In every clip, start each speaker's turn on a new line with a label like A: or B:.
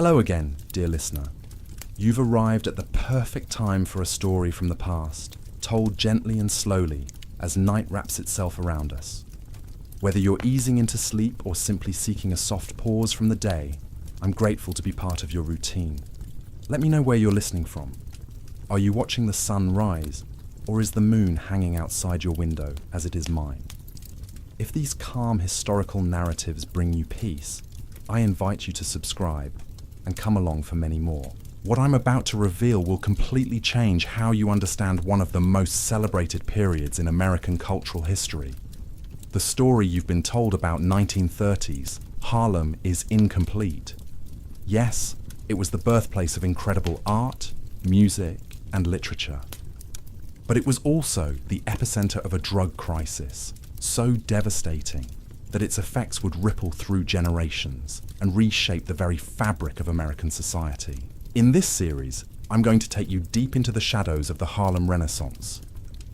A: Hello again, dear listener. You've arrived at the perfect time for a story from the past, told gently and slowly as night wraps itself around us. Whether you're easing into sleep or simply seeking a soft pause from the day, I'm grateful to be part of your routine. Let me know where you're listening from. Are you watching the sun rise, or is the moon hanging outside your window as it is mine? If these calm historical narratives bring you peace, I invite you to subscribe and come along for many more. What I'm about to reveal will completely change how you understand one of the most celebrated periods in American cultural history. The story you've been told about 1930s, Harlem, is incomplete. Yes, it was the birthplace of incredible art, music, and literature. But it was also the epicenter of a drug crisis, so devastating that its effects would ripple through generations and reshape the very fabric of American society. In this series, I'm going to take you deep into the shadows of the Harlem Renaissance,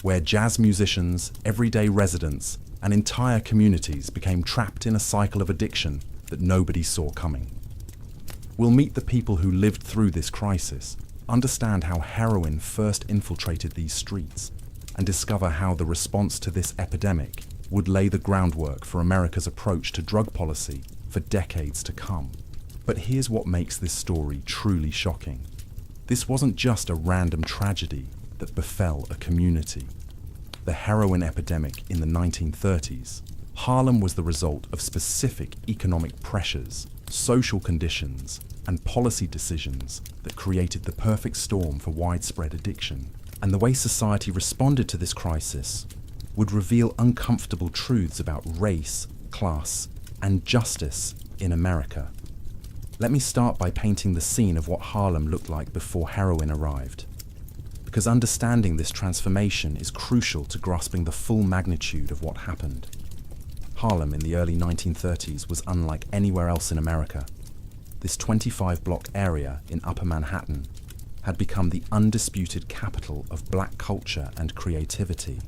A: where jazz musicians, everyday residents, and entire communities became trapped in a cycle of addiction that nobody saw coming. We'll meet the people who lived through this crisis, understand how heroin first infiltrated these streets, and discover how the response to this epidemic would lay the groundwork for America's approach to drug policy for decades to come. But here's what makes this story truly shocking. This wasn't just a random tragedy that befell a community. The heroin epidemic in the 1930s, Harlem was the result of specific economic pressures, social conditions, and policy decisions that created the perfect storm for widespread addiction. And the way society responded to this crisis would reveal uncomfortable truths about race, class, and justice in America. Let me start by painting the scene of what Harlem looked like before heroin arrived, because understanding this transformation is crucial to grasping the full magnitude of what happened. Harlem in the early 1930s was unlike anywhere else in America. This 25-block area in Upper Manhattan had become the undisputed capital of black culture and creativity.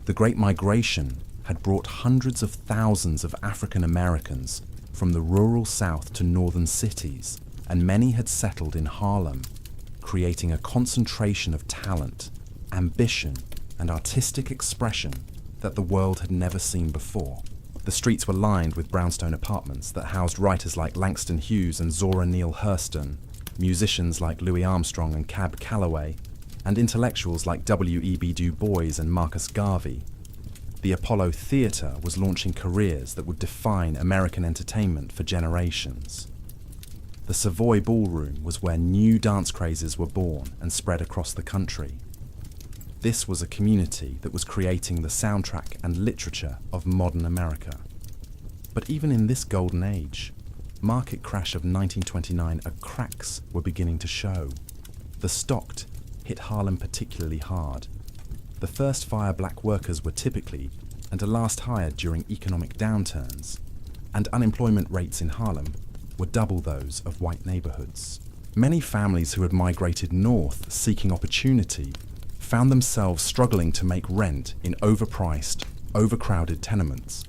A: The Great Migration had brought hundreds of thousands of African Americans from the rural South to northern cities, and many had settled in Harlem, creating a concentration of talent, ambition, and artistic expression that the world had never seen before. The streets were lined with brownstone apartments that housed writers like Langston Hughes and Zora Neale Hurston, musicians like Louis Armstrong and Cab Calloway, and intellectuals like W.E.B. Du Bois and Marcus Garvey. The Apollo Theatre was launching careers that would define American entertainment for generations. The Savoy Ballroom was where new dance crazes were born and spread across the country. This was a community that was creating the soundtrack and literature of modern America. But even in this golden age, market crash of 1929, cracks were beginning to show. The stocked hit Harlem particularly hard. The first fire black workers were typically and are last hired during economic downturns, and unemployment rates in Harlem were double those of white neighborhoods. Many families who had migrated north seeking opportunity found themselves struggling to make rent in overpriced, overcrowded tenements.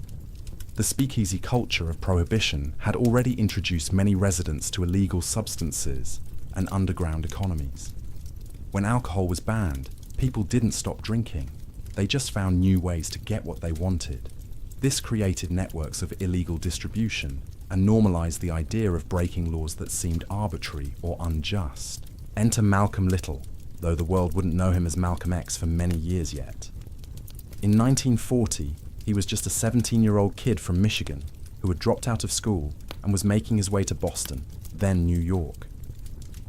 A: The speakeasy culture of prohibition had already introduced many residents to illegal substances and underground economies. When alcohol was banned, people didn't stop drinking. They just found new ways to get what they wanted. This created networks of illegal distribution and normalized the idea of breaking laws that seemed arbitrary or unjust. Enter Malcolm Little, though the world wouldn't know him as Malcolm X for many years yet. In 1940, he was just a 17-year-old kid from Michigan who had dropped out of school and was making his way to Boston, then New York.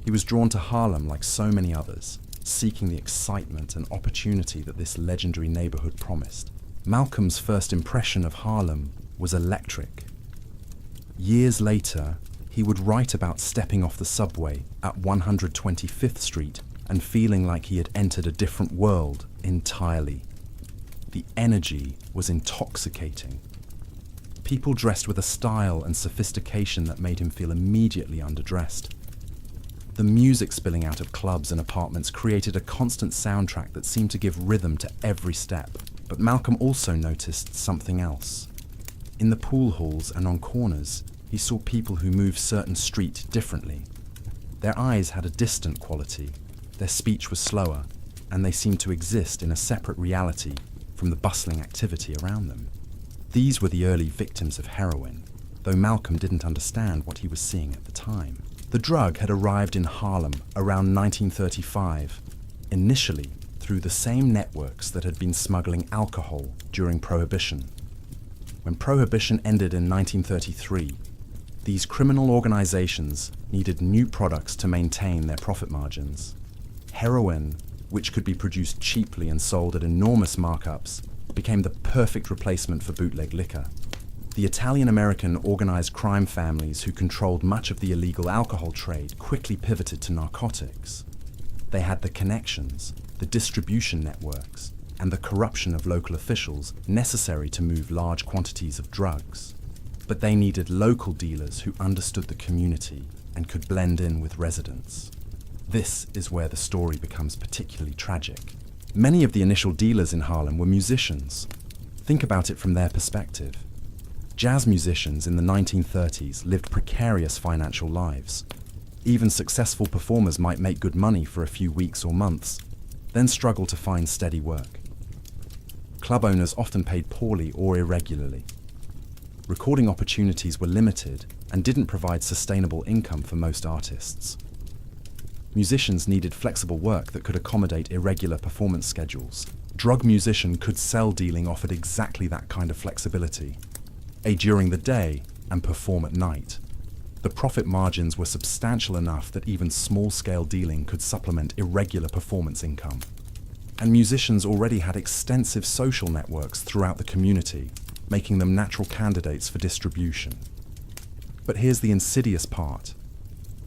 A: He was drawn to Harlem like so many others, seeking the excitement and opportunity that this legendary neighborhood promised. Malcolm's first impression of Harlem was electric. Years later, he would write about stepping off the subway at 125th Street and feeling like he had entered a different world entirely. The energy was intoxicating. People dressed with a style and sophistication that made him feel immediately underdressed. The music spilling out of clubs and apartments created a constant soundtrack that seemed to give rhythm to every step. But Malcolm also noticed something else. In the pool halls and on corners, he saw people who moved certain streets differently. Their eyes had a distant quality, their speech was slower, and they seemed to exist in a separate reality from the bustling activity around them. These were the early victims of heroin, though Malcolm didn't understand what he was seeing at the time. The drug had arrived in Harlem around 1935, initially through the same networks that had been smuggling alcohol during Prohibition. When Prohibition ended in 1933, these criminal organizations needed new products to maintain their profit margins. Heroin, which could be produced cheaply and sold at enormous markups, became the perfect replacement for bootleg liquor. The Italian-American organized crime families who controlled much of the illegal alcohol trade quickly pivoted to narcotics. They had the connections, the distribution networks, and the corruption of local officials necessary to move large quantities of drugs. But they needed local dealers who understood the community and could blend in with residents. This is where the story becomes particularly tragic. Many of the initial dealers in Harlem were musicians. Think about it from their perspective. Jazz musicians in the 1930s lived precarious financial lives. Even successful performers might make good money for a few weeks or months, then struggle to find steady work. Club owners often paid poorly or irregularly. Recording opportunities were limited and didn't provide sustainable income for most artists. Musicians needed flexible work that could accommodate irregular performance schedules. Drug musician could sell dealing offered exactly that kind of flexibility. A during the day and perform at night. The profit margins were substantial enough that even small-scale dealing could supplement irregular performance income. And musicians already had extensive social networks throughout the community, making them natural candidates for distribution. But here's the insidious part.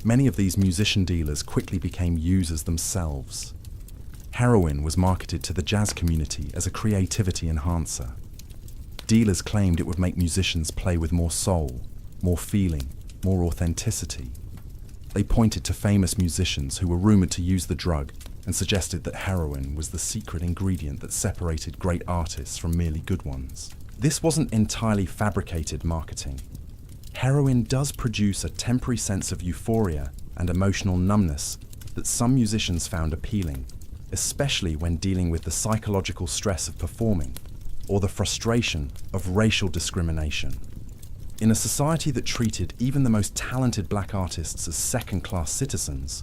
A: Many of these musician dealers quickly became users themselves. Heroin was marketed to the jazz community as a creativity enhancer. Dealers claimed it would make musicians play with more soul, more feeling, more authenticity. They pointed to famous musicians who were rumored to use the drug and suggested that heroin was the secret ingredient that separated great artists from merely good ones. This wasn't entirely fabricated marketing. Heroin does produce a temporary sense of euphoria and emotional numbness that some musicians found appealing, especially when dealing with the psychological stress of performing or the frustration of racial discrimination. In a society that treated even the most talented black artists as second-class citizens,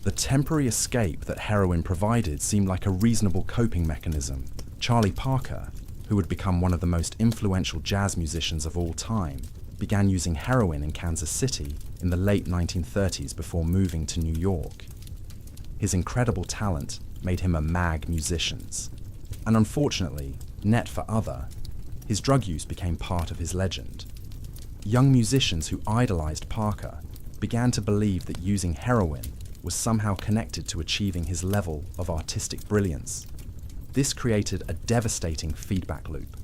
A: the temporary escape that heroin provided seemed like a reasonable coping mechanism. Charlie Parker, who would become one of the most influential jazz musicians of all time, began using heroin in Kansas City in the late 1930s before moving to New York. His incredible talent made him a mag musician, and unfortunately, net for other, his drug use became part of his legend. Young musicians who idolized Parker began to believe that using heroin was somehow connected to achieving his level of artistic brilliance. This created a devastating feedback loop.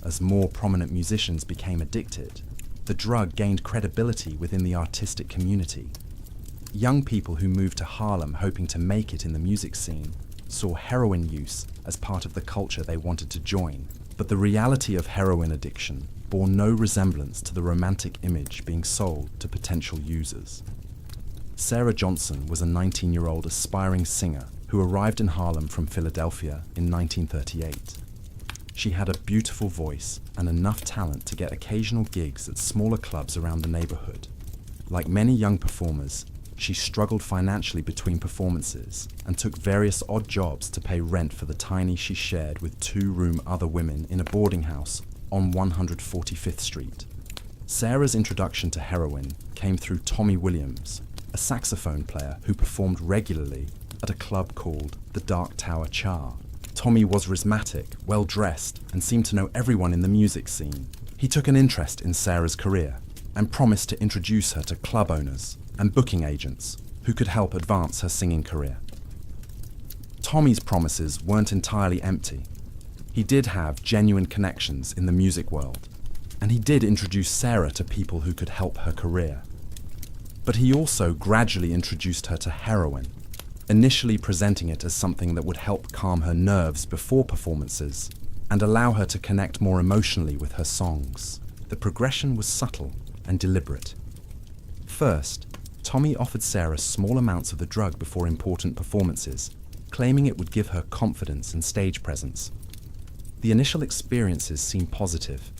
A: As more prominent musicians became addicted, the drug gained credibility within the artistic community. Young people who moved to Harlem hoping to make it in the music scene saw heroin use as part of the culture they wanted to join, but the reality of heroin addiction bore no resemblance to the romantic image being sold to potential users. Sarah Johnson was a 19-year-old aspiring singer who arrived in Harlem from Philadelphia in 1938. She had a beautiful voice and enough talent to get occasional gigs at smaller clubs around the neighborhood. Like many young performers, she struggled financially between performances and took various odd jobs to pay rent for the tiny she shared with two-room other women in a boarding house on 145th Street. Sarah's introduction to heroin came through Tommy Williams, a saxophone player who performed regularly at a club called the Dark Tower Cha. Tommy was charismatic, well-dressed, and seemed to know everyone in the music scene. He took an interest in Sarah's career and promised to introduce her to club owners and booking agents who could help advance her singing career. Tommy's promises weren't entirely empty. He did have genuine connections in the music world, and he did introduce Sarah to people who could help her career. But he also gradually introduced her to heroin, initially presenting it as something that would help calm her nerves before performances and allow her to connect more emotionally with her songs. The progression was subtle, and deliberate. First, Tommy offered Sarah small amounts of the drug before important performances, claiming it would give her confidence and stage presence. The initial experiences seemed positive.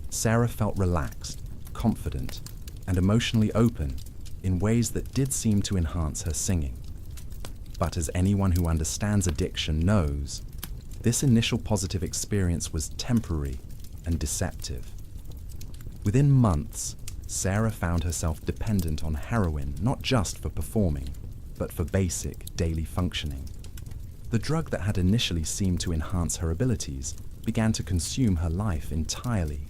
A: Sarah felt relaxed, confident, and emotionally open in ways that did seem to enhance her singing. But as anyone who understands addiction knows, this initial positive experience was temporary and deceptive. Within months, Sarah found herself dependent on heroin not just for performing, but for basic daily functioning. The drug that had initially seemed to enhance her abilities began to consume her life entirely.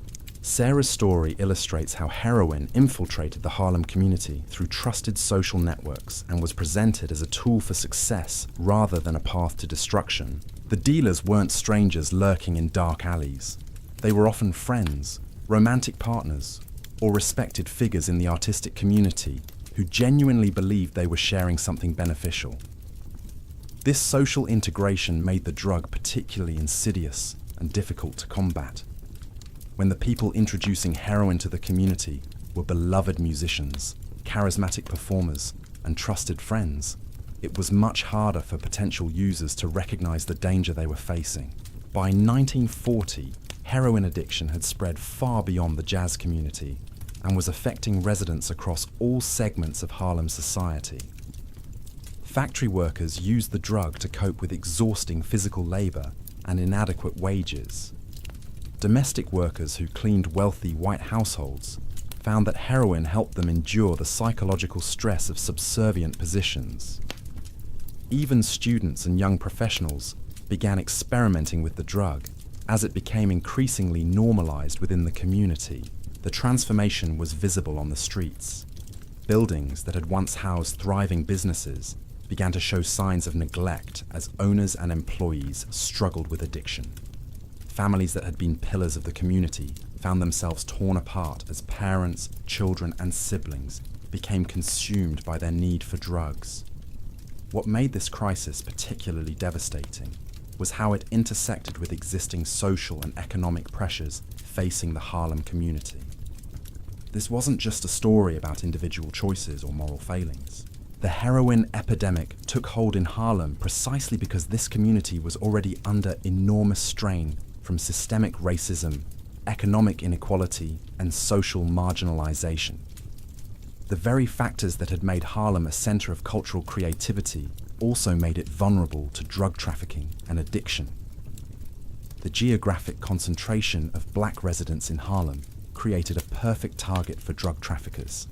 A: Sarah's story illustrates how heroin infiltrated the Harlem community through trusted social networks and was presented as a tool for success rather than a path to destruction. The dealers weren't strangers lurking in dark alleys. They were often friends, romantic partners, or respected figures in the artistic community who genuinely believed they were sharing something beneficial. This social integration made the drug particularly insidious and difficult to combat. When the people introducing heroin to the community were beloved musicians, charismatic performers, and trusted friends, it was much harder for potential users to recognize the danger they were facing. By 1940, heroin addiction had spread far beyond the jazz community and was affecting residents across all segments of Harlem society. Factory workers used the drug to cope with exhausting physical labor and inadequate wages. Domestic workers who cleaned wealthy white households found that heroin helped them endure the psychological stress of subservient positions. Even students and young professionals began experimenting with the drug as it became increasingly normalized within the community. The transformation was visible on the streets. Buildings that had once housed thriving businesses began to show signs of neglect as owners and employees struggled with addiction. Families that had been pillars of the community found themselves torn apart as parents, children, and siblings became consumed by their need for drugs. What made this crisis particularly devastating was how it intersected with existing social and economic pressures facing the Harlem community. This wasn't just a story about individual choices or moral failings. The heroin epidemic took hold in Harlem precisely because this community was already under enormous strain from systemic racism, economic inequality, and social marginalization. The very factors that had made Harlem a center of cultural creativity also made it vulnerable to drug trafficking and addiction. The geographic concentration of black residents in Harlem created a perfect target for drug traffickers.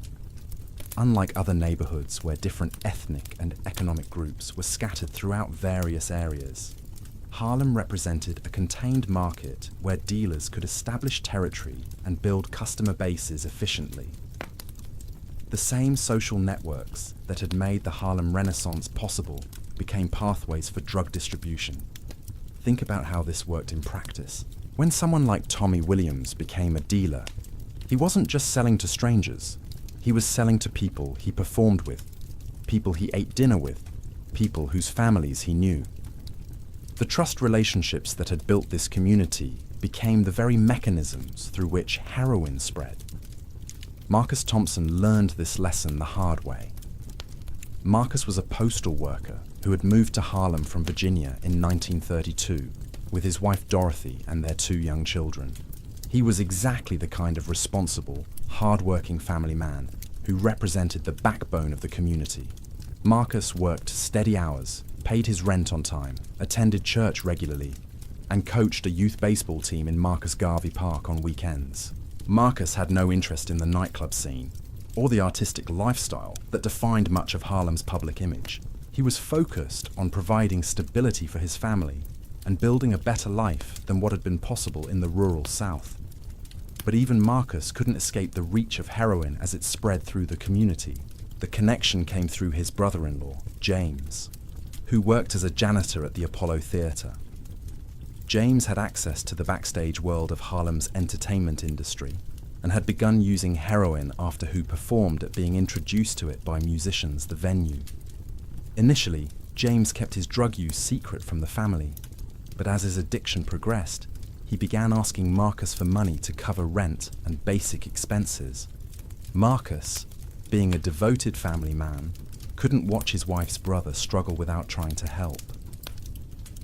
A: Unlike other neighborhoods where different ethnic and economic groups were scattered throughout various areas, Harlem represented a contained market where dealers could establish territory and build customer bases efficiently. The same social networks that had made the Harlem Renaissance possible became pathways for drug distribution. Think about how this worked in practice. When someone like Tommy Williams became a dealer, he wasn't just selling to strangers. He was selling to people he performed with, people he ate dinner with, people whose families he knew. The trust relationships that had built this community became the very mechanisms through which heroin spread. Marcus Thompson learned this lesson the hard way. Marcus was a postal worker who had moved to Harlem from Virginia in 1932 with his wife Dorothy and their 2 young children. He was exactly the kind of responsible, hard-working family man who represented the backbone of the community. Marcus worked steady hours, paid his rent on time, attended church regularly, and coached a youth baseball team in Marcus Garvey Park on weekends. Marcus had no interest in the nightclub scene or the artistic lifestyle that defined much of Harlem's public image. He was focused on providing stability for his family and building a better life than what had been possible in the rural South. But even Marcus couldn't escape the reach of heroin as it spread through the community. The connection came through his brother-in-law, James, who worked as a janitor at the Apollo Theatre. James had access to the backstage world of Harlem's entertainment industry and had begun using heroin after who performed at being introduced to it by musicians the venue. Initially, James kept his drug use secret from the family, but as his addiction progressed, he began asking Marcus for money to cover rent and basic expenses. Marcus, being a devoted family man, couldn't watch his wife's brother struggle without trying to help.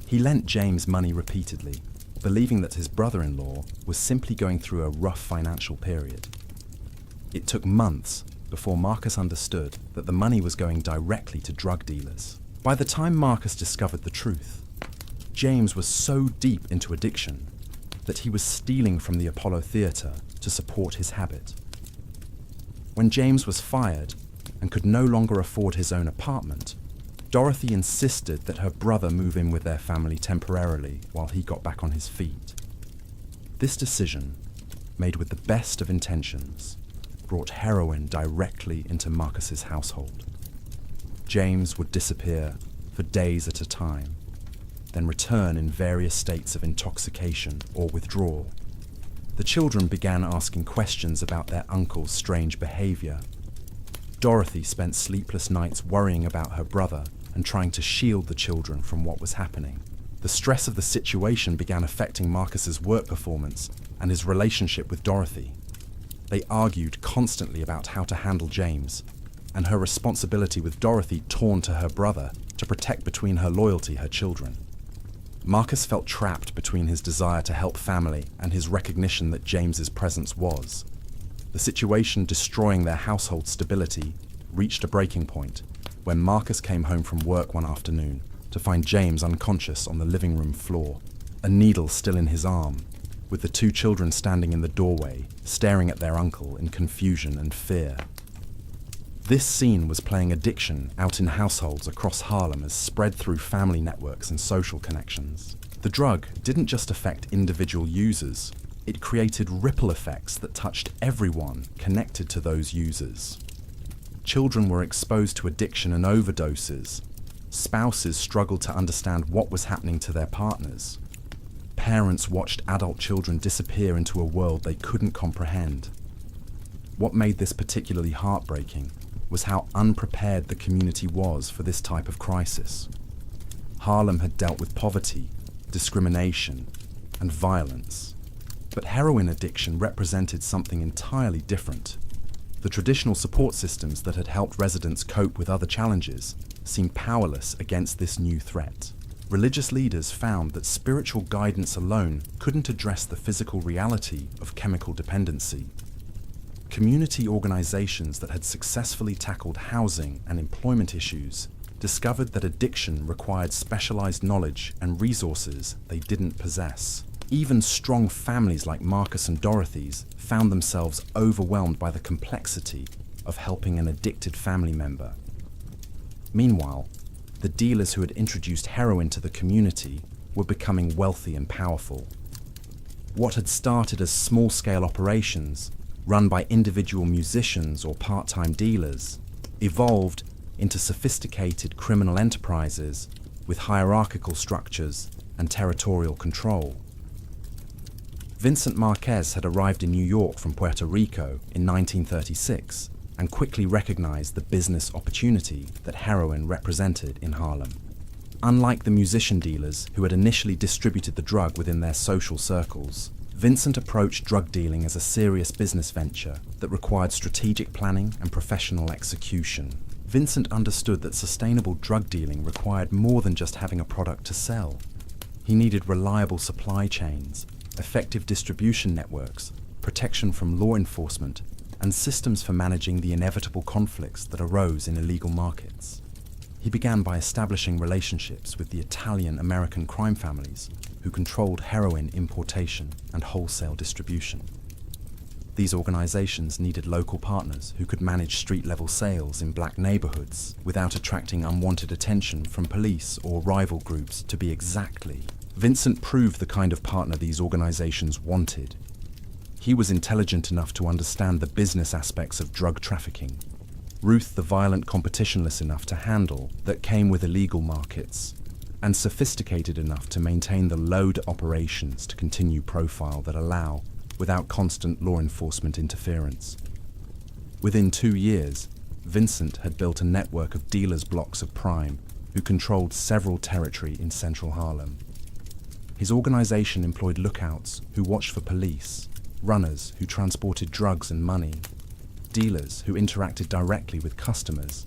A: He lent James money repeatedly, believing that his brother-in-law was simply going through a rough financial period. It took months before Marcus understood that the money was going directly to drug dealers. By the time Marcus discovered the truth, James was so deep into addiction that he was stealing from the Apollo Theatre to support his habit. When James was fired and could no longer afford his own apartment, Dorothy insisted that her brother move in with their family temporarily while he got back on his feet. This decision, made with the best of intentions, brought heroin directly into Marcus's household. James would disappear for days at a time, then return in various states of intoxication or withdrawal. The children began asking questions about their uncle's strange behavior. Dorothy spent sleepless nights worrying about her brother and trying to shield the children from what was happening. The stress of the situation began affecting Marcus's work performance and his relationship with Dorothy. They argued constantly about how to handle James, and her responsibility with Dorothy torn to her brother to protect between her loyalty her children. Marcus felt trapped between his desire to help family and his recognition that James's presence was. The situation destroying their household stability reached a breaking point when Marcus came home from work one afternoon to find James unconscious on the living room floor, a needle still in his arm, with the two children standing in the doorway, staring at their uncle in confusion and fear. This scene was playing addiction out in households across Harlem as spread through family networks and social connections. The drug didn't just affect individual users, it created ripple effects that touched everyone connected to those users. Children were exposed to addiction and overdoses. Spouses struggled to understand what was happening to their partners. Parents watched adult children disappear into a world they couldn't comprehend. What made this particularly heartbreaking was how unprepared the community was for this type of crisis. Harlem had dealt with poverty, discrimination, and violence, but heroin addiction represented something entirely different. The traditional support systems that had helped residents cope with other challenges seemed powerless against this new threat. Religious leaders found that spiritual guidance alone couldn't address the physical reality of chemical dependency. Community organizations that had successfully tackled housing and employment issues discovered that addiction required specialized knowledge and resources they didn't possess. Even strong families like Marcus and Dorothy's found themselves overwhelmed by the complexity of helping an addicted family member. Meanwhile, the dealers who had introduced heroin to the community were becoming wealthy and powerful. What had started as small-scale operations, run by individual musicians or part-time dealers, evolved into sophisticated criminal enterprises with hierarchical structures and territorial control. Vincent Marquez had arrived in New York from Puerto Rico in 1936 and quickly recognized the business opportunity that heroin represented in Harlem. Unlike the musician dealers who had initially distributed the drug within their social circles, Vincent approached drug dealing as a serious business venture that required strategic planning and professional execution. Vincent understood that sustainable drug dealing required more than just having a product to sell. He needed reliable supply chains, effective distribution networks, protection from law enforcement, and systems for managing the inevitable conflicts that arose in illegal markets. He began by establishing relationships with the Italian-American crime families who controlled heroin importation and wholesale distribution. These organizations needed local partners who could manage street-level sales in black neighborhoods without attracting unwanted attention from police or rival groups. To be exactly, Vincent proved the kind of partner these organizations wanted. He was intelligent enough to understand the business aspects of drug trafficking, Ruth the violent competitionless enough to handle that came with illegal markets, and sophisticated enough to maintain the load operations to continue profile that allow without constant law enforcement interference. Within 2 years, Vincent had built a network of dealers' blocks of prime who controlled several territory in central Harlem. His organization employed lookouts who watched for police, runners who transported drugs and money, dealers who interacted directly with customers,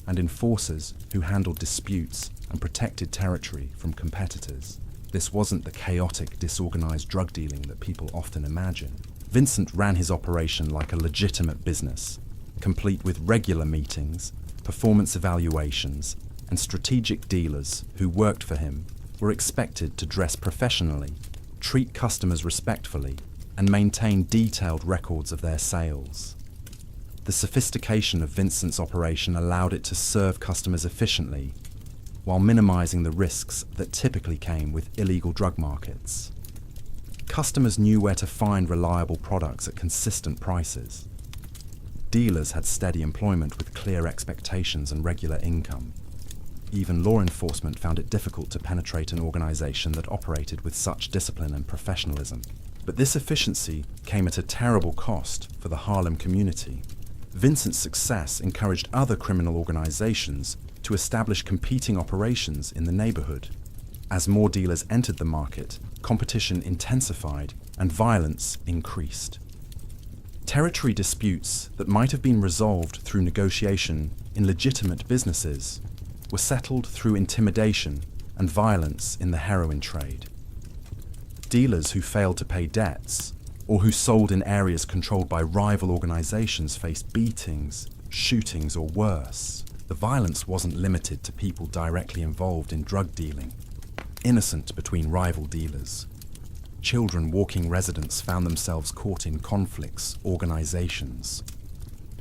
A: and enforcers who handled disputes and protected territory from competitors. This wasn't the chaotic, disorganized drug dealing that people often imagine. Vincent ran his operation like a legitimate business, complete with regular meetings, performance evaluations, and strategic dealers who worked for him were expected to dress professionally, treat customers respectfully, and maintain detailed records of their sales. The sophistication of Vincent's operation allowed it to serve customers efficiently, while minimizing the risks that typically came with illegal drug markets. Customers knew where to find reliable products at consistent prices. Dealers had steady employment with clear expectations and regular income. Even law enforcement found it difficult to penetrate an organization that operated with such discipline and professionalism. But this efficiency came at a terrible cost for the Harlem community. Vincent's success encouraged other criminal organizations to establish competing operations in the neighborhood. As more dealers entered the market, competition intensified and violence increased. Territory disputes that might have been resolved through negotiation in legitimate businesses were settled through intimidation and violence in the heroin trade. Dealers who failed to pay debts or who sold in areas controlled by rival organizations faced beatings, shootings, or worse. The violence wasn't limited to people directly involved in drug dealing, innocent between rival dealers. Children walking residents found themselves caught in conflicts, organizations.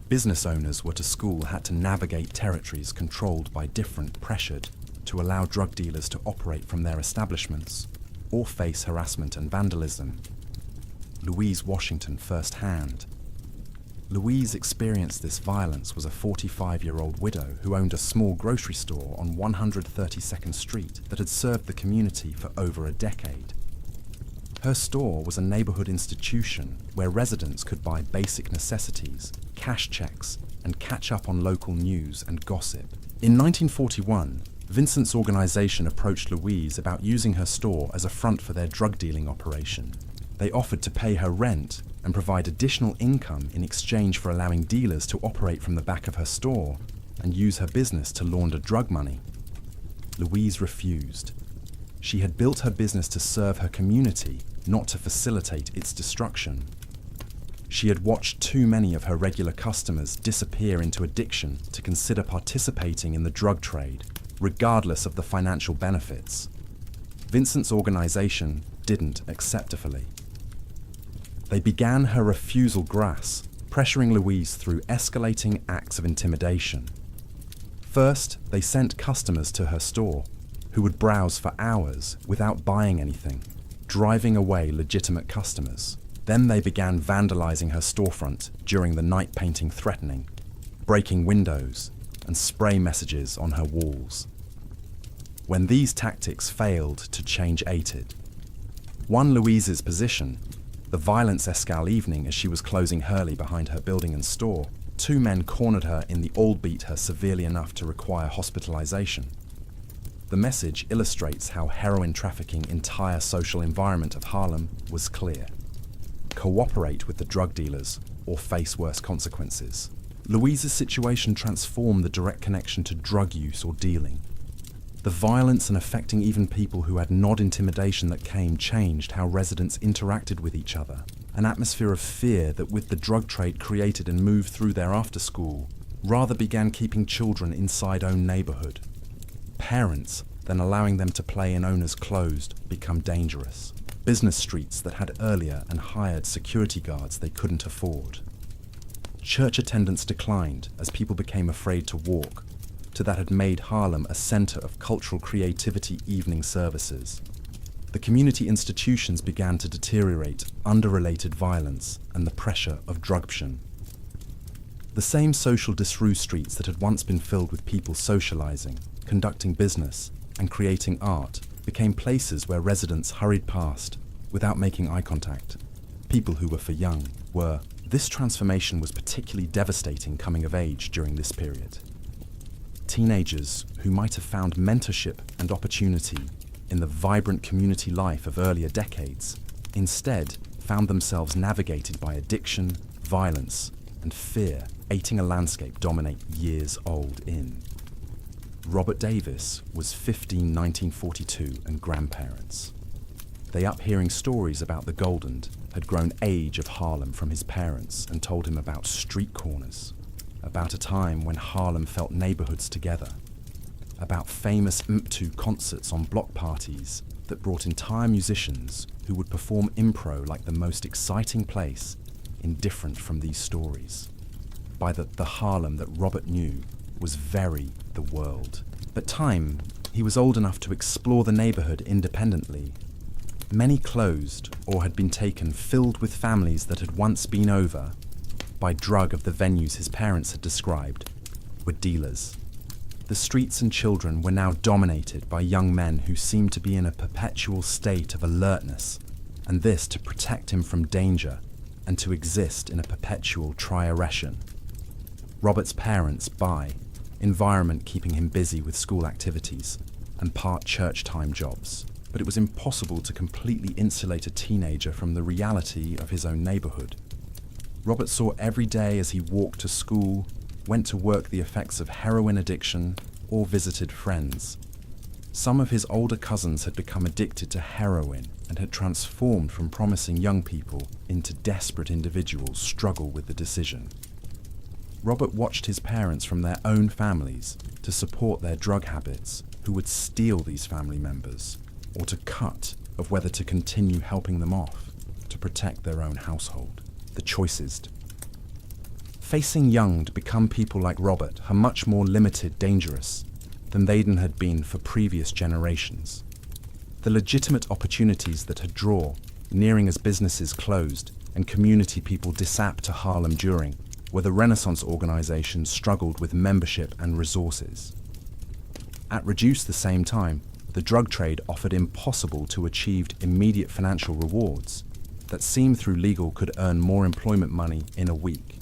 A: Business owners were to school had to navigate territories controlled by different, pressured to allow drug dealers to operate from their establishments or face harassment and vandalism. Louise Washington firsthand. Louise experienced this violence was a 45-year-old widow who owned a small grocery store on 132nd Street that had served the community for over a decade. Her store was a neighborhood institution where residents could buy basic necessities, cash checks, and catch up on local news and gossip. In 1941, Vincent's organization approached Louise about using her store as a front for their drug dealing operation. They offered to pay her rent and provide additional income in exchange for allowing dealers to operate from the back of her store and use her business to launder drug money. Louise refused. She had built her business to serve her community, not to facilitate its destruction. She had watched too many of her regular customers disappear into addiction to consider participating in the drug trade, regardless of the financial benefits. Vincent's organization didn't accept her fully. They began her refusal grass, pressuring Louise through escalating acts of intimidation. First, they sent customers to her store, who would browse for hours without buying anything, driving away legitimate customers. Then they began vandalizing her storefront during the night, painting threatening, breaking windows, and spray messages on her walls. When these tactics failed to change aided. One Louise's position, the violence escalated evening as she was closing Hurley behind her building and store. Two men cornered her in the all beat her severely enough to require hospitalization. The message illustrates how heroin trafficking entire social environment of Harlem was clear. Cooperate with the drug dealers or face worse consequences. Louise's situation transformed the direct connection to drug use or dealing. The violence and affecting even people who had not intimidation that came changed how residents interacted with each other. An atmosphere of fear that with the drug trade created and moved through their after school, rather began keeping children inside own neighborhood. Parents, then allowing them to play in owners closed, become dangerous. Business streets that had earlier and hired security guards they couldn't afford. Church attendance declined as people became afraid to walk, to that had made Harlem a center of cultural creativity evening services. The community institutions began to deteriorate under related violence and the pressure of drugption. The same social disrue streets that had once been filled with people socializing, conducting business, and creating art became places where residents hurried past without making eye contact. People who were for young were. This transformation was particularly devastating coming of age during this period. Teenagers who might have found mentorship and opportunity in the vibrant community life of earlier decades instead found themselves navigated by addiction, violence, and fear creating a landscape dominate years-old inn. Robert Davis was 15, 1942 and grandparents. They, up hearing stories about the Golden, had grown age of Harlem from his parents and told him about street corners, about a time when Harlem felt neighborhoods together, about famous impromptu concerts on block parties that brought entire musicians who would perform impro like the most exciting place, indifferent from these stories. By the Harlem that Robert knew was very the world. At time, he was old enough to explore the neighborhood independently. Many closed or had been taken, filled with families that had once been over by drug of the venues his parents had described were dealers. The streets and children were now dominated by young men who seemed to be in a perpetual state of alertness, and this to protect him from danger and to exist in a perpetual triaration. Robert's parents, by environment keeping him busy with school activities and part church time jobs, but it was impossible to completely insulate a teenager from the reality of his own neighborhood. Robert saw every day as he walked to school, went to work, the effects of heroin addiction, or visited friends. Some of his older cousins had become addicted to heroin and had transformed from promising young people into desperate individuals struggle with the decision. Robert watched his parents from their own families to support their drug habits, who would steal these family members, or to cut of whether to continue helping them off to protect their own household. The choices. Facing young to become people like Robert are much more limited, dangerous than they'd had been for previous generations. The legitimate opportunities that had drawn, nearing as businesses closed and community people disapped to Harlem during, where the Renaissance organizations struggled with membership and resources. At reduced the same time, the drug trade offered impossible to achieve immediate financial rewards that seemed through legal could earn more employment money in a week.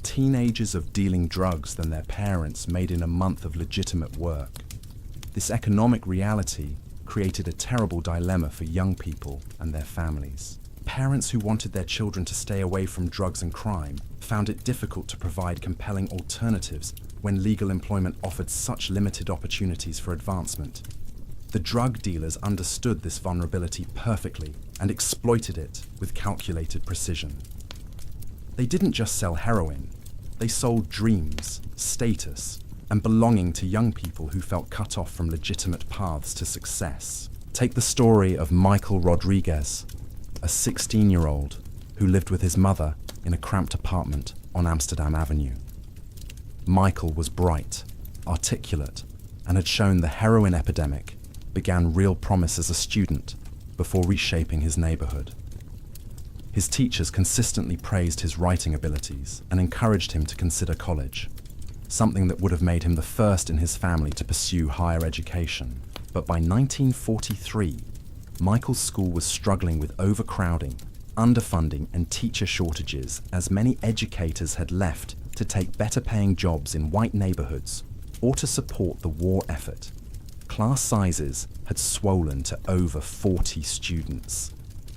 A: Teenagers of dealing drugs than their parents made in a month of legitimate work. This economic reality created a terrible dilemma for young people and their families. Parents who wanted their children to stay away from drugs and crime found it difficult to provide compelling alternatives when legal employment offered such limited opportunities for advancement. The drug dealers understood this vulnerability perfectly and exploited it with calculated precision. They didn't just sell heroin, they sold dreams, status, and belonging to young people who felt cut off from legitimate paths to success. Take the story of Michael Rodriguez, a 16-year-old who lived with his mother in a cramped apartment on Amsterdam Avenue. Michael was bright, articulate, and had shown the heroin epidemic began real promise as a student before reshaping his neighborhood. His teachers consistently praised his writing abilities and encouraged him to consider college, something that would have made him the first in his family to pursue higher education. But by 1943, Michael's school was struggling with overcrowding, underfunding, and teacher shortages as many educators had left to take better-paying jobs in white neighborhoods or to support the war effort. Class sizes had swollen to over 40 students,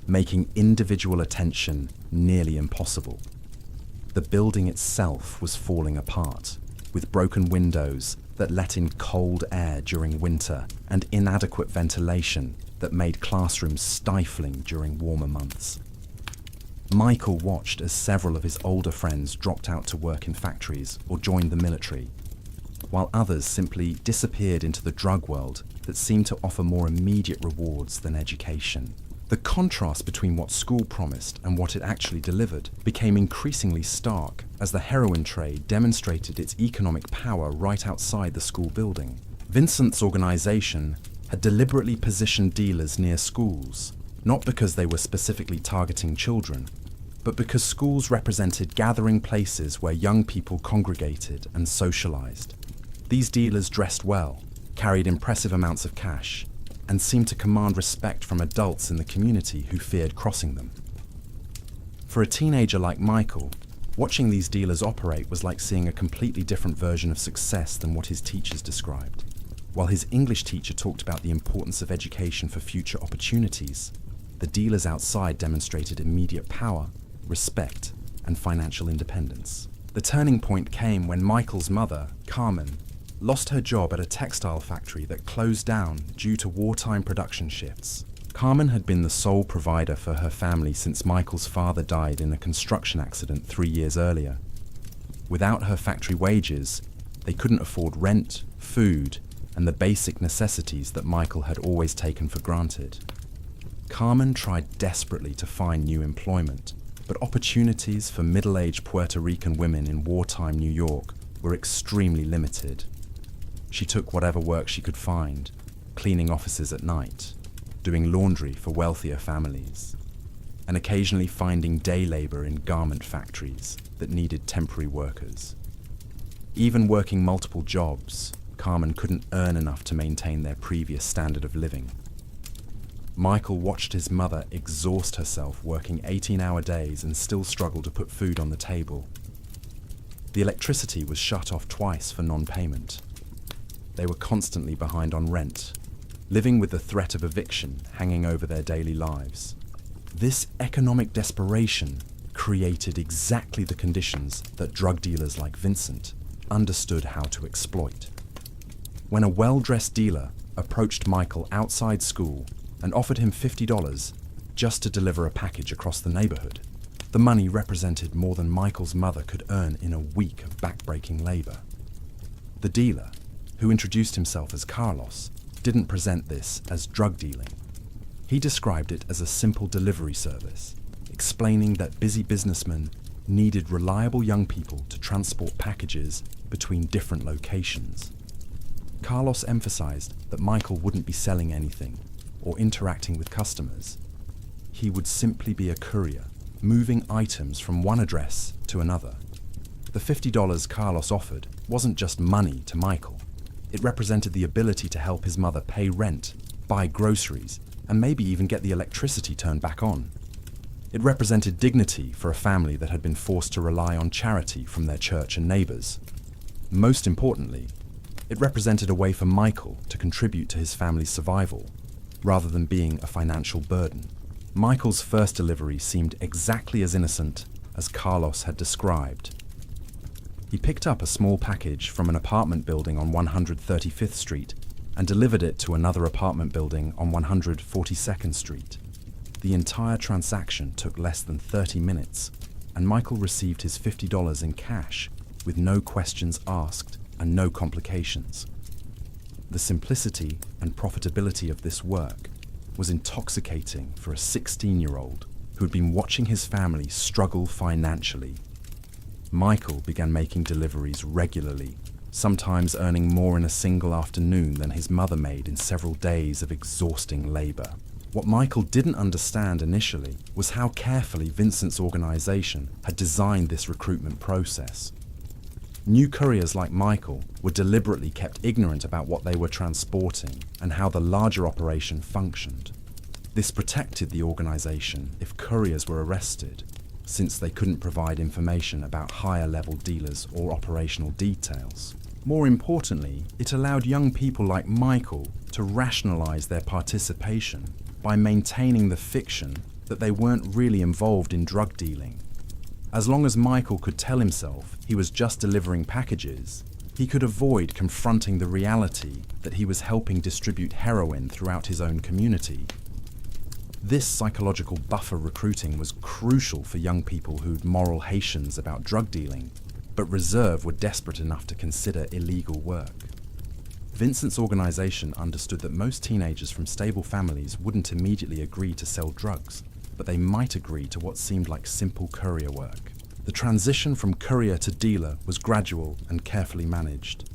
A: making individual attention nearly impossible. The building itself was falling apart, with broken windows that let in cold air during winter and inadequate ventilation that made classrooms stifling during warmer months. Michael watched as several of his older friends dropped out to work in factories or joined the military, while others simply disappeared into the drug world that seemed to offer more immediate rewards than education. The contrast between what school promised and what it actually delivered became increasingly stark as the heroin trade demonstrated its economic power right outside the school building. Vincent's organization had deliberately positioned dealers near schools, not because they were specifically targeting children, but because schools represented gathering places where young people congregated and socialized. These dealers dressed well, carried impressive amounts of cash, and seemed to command respect from adults in the community who feared crossing them. For a teenager like Michael, watching these dealers operate was like seeing a completely different version of success than what his teachers described. While his English teacher talked about the importance of education for future opportunities, the dealers outside demonstrated immediate power, respect, and financial independence. The turning point came when Michael's mother, Carmen, lost her job at a textile factory that closed down due to wartime production shifts. Carmen had been the sole provider for her family since Michael's father died in a construction accident 3 years earlier. Without her factory wages, they couldn't afford rent, food, and the basic necessities that Michael had always taken for granted. Carmen tried desperately to find new employment, but opportunities for middle-aged Puerto Rican women in wartime New York were extremely limited. She took whatever work she could find, cleaning offices at night, doing laundry for wealthier families, and occasionally finding day labor in garment factories that needed temporary workers. Even working multiple jobs, Carmen couldn't earn enough to maintain their previous standard of living. Michael watched his mother exhaust herself working 18-hour days and still struggle to put food on the table. The electricity was shut off twice for non-payment. They were constantly behind on rent, living with the threat of eviction hanging over their daily lives. This economic desperation created exactly the conditions that drug dealers like Vincent understood how to exploit. When a well-dressed dealer approached Michael outside school and offered him $50 just to deliver a package across the neighborhood, the money represented more than Michael's mother could earn in a week of backbreaking labor. The dealer, who introduced himself as Carlos, didn't present this as drug dealing. He described it as a simple delivery service, explaining that busy businessmen needed reliable young people to transport packages between different locations. Carlos emphasized that Michael wouldn't be selling anything or interacting with customers. He would simply be a courier, moving items from one address to another. The $50 Carlos offered wasn't just money to Michael. It represented the ability to help his mother pay rent, buy groceries, and maybe even get the electricity turned back on. It represented dignity for a family that had been forced to rely on charity from their church and neighbors. Most importantly, it represented a way for Michael to contribute to his family's survival, rather than being a financial burden. Michael's first delivery seemed exactly as innocent as Carlos had described. He picked up a small package from an apartment building on 135th Street and delivered it to another apartment building on 142nd Street. The entire transaction took less than 30 minutes, and Michael received his $50 in cash with no questions asked and no complications. The simplicity and profitability of this work was intoxicating for a 16-year-old who had been watching his family struggle financially. Michael began making deliveries regularly, sometimes earning more in a single afternoon than his mother made in several days of exhausting labor. What Michael didn't understand initially was how carefully Vincent's organization had designed this recruitment process. New couriers like Michael were deliberately kept ignorant about what they were transporting and how the larger operation functioned. This protected the organization if couriers were arrested, since they couldn't provide information about higher-level dealers or operational details. More importantly, it allowed young people like Michael to rationalize their participation by maintaining the fiction that they weren't really involved in drug dealing. As long as Michael could tell himself he was just delivering packages, he could avoid confronting the reality that he was helping distribute heroin throughout his own community. This psychological buffer recruiting was crucial for young people who'd moral Haitians about drug dealing, but reserve were desperate enough to consider illegal work. Vincent's organization understood that most teenagers from stable families wouldn't immediately agree to sell drugs, but they might agree to what seemed like simple courier work. The transition from courier to dealer was gradual and carefully managed.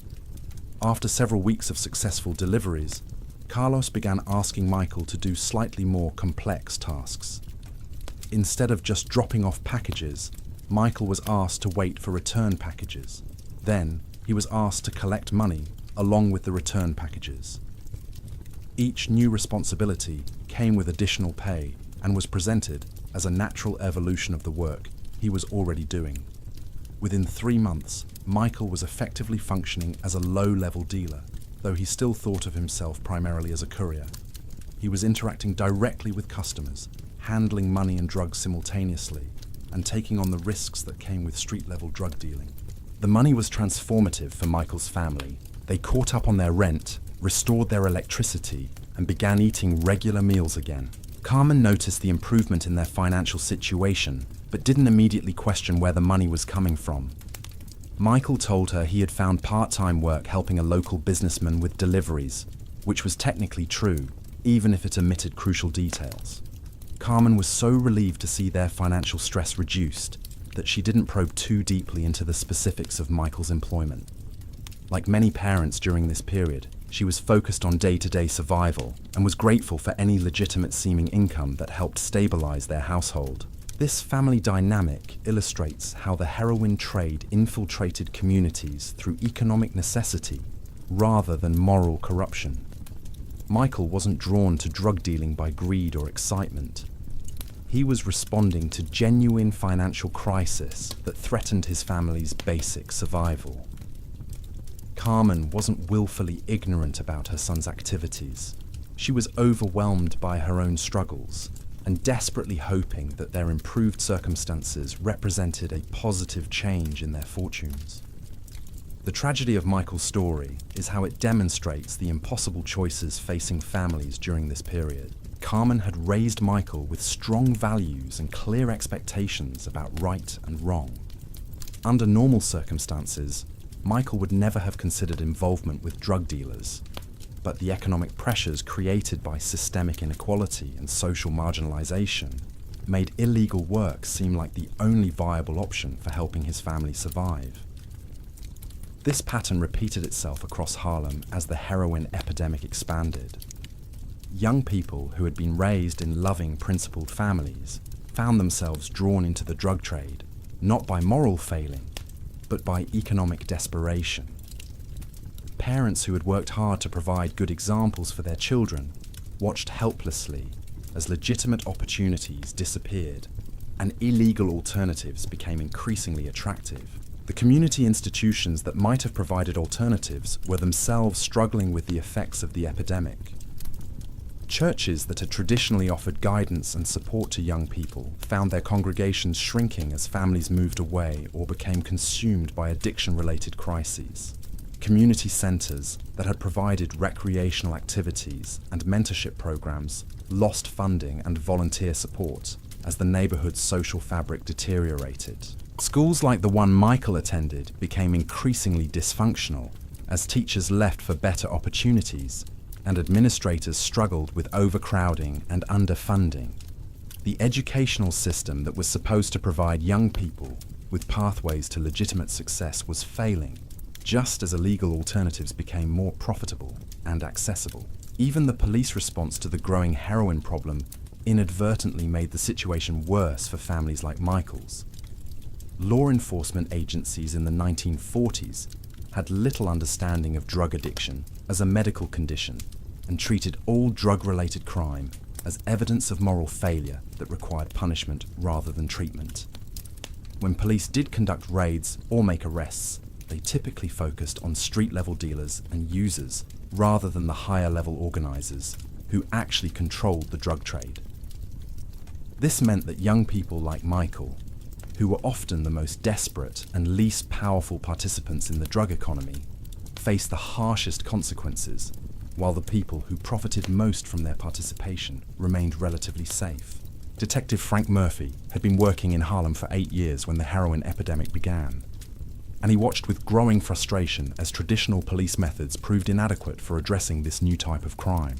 A: After several weeks of successful deliveries, Carlos began asking Michael to do slightly more complex tasks. Instead of just dropping off packages, Michael was asked to wait for return packages. Then, he was asked to collect money along with the return packages. Each new responsibility came with additional pay and was presented as a natural evolution of the work he was already doing. Within 3 months, Michael was effectively functioning as a low-level dealer, though he still thought of himself primarily as a courier. He was interacting directly with customers, handling money and drugs simultaneously, and taking on the risks that came with street-level drug dealing. The money was transformative for Michael's family. They caught up on their rent, restored their electricity, and began eating regular meals again. Carmen noticed the improvement in their financial situation, but didn't immediately question where the money was coming from. Michael told her he had found part-time work helping a local businessman with deliveries, which was technically true, even if it omitted crucial details. Carmen was so relieved to see their financial stress reduced that she didn't probe too deeply into the specifics of Michael's employment. Like many parents during this period, she was focused on day-to-day survival and was grateful for any legitimate-seeming income that helped stabilize their household. This family dynamic illustrates how the heroin trade infiltrated communities through economic necessity rather than moral corruption. Michael wasn't drawn to drug dealing by greed or excitement. He was responding to genuine financial crisis that threatened his family's basic survival. Carmen wasn't willfully ignorant about her son's activities. She was overwhelmed by her own struggles and desperately hoping that their improved circumstances represented a positive change in their fortunes. The tragedy of Michael's story is how it demonstrates the impossible choices facing families during this period. Carmen had raised Michael with strong values and clear expectations about right and wrong. Under normal circumstances, Michael would never have considered involvement with drug dealers, but the economic pressures created by systemic inequality and social marginalization made illegal work seem like the only viable option for helping his family survive. This pattern repeated itself across Harlem as the heroin epidemic expanded. Young people who had been raised in loving, principled families found themselves drawn into the drug trade, not by moral failing, but by economic desperation. Parents who had worked hard to provide good examples for their children watched helplessly as legitimate opportunities disappeared and illegal alternatives became increasingly attractive. The community institutions that might have provided alternatives were themselves struggling with the effects of the epidemic. Churches that had traditionally offered guidance and support to young people found their congregations shrinking as families moved away or became consumed by addiction-related crises. Community centers that had provided recreational activities and mentorship programs lost funding and volunteer support as the neighborhood's social fabric deteriorated. Schools like the one Michael attended became increasingly dysfunctional as teachers left for better opportunities and administrators struggled with overcrowding and underfunding. The educational system that was supposed to provide young people with pathways to legitimate success was failing, just as illegal alternatives became more profitable and accessible. Even the police response to the growing heroin problem inadvertently made the situation worse for families like Michael's. Law enforcement agencies in the 1940s had little understanding of drug addiction as a medical condition and treated all drug-related crime as evidence of moral failure that required punishment rather than treatment. When police did conduct raids or make arrests, they typically focused on street-level dealers and users rather than the higher-level organizers who actually controlled the drug trade. This meant that young people like Michael, who were often the most desperate and least powerful participants in the drug economy, faced the harshest consequences, while the people who profited most from their participation remained relatively safe. Detective Frank Murphy had been working in Harlem for 8 years when the heroin epidemic began, and he watched with growing frustration as traditional police methods proved inadequate for addressing this new type of crime.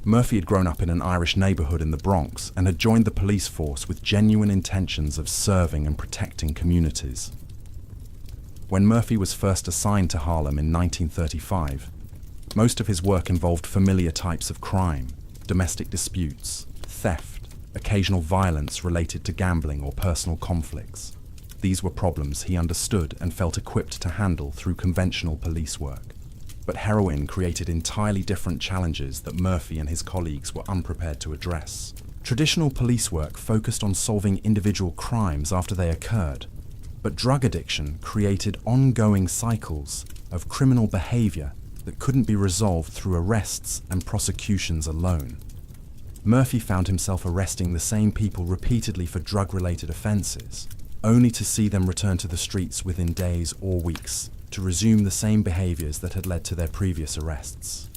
A: Murphy had grown up in an Irish neighborhood in the Bronx and had joined the police force with genuine intentions of serving and protecting communities. When Murphy was first assigned to Harlem in 1935, most of his work involved familiar types of crime, domestic disputes, theft, occasional violence related to gambling or personal conflicts. These were problems he understood and felt equipped to handle through conventional police work. But heroin created entirely different challenges that Murphy and his colleagues were unprepared to address. Traditional police work focused on solving individual crimes after they occurred, but drug addiction created ongoing cycles of criminal behavior that couldn't be resolved through arrests and prosecutions alone. Murphy found himself arresting the same people repeatedly for drug-related offences, only to see them return to the streets within days or weeks to resume the same behaviours that had led to their previous arrests.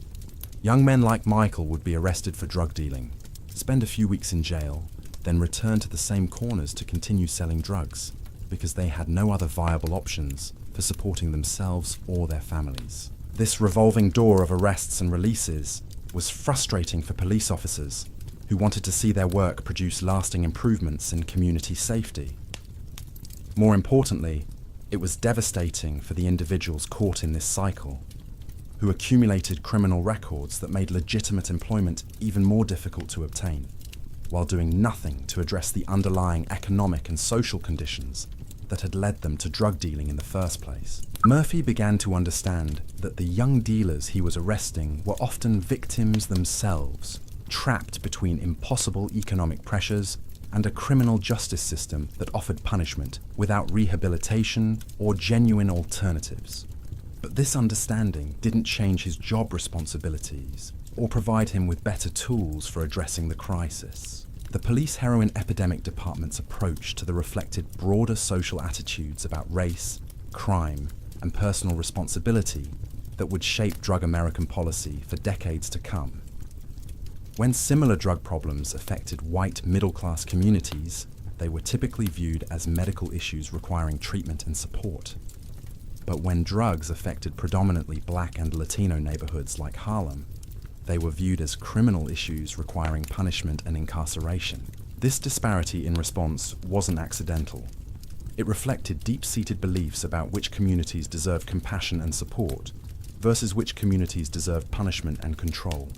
A: Young men like Michael would be arrested for drug dealing, spend a few weeks in jail, then return to the same corners to continue selling drugs because they had no other viable options for supporting themselves or their families. This revolving door of arrests and releases was frustrating for police officers who wanted to see their work produce lasting improvements in community safety. More importantly, it was devastating for the individuals caught in this cycle, who accumulated criminal records that made legitimate employment even more difficult to obtain, while doing nothing to address the underlying economic and social conditions that had led them to drug dealing in the first place. Murphy began to understand that the young dealers he was arresting were often victims themselves, trapped between impossible economic pressures and a criminal justice system that offered punishment without rehabilitation or genuine alternatives. But this understanding didn't change his job responsibilities or provide him with better tools for addressing the crisis. The police heroin epidemic department's approach to the reflected broader social attitudes about race, crime, and personal responsibility that would shape drug American policy for decades to come. When similar drug problems affected white middle-class communities, they were typically viewed as medical issues requiring treatment and support. But when drugs affected predominantly Black and Latino neighborhoods like Harlem, they were viewed as criminal issues requiring punishment and incarceration. This disparity in response wasn't accidental. It reflected deep-seated beliefs about which communities deserved compassion and support versus which communities deserved punishment and control.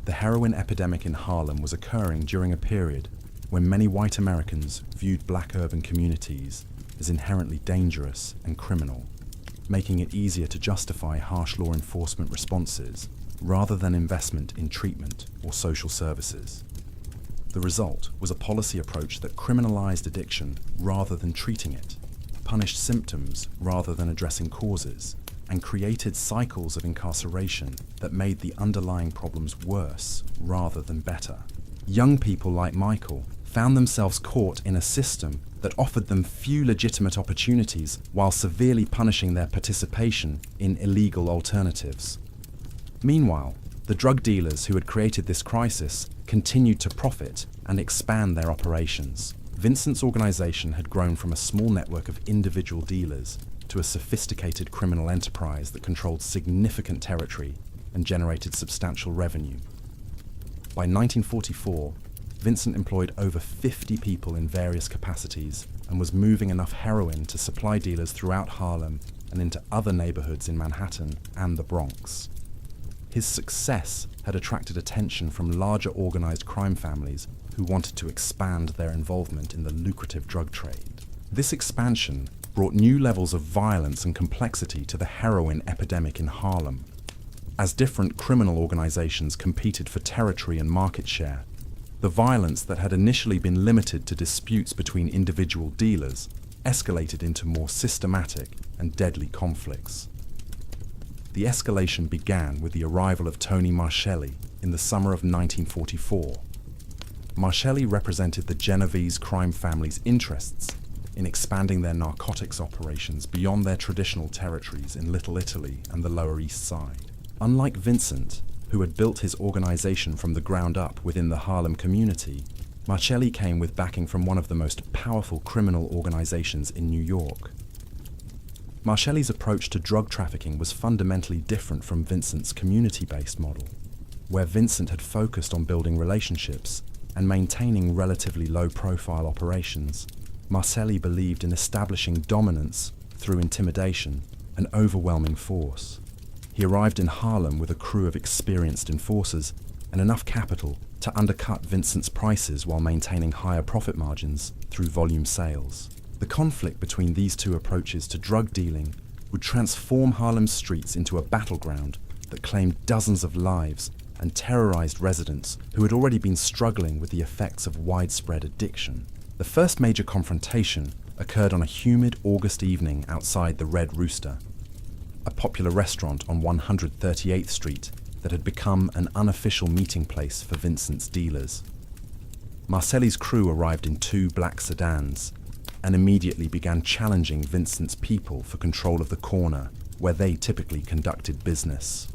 A: The heroin epidemic in Harlem was occurring during a period when many white Americans viewed Black urban communities as inherently dangerous and criminal, making it easier to justify harsh law enforcement responses rather than investment in treatment or social services. The result was a policy approach that criminalized addiction rather than treating it, punished symptoms rather than addressing causes, and created cycles of incarceration that made the underlying problems worse rather than better. Young people like Michael found themselves caught in a system that offered them few legitimate opportunities while severely punishing their participation in illegal alternatives. Meanwhile, the drug dealers who had created this crisis continued to profit and expand their operations. Vincent's organization had grown from a small network of individual dealers to a sophisticated criminal enterprise that controlled significant territory and generated substantial revenue. By 1944, Vincent employed over 50 people in various capacities and was moving enough heroin to supply dealers throughout Harlem and into other neighborhoods in Manhattan and the Bronx. His success had attracted attention from larger organized crime families who wanted to expand their involvement in the lucrative drug trade. This expansion brought new levels of violence and complexity to the heroin epidemic in Harlem. As different criminal organizations competed for territory and market share, the violence that had initially been limited to disputes between individual dealers escalated into more systematic and deadly conflicts. The escalation began with the arrival of Tony Marcelli in the summer of 1944. Marcelli represented the Genovese crime family's interests in expanding their narcotics operations beyond their traditional territories in Little Italy and the Lower East Side. Unlike Vincent, who had built his organization from the ground up within the Harlem community, Marcelli came with backing from one of the most powerful criminal organizations in New York. Marcelli's approach to drug trafficking was fundamentally different from Vincent's community-based model, where Vincent had focused on building relationships and maintaining relatively low-profile operations. Marcelli believed in establishing dominance through intimidation and overwhelming force. He arrived in Harlem with a crew of experienced enforcers and enough capital to undercut Vincent's prices while maintaining higher profit margins through volume sales. The conflict between these two approaches to drug dealing would transform Harlem's streets into a battleground that claimed dozens of lives and terrorized residents who had already been struggling with the effects of widespread addiction. The first major confrontation occurred on a humid August evening outside the Red Rooster, a popular restaurant on 138th Street that had become an unofficial meeting place for Vincent's dealers. Marcelli's crew arrived in 2 black sedans and immediately began challenging Vincent's people for control of the corner where they typically conducted business.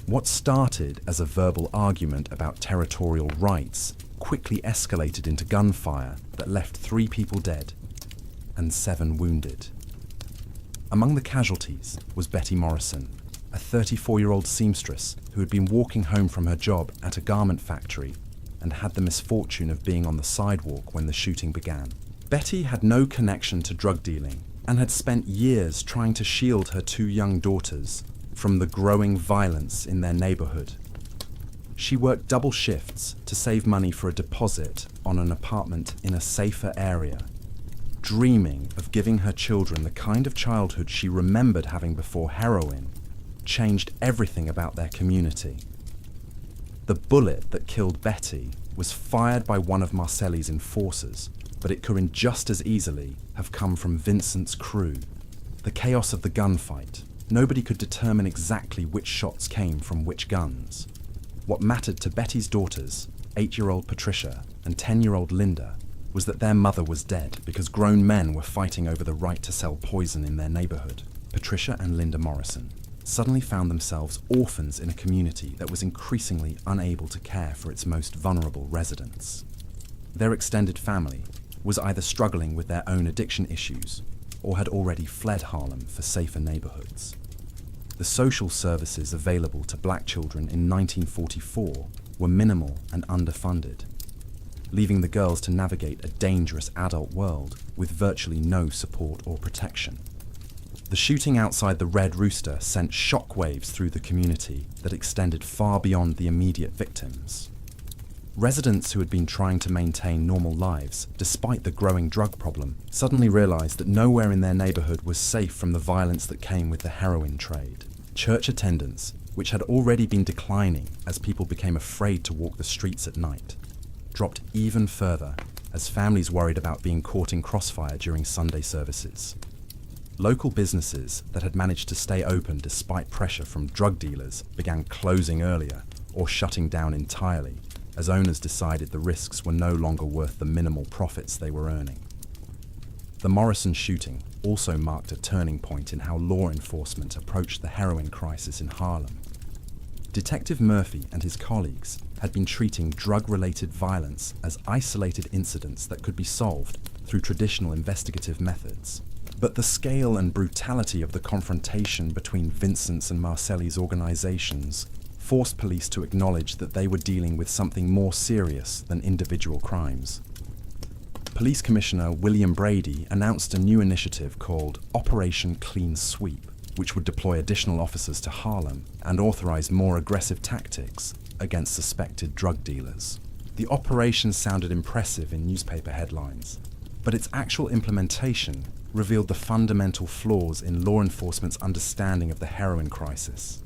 A: What started as a verbal argument about territorial rights quickly escalated into gunfire that left 3 people dead and 7 wounded. Among the casualties was Betty Morrison, a 34-year-old seamstress who had been walking home from her job at a garment factory and had the misfortune of being on the sidewalk when the shooting began. Betty had no connection to drug dealing and had spent years trying to shield her 2 young daughters from the growing violence in their neighborhood. She worked double shifts to save money for a deposit on an apartment in a safer area, dreaming of giving her children the kind of childhood she remembered having before heroin changed everything about their community. The bullet that killed Betty was fired by one of Marcelli's enforcers, but it could just as easily have come from Vincent's crew. The chaos of the gunfight, nobody could determine exactly which shots came from which guns. What mattered to Betty's daughters, 8-year-old Patricia and 10-year-old Linda, was that their mother was dead because grown men were fighting over the right to sell poison in their neighborhood. Patricia and Linda Morrison suddenly found themselves orphans in a community that was increasingly unable to care for its most vulnerable residents. Their extended family was either struggling with their own addiction issues or had already fled Harlem for safer neighborhoods. The social services available to black children in 1944 were minimal and underfunded, leaving the girls to navigate a dangerous adult world with virtually no support or protection. The shooting outside the Red Rooster sent shockwaves through the community that extended far beyond the immediate victims. Residents who had been trying to maintain normal lives despite the growing drug problem suddenly realized that nowhere in their neighborhood was safe from the violence that came with the heroin trade. Church attendance, which had already been declining as people became afraid to walk the streets at night, dropped even further as families worried about being caught in crossfire during Sunday services. Local businesses that had managed to stay open despite pressure from drug dealers began closing earlier or shutting down entirely as owners decided the risks were no longer worth the minimal profits they were earning. The Morrison shooting also marked a turning point in how law enforcement approached the heroin crisis in Harlem. Detective Murphy and his colleagues had been treating drug-related violence as isolated incidents that could be solved through traditional investigative methods. But the scale and brutality of the confrontation between Vincent's and Marcelli's organizations forced police to acknowledge that they were dealing with something more serious than individual crimes. Police Commissioner William Brady announced a new initiative called Operation Clean Sweep, which would deploy additional officers to Harlem and authorize more aggressive tactics against suspected drug dealers. The operation sounded impressive in newspaper headlines, but its actual implementation revealed the fundamental flaws in law enforcement's understanding of the heroin crisis.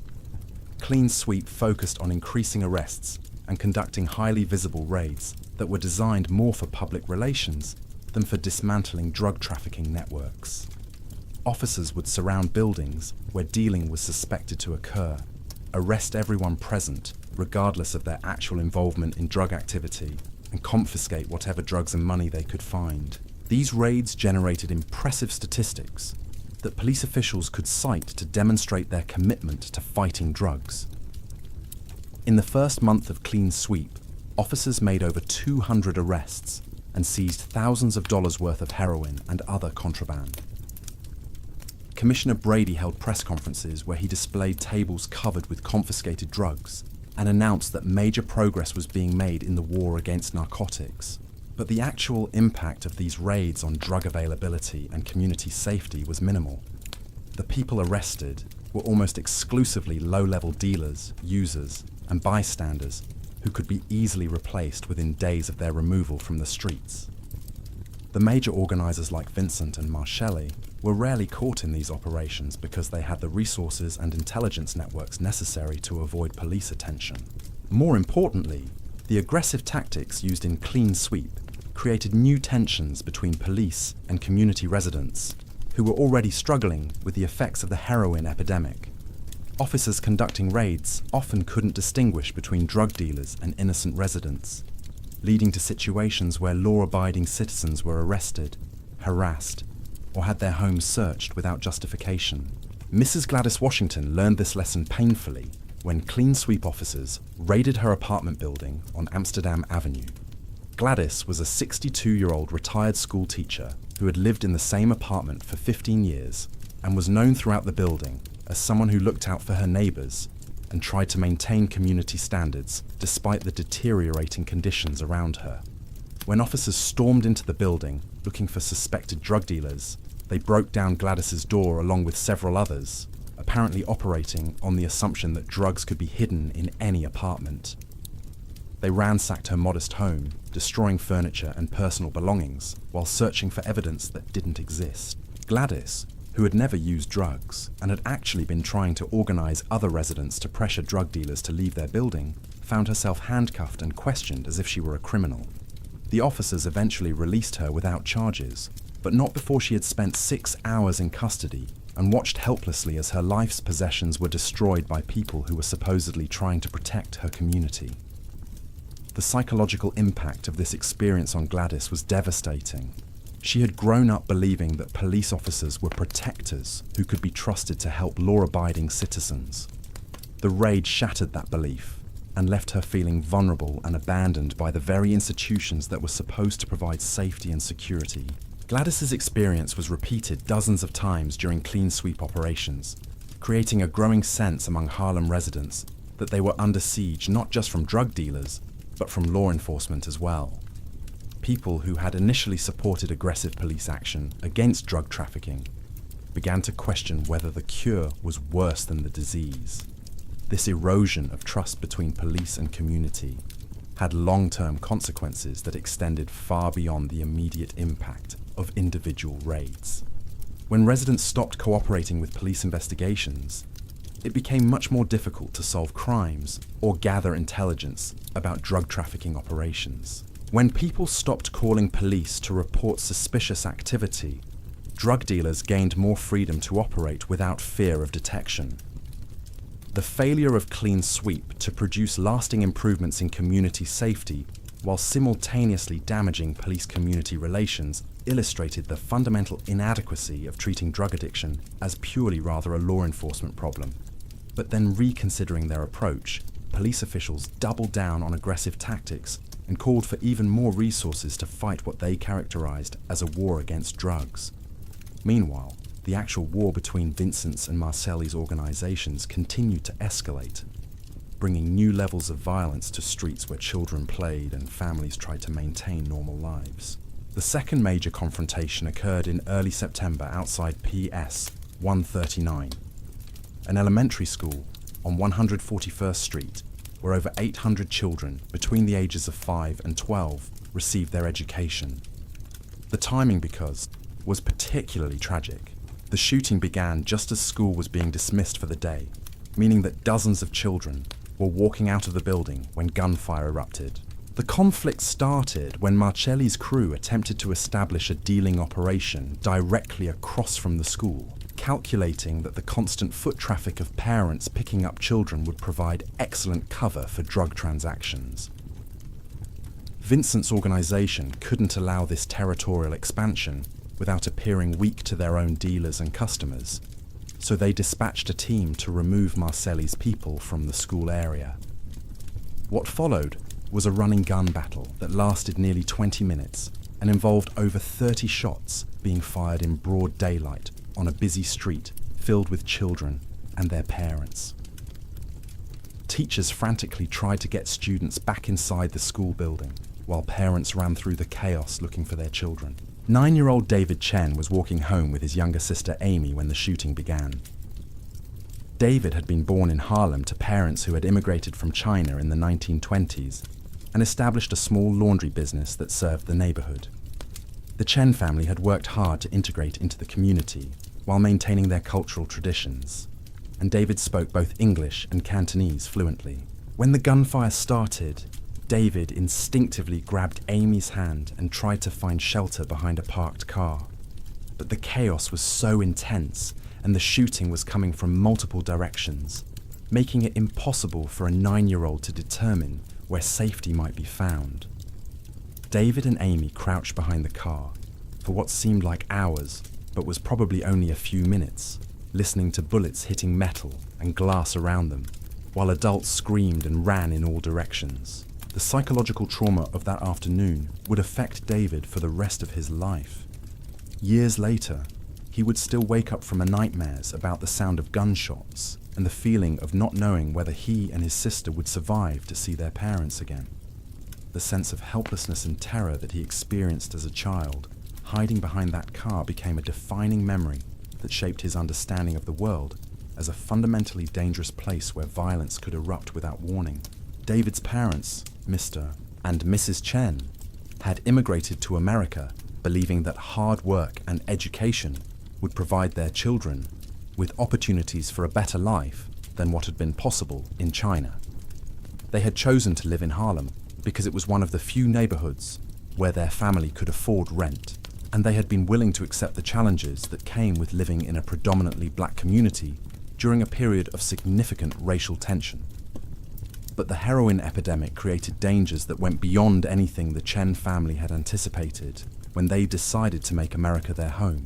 A: Clean Sweep focused on increasing arrests and conducting highly visible raids that were designed more for public relations than for dismantling drug trafficking networks. Officers would surround buildings where dealing was suspected to occur, arrest everyone present, regardless of their actual involvement in drug activity, and confiscate whatever drugs and money they could find. These raids generated impressive statistics that police officials could cite to demonstrate their commitment to fighting drugs. In the first month of Clean Sweep, officers made over 200 arrests and seized thousands of dollars worth of heroin and other contraband. Commissioner Brady held press conferences where he displayed tables covered with confiscated drugs and announced that major progress was being made in the war against narcotics. But the actual impact of these raids on drug availability and community safety was minimal. The people arrested were almost exclusively low-level dealers, users, and bystanders who could be easily replaced within days of their removal from the streets. The major organizers like Vincent and Marcelli were rarely caught in these operations because they had the resources and intelligence networks necessary to avoid police attention. More importantly, the aggressive tactics used in Clean Sweep created new tensions between police and community residents who were already struggling with the effects of the heroin epidemic. Officers conducting raids often couldn't distinguish between drug dealers and innocent residents, leading to situations where law-abiding citizens were arrested, harassed, or had their homes searched without justification. Mrs. Gladys Washington learned this lesson painfully when clean sweep officers raided her apartment building on Amsterdam Avenue. Gladys was a 62-year-old retired school teacher who had lived in the same apartment for 15 years and was known throughout the building as someone who looked out for her neighbours and tried to maintain community standards despite the deteriorating conditions around her. When officers stormed into the building looking for suspected drug dealers, they broke down Gladys's door along with several others, apparently operating on the assumption that drugs could be hidden in any apartment. They ransacked her modest home, destroying furniture and personal belongings while searching for evidence that didn't exist. Gladys, who had never used drugs and had actually been trying to organize other residents to pressure drug dealers to leave their building, found herself handcuffed and questioned as if she were a criminal. The officers eventually released her without charges, but not before she had spent 6 hours in custody and watched helplessly as her life's possessions were destroyed by people who were supposedly trying to protect her community. The psychological impact of this experience on Gladys was devastating. She had grown up believing that police officers were protectors who could be trusted to help law-abiding citizens. The raid shattered that belief and left her feeling vulnerable and abandoned by the very institutions that were supposed to provide safety and security. Gladys's experience was repeated dozens of times during clean sweep operations, creating a growing sense among Harlem residents that they were under siege not just from drug dealers, but from law enforcement as well. People who had initially supported aggressive police action against drug trafficking began to question whether the cure was worse than the disease. This erosion of trust between police and community had long-term consequences that extended far beyond the immediate impact of individual raids. When residents stopped cooperating with police investigations, it became much more difficult to solve crimes or gather intelligence about drug trafficking operations. When people stopped calling police to report suspicious activity, drug dealers gained more freedom to operate without fear of detection. The failure of clean sweep to produce lasting improvements in community safety while simultaneously damaging police-community relations illustrated the fundamental inadequacy of treating drug addiction as purely rather a law enforcement problem. But then reconsidering their approach, police officials doubled down on aggressive tactics and called for even more resources to fight what they characterized as a war against drugs. Meanwhile, the actual war between Vincent's and Marcelli's organizations continued to escalate, bringing new levels of violence to streets where children played and families tried to maintain normal lives. The second major confrontation occurred in early September outside PS 139, an elementary school on 141st Street, where over 800 children between the ages of 5 and 12 received their education. The timing, because, was particularly tragic. The shooting began just as school was being dismissed for the day, meaning that dozens of children were walking out of the building when gunfire erupted. The conflict started when Marcelli's crew attempted to establish a dealing operation directly across from the school, calculating that the constant foot traffic of parents picking up children would provide excellent cover for drug transactions. Vincent's organization couldn't allow this territorial expansion without appearing weak to their own dealers and customers, so they dispatched a team to remove Marcelli's people from the school area. What followed was a running gun battle that lasted nearly 20 minutes and involved over 30 shots being fired in broad daylight on a busy street filled with children and their parents. Teachers frantically tried to get students back inside the school building, while parents ran through the chaos looking for their children. 9-year-old David Chen was walking home with his younger sister Amy when the shooting began. David had been born in Harlem to parents who had immigrated from China in the 1920s and established a small laundry business that served the neighborhood. The Chen family had worked hard to integrate into the community while maintaining their cultural traditions, and David spoke both English and Cantonese fluently. When the gunfire started, David instinctively grabbed Amy's hand and tried to find shelter behind a parked car. But the chaos was so intense and the shooting was coming from multiple directions, making it impossible for a 9-year-old to determine where safety might be found. David and Amy crouched behind the car for what seemed like hours, but was probably only a few minutes, listening to bullets hitting metal and glass around them, while adults screamed and ran in all directions. The psychological trauma of that afternoon would affect David for the rest of his life. Years later, he would still wake up from nightmares about the sound of gunshots and the feeling of not knowing whether he and his sister would survive to see their parents again. The sense of helplessness and terror that he experienced as a child, hiding behind that car, became a defining memory that shaped his understanding of the world as a fundamentally dangerous place where violence could erupt without warning. David's parents, Mr. and Mrs. Chen, had immigrated to America believing that hard work and education would provide their children with opportunities for a better life than what had been possible in China. They had chosen to live in Harlem because it was one of the few neighborhoods where their family could afford rent, and they had been willing to accept the challenges that came with living in a predominantly black community during a period of significant racial tension. But the heroin epidemic created dangers that went beyond anything the Chen family had anticipated when they decided to make America their home.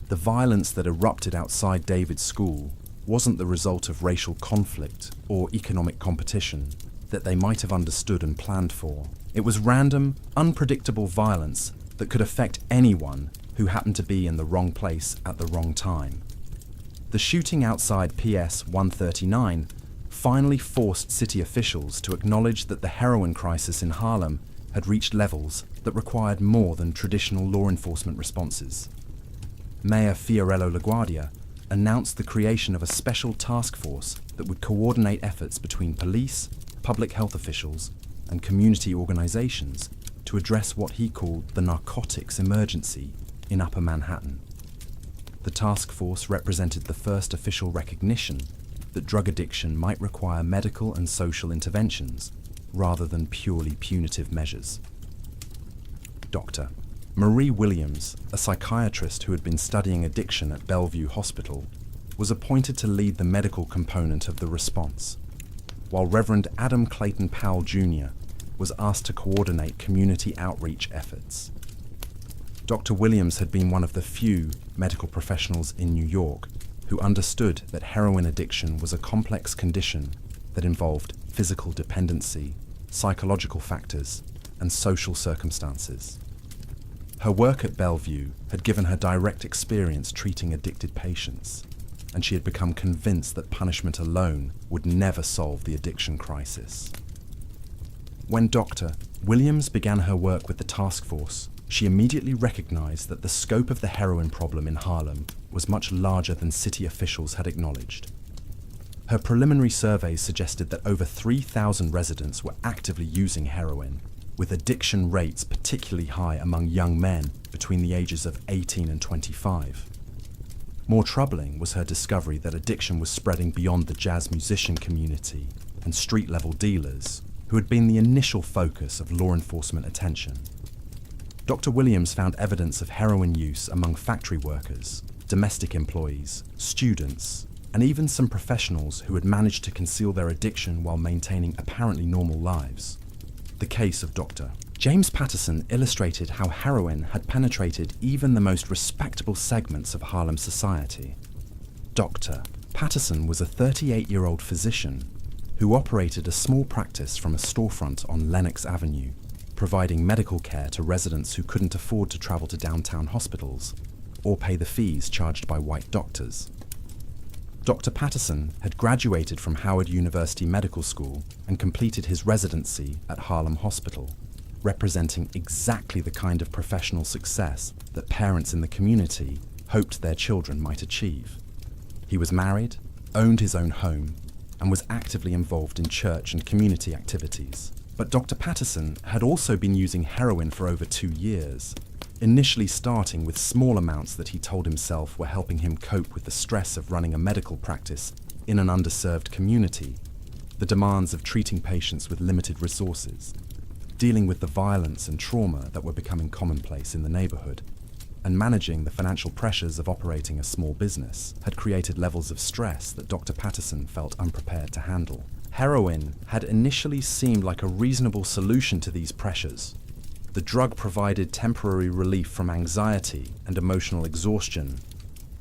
A: The violence that erupted outside David's school wasn't the result of racial conflict or economic competition that they might have understood and planned for. It was random, unpredictable violence that could affect anyone who happened to be in the wrong place at the wrong time. The shooting outside PS 139 finally forced city officials to acknowledge that the heroin crisis in Harlem had reached levels that required more than traditional law enforcement responses. Mayor Fiorello LaGuardia announced the creation of a special task force that would coordinate efforts between police, public health officials, and community organizations to address what he called the narcotics emergency in Upper Manhattan. The task force represented the first official recognition that drug addiction might require medical and social interventions rather than purely punitive measures. Dr. Marie Williams, a psychiatrist who had been studying addiction at Bellevue Hospital, was appointed to lead the medical component of the response, while Reverend Adam Clayton Powell Jr. was asked to coordinate community outreach efforts. Dr. Williams had been one of the few medical professionals in New York who understood that heroin addiction was a complex condition that involved physical dependency, psychological factors, and social circumstances. Her work at Bellevue had given her direct experience treating addicted patients, and she had become convinced that punishment alone would never solve the addiction crisis. When Dr. Williams began her work with the task force, she immediately recognized that the scope of the heroin problem in Harlem was much larger than city officials had acknowledged. Her preliminary surveys suggested that over 3,000 residents were actively using heroin, with addiction rates particularly high among young men between the ages of 18 and 25. More troubling was her discovery that addiction was spreading beyond the jazz musician community and street-level dealers, who had been the initial focus of law enforcement attention. Dr. Williams found evidence of heroin use among factory workers, domestic employees, students, and even some professionals who had managed to conceal their addiction while maintaining apparently normal lives. The case of Dr. James Patterson illustrated how heroin had penetrated even the most respectable segments of Harlem society. Dr. Patterson was a 38-year-old physician who operated a small practice from a storefront on Lenox Avenue, providing medical care to residents who couldn't afford to travel to downtown hospitals or pay the fees charged by white doctors. Dr. Patterson had graduated from Howard University Medical School and completed his residency at Harlem Hospital, representing exactly the kind of professional success that parents in the community hoped their children might achieve. He was married, owned his own home, and was actively involved in church and community activities. But Dr. Patterson had also been using heroin for over 2 years, initially starting with small amounts that he told himself were helping him cope with the stress of running a medical practice in an underserved community, the demands of treating patients with limited resources, dealing with the violence and trauma that were becoming commonplace in the neighborhood. and managing the financial pressures of operating a small business had created levels of stress that Dr. Patterson felt unprepared to handle. Heroin had initially seemed like a reasonable solution to these pressures. The drug provided temporary relief from anxiety and emotional exhaustion,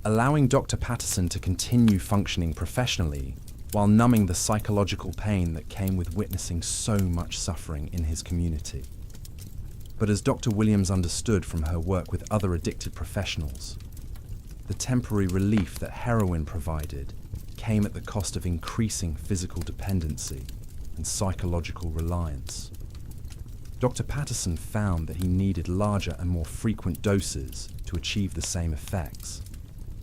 A: allowing Dr. Patterson to continue functioning professionally while numbing the psychological pain that came with witnessing so much suffering in his community. But as Dr. Williams understood from her work with other addicted professionals, the temporary relief that heroin provided came at the cost of increasing physical dependency and psychological reliance. Dr. Patterson found that he needed larger and more frequent doses to achieve the same effects,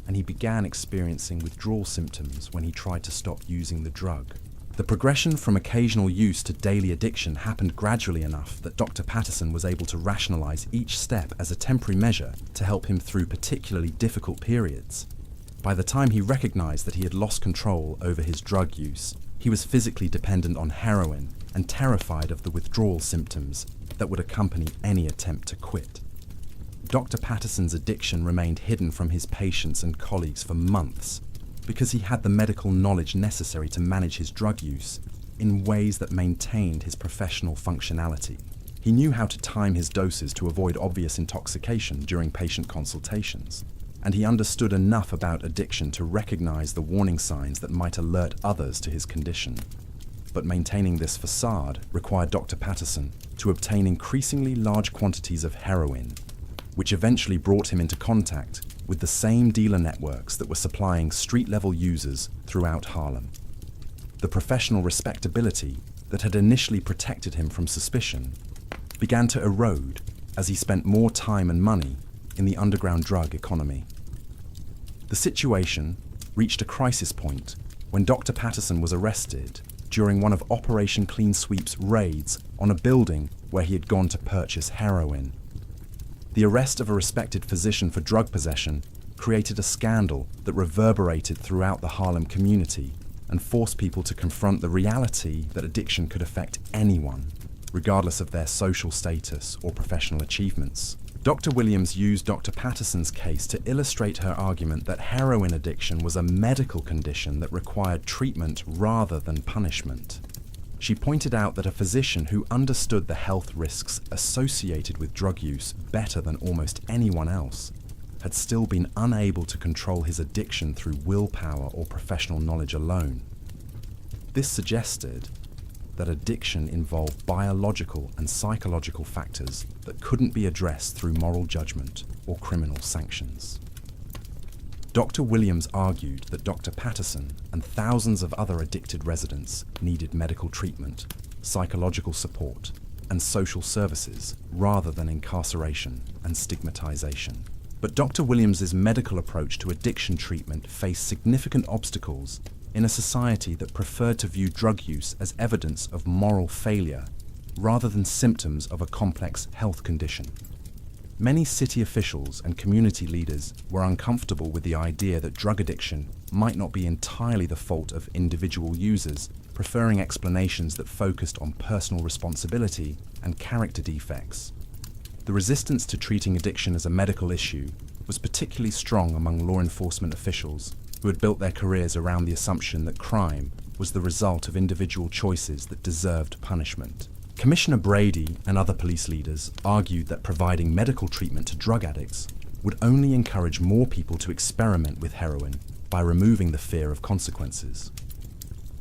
A: and he began experiencing withdrawal symptoms when he tried to stop using the drug. The progression from occasional use to daily addiction happened gradually enough that Dr. Patterson was able to rationalize each step as a temporary measure to help him through particularly difficult periods. By the time he recognized that he had lost control over his drug use, he was physically dependent on heroin and terrified of the withdrawal symptoms that would accompany any attempt to quit. Dr. Patterson's addiction remained hidden from his patients and colleagues for months because he had the medical knowledge necessary to manage his drug use in ways that maintained his professional functionality. He knew how to time his doses to avoid obvious intoxication during patient consultations, and he understood enough about addiction to recognize the warning signs that might alert others to his condition. But maintaining this facade required Dr. Patterson to obtain increasingly large quantities of heroin, which eventually brought him into contact with the same dealer networks that were supplying street-level users throughout Harlem. The professional respectability that had initially protected him from suspicion began to erode as he spent more time and money in the underground drug economy. The situation reached a crisis point when Dr. Patterson was arrested during one of Operation Clean Sweep's raids on a building where he had gone to purchase heroin. The arrest of a respected physician for drug possession created a scandal that reverberated throughout the Harlem community and forced people to confront the reality that addiction could affect anyone, regardless of their social status or professional achievements. Dr. Williams used Dr. Patterson's case to illustrate her argument that heroin addiction was a medical condition that required treatment rather than punishment. She pointed out that a physician who understood the health risks associated with drug use better than almost anyone else had still been unable to control his addiction through willpower or professional knowledge alone. This suggested that addiction involved biological and psychological factors that couldn't be addressed through moral judgment or criminal sanctions. Dr. Williams argued that Dr. Patterson and thousands of other addicted residents needed medical treatment, psychological support, and social services rather than incarceration and stigmatization. But Dr. Williams's medical approach to addiction treatment faced significant obstacles in a society that preferred to view drug use as evidence of moral failure rather than symptoms of a complex health condition. Many city officials and community leaders were uncomfortable with the idea that drug addiction might not be entirely the fault of individual users, preferring explanations that focused on personal responsibility and character defects. The resistance to treating addiction as a medical issue was particularly strong among law enforcement officials who had built their careers around the assumption that crime was the result of individual choices that deserved punishment. Commissioner Brady and other police leaders argued that providing medical treatment to drug addicts would only encourage more people to experiment with heroin by removing the fear of consequences.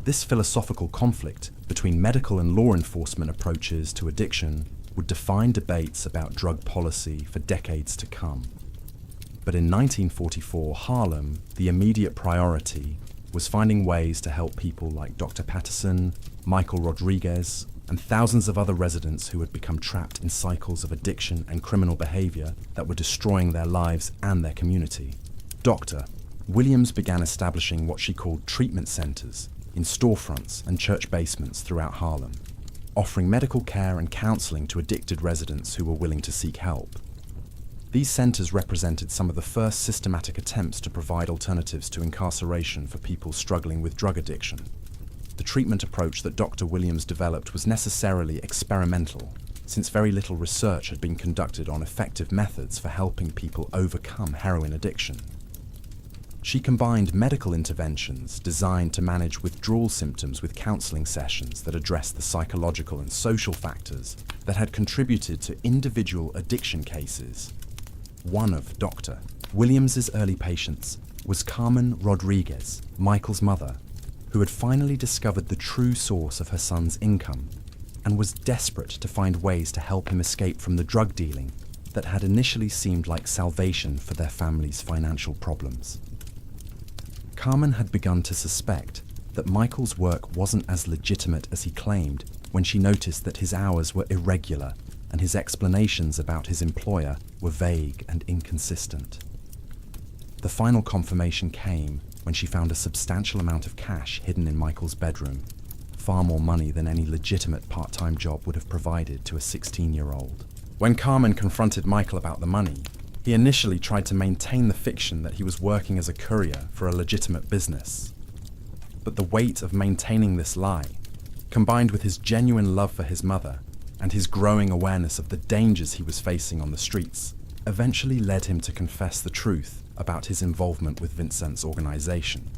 A: This philosophical conflict between medical and law enforcement approaches to addiction would define debates about drug policy for decades to come. But in 1944 Harlem, the immediate priority was finding ways to help people like Dr. Patterson, Michael Rodriguez, and thousands of other residents who had become trapped in cycles of addiction and criminal behavior that were destroying their lives and their community. Dr. Williams began establishing what she called treatment centers in storefronts and church basements throughout Harlem, offering medical care and counseling to addicted residents who were willing to seek help. These centers represented some of the first systematic attempts to provide alternatives to incarceration for people struggling with drug addiction. The treatment approach that Dr. Williams developed was necessarily experimental, since very little research had been conducted on effective methods for helping people overcome heroin addiction. She combined medical interventions designed to manage withdrawal symptoms with counseling sessions that addressed the psychological and social factors that had contributed to individual addiction cases. One of Dr. Williams's early patients was Carmen Rodriguez, Michael's mother, who had finally discovered the true source of her son's income and was desperate to find ways to help him escape from the drug dealing that had initially seemed like salvation for their family's financial problems. Carmen had begun to suspect that Michael's work wasn't as legitimate as he claimed when she noticed that his hours were irregular and his explanations about his employer were vague and inconsistent. The final confirmation came when she found a substantial amount of cash hidden in Michael's bedroom, far more money than any legitimate part-time job would have provided to a 16-year-old. When Carmen confronted Michael about the money, he initially tried to maintain the fiction that he was working as a courier for a legitimate business. But the weight of maintaining this lie, combined with his genuine love for his mother and his growing awareness of the dangers he was facing on the streets, eventually led him to confess the truth about his involvement with Vincent's organization.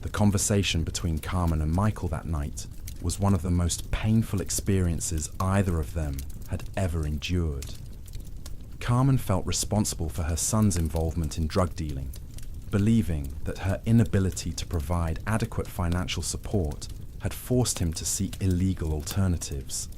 A: The conversation between Carmen and Michael that night was one of the most painful experiences either of them had ever endured. Carmen felt responsible for her son's involvement in drug dealing, believing that her inability to provide adequate financial support had forced him to seek illegal alternatives.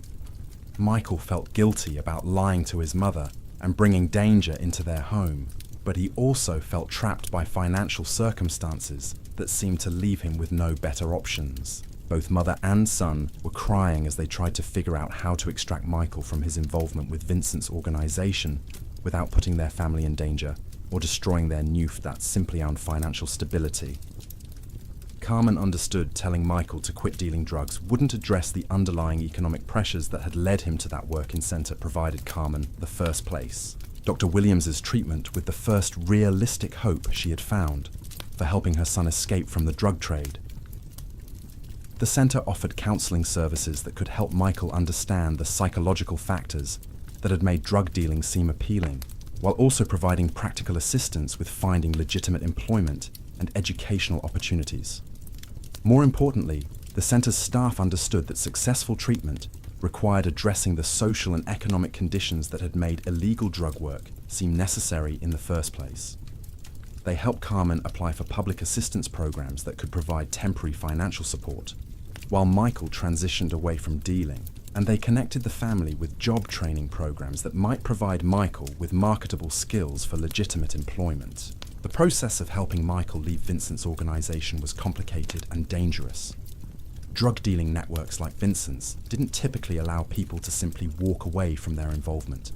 A: Michael felt guilty about lying to his mother and bringing danger into their home, but he also felt trapped by financial circumstances that seemed to leave him with no better options. Both mother and son were crying as they tried to figure out how to extract Michael from his involvement with Vincent's organization without putting their family in danger or destroying their newfound simply owned financial stability. Carmen understood telling Michael to quit dealing drugs wouldn't address the underlying economic pressures that had led him to that work incentive provided Carmen the first place. Dr. Williams's treatment with the first realistic hope she had found for helping her son escape from the drug trade. The center offered counseling services that could help Michael understand the psychological factors that had made drug dealing seem appealing, while also providing practical assistance with finding legitimate employment and educational opportunities. More importantly, the center's staff understood that successful treatment required addressing the social and economic conditions that had made illegal drug work seem necessary in the first place. They helped Carmen apply for public assistance programs that could provide temporary financial support, while Michael transitioned away from dealing, and they connected the family with job training programs that might provide Michael with marketable skills for legitimate employment. The process of helping Michael leave Vincent's organization was complicated and dangerous. Drug dealing networks like Vincent's didn't typically allow people to simply walk away from their involvement,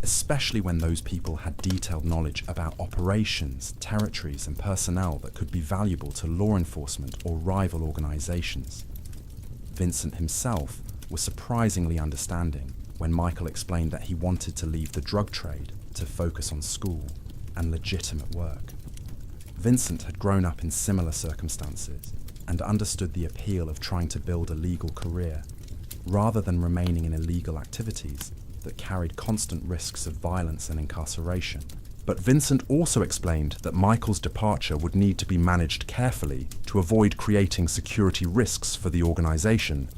A: especially when those people had detailed knowledge about operations, territories, and personnel that could be valuable to law enforcement or rival organizations. Vincent himself was surprisingly understanding when Michael explained that he wanted to leave the drug trade to focus on school and legitimate work. Vincent had grown up in similar circumstances and understood the appeal of trying to build a legal career, rather than remaining in illegal activities that carried constant risks of violence and incarceration. But Vincent also explained that Michael's departure would need to be managed carefully to avoid creating security risks for the organization,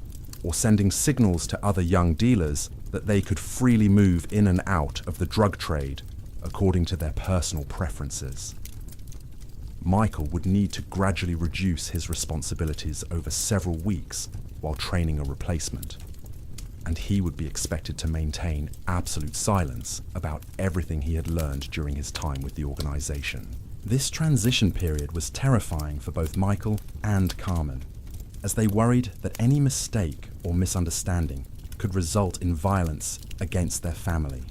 A: or sending signals to other young dealers that they could freely move in and out of the drug trade according to their personal preferences. Michael would need to gradually reduce his responsibilities over several weeks while training a replacement, and he would be expected to maintain absolute silence about everything he had learned during his time with the organization. This transition period was terrifying for both Michael and Carmen, as they worried that any mistake or misunderstanding could result in violence against their family.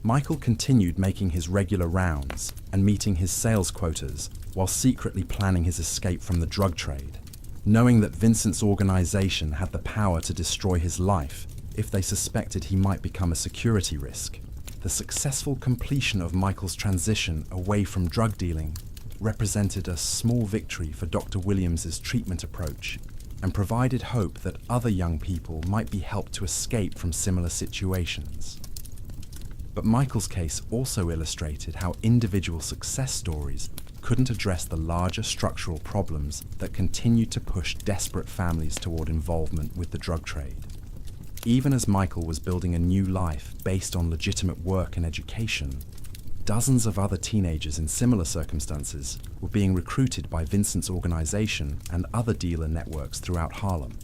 A: Michael continued making his regular rounds and meeting his sales quotas while secretly planning his escape from the drug trade, knowing that Vincent's organization had the power to destroy his life if they suspected he might become a security risk. The successful completion of Michael's transition away from drug dealing represented a small victory for Dr. Williams's treatment approach and provided hope that other young people might be helped to escape from similar situations. But Michael's case also illustrated how individual success stories couldn't address the larger structural problems that continued to push desperate families toward involvement with the drug trade. Even as Michael was building a new life based on legitimate work and education, dozens of other teenagers in similar circumstances were being recruited by Vincent's organization and other dealer networks throughout Harlem.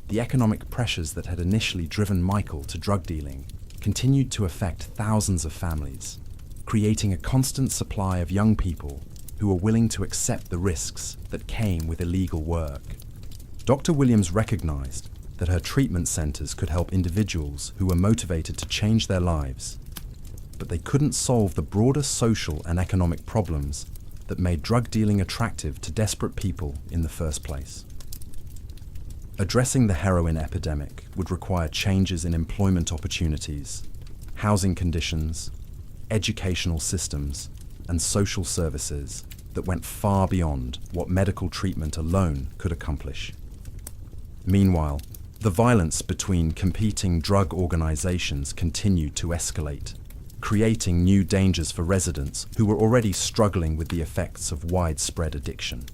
A: The economic pressures that had initially driven Michael to drug dealing continued to affect thousands of families, creating a constant supply of young people who were willing to accept the risks that came with illegal work. Dr. Williams recognized that her treatment centers could help individuals who were motivated to change their lives, but they couldn't solve the broader social and economic problems that made drug dealing attractive to desperate people in the first place. Addressing the heroin epidemic would require changes in employment opportunities, housing conditions, educational systems, and social services that went far beyond what medical treatment alone could accomplish. Meanwhile, the violence between competing drug organizations continued to escalate, creating new dangers for residents who were already struggling with the effects of widespread addiction.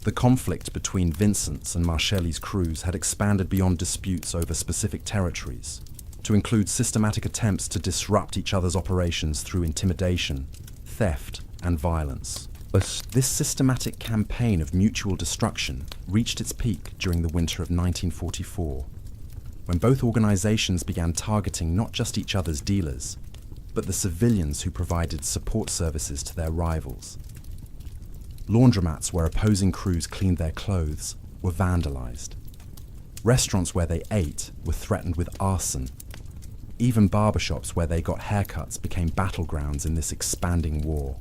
A: The conflict between Vincent's and Marcelli's crews had expanded beyond disputes over specific territories, to include systematic attempts to disrupt each other's operations through intimidation, theft, and violence. This systematic campaign of mutual destruction reached its peak during the winter of 1944, when both organizations began targeting not just each other's dealers, but the civilians who provided support services to their rivals. Laundromats where opposing crews cleaned their clothes were vandalized. Restaurants where they ate were threatened with arson. Even barbershops where they got haircuts became battlegrounds in this expanding war.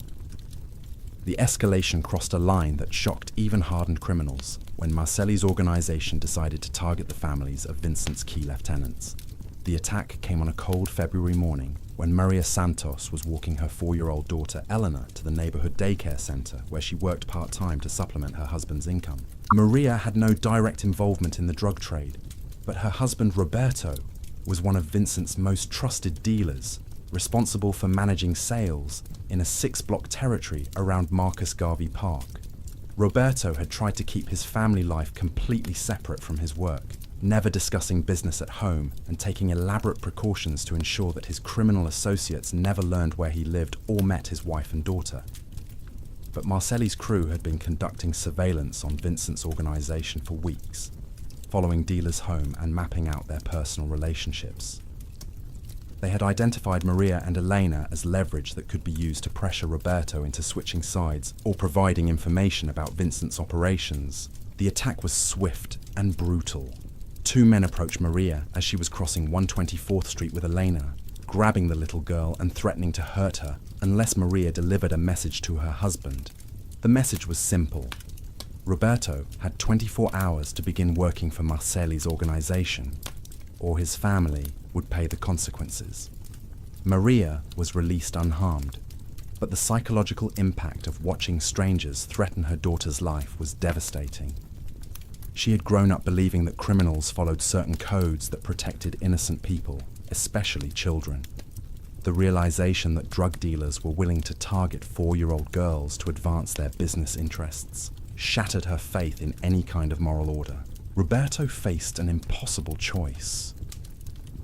A: The escalation crossed a line that shocked even hardened criminals when Marcelli's organization decided to target the families of Vincent's key lieutenants. The attack came on a cold February morning when Maria Santos was walking her 4-year-old daughter Eleanor to the neighborhood daycare center where she worked part-time to supplement her husband's income. Maria had no direct involvement in the drug trade, but her husband Roberto was one of Vincent's most trusted dealers, responsible for managing sales in a 6-block territory around Marcus Garvey Park. Roberto had tried to keep his family life completely separate from his work, never discussing business at home and taking elaborate precautions to ensure that his criminal associates never learned where he lived or met his wife and daughter. But Marcelli's crew had been conducting surveillance on Vincent's organization for weeks, following dealers home and mapping out their personal relationships. They had identified Maria and Elena as leverage that could be used to pressure Roberto into switching sides or providing information about Vincent's operations. The attack was swift and brutal. 2 men approached Maria as she was crossing 124th Street with Elena, grabbing the little girl and threatening to hurt her unless Maria delivered a message to her husband. The message was simple. Roberto had 24 hours to begin working for Marcelli's organization, or his family would pay the consequences. Maria was released unharmed, but the psychological impact of watching strangers threaten her daughter's life was devastating. She had grown up believing that criminals followed certain codes that protected innocent people, especially children. The realization that drug dealers were willing to target 4-year-old girls to advance their business interests shattered her faith in any kind of moral order. Roberto faced an impossible choice.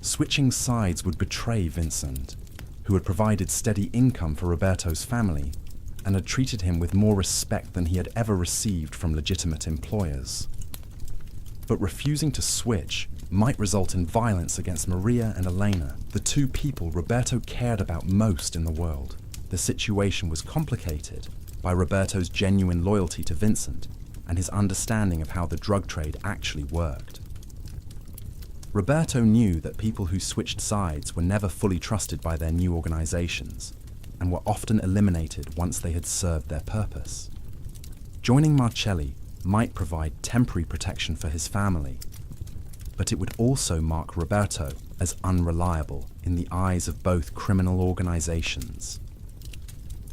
A: Switching sides would betray Vincent, who had provided steady income for Roberto's family and had treated him with more respect than he had ever received from legitimate employers. But refusing to switch might result in violence against Maria and Elena, the 2 people Roberto cared about most in the world. The situation was complicated by Roberto's genuine loyalty to Vincent and his understanding of how the drug trade actually worked. Roberto knew that people who switched sides were never fully trusted by their new organizations and were often eliminated once they had served their purpose. Joining Marcelli might provide temporary protection for his family, but it would also mark Roberto as unreliable in the eyes of both criminal organizations.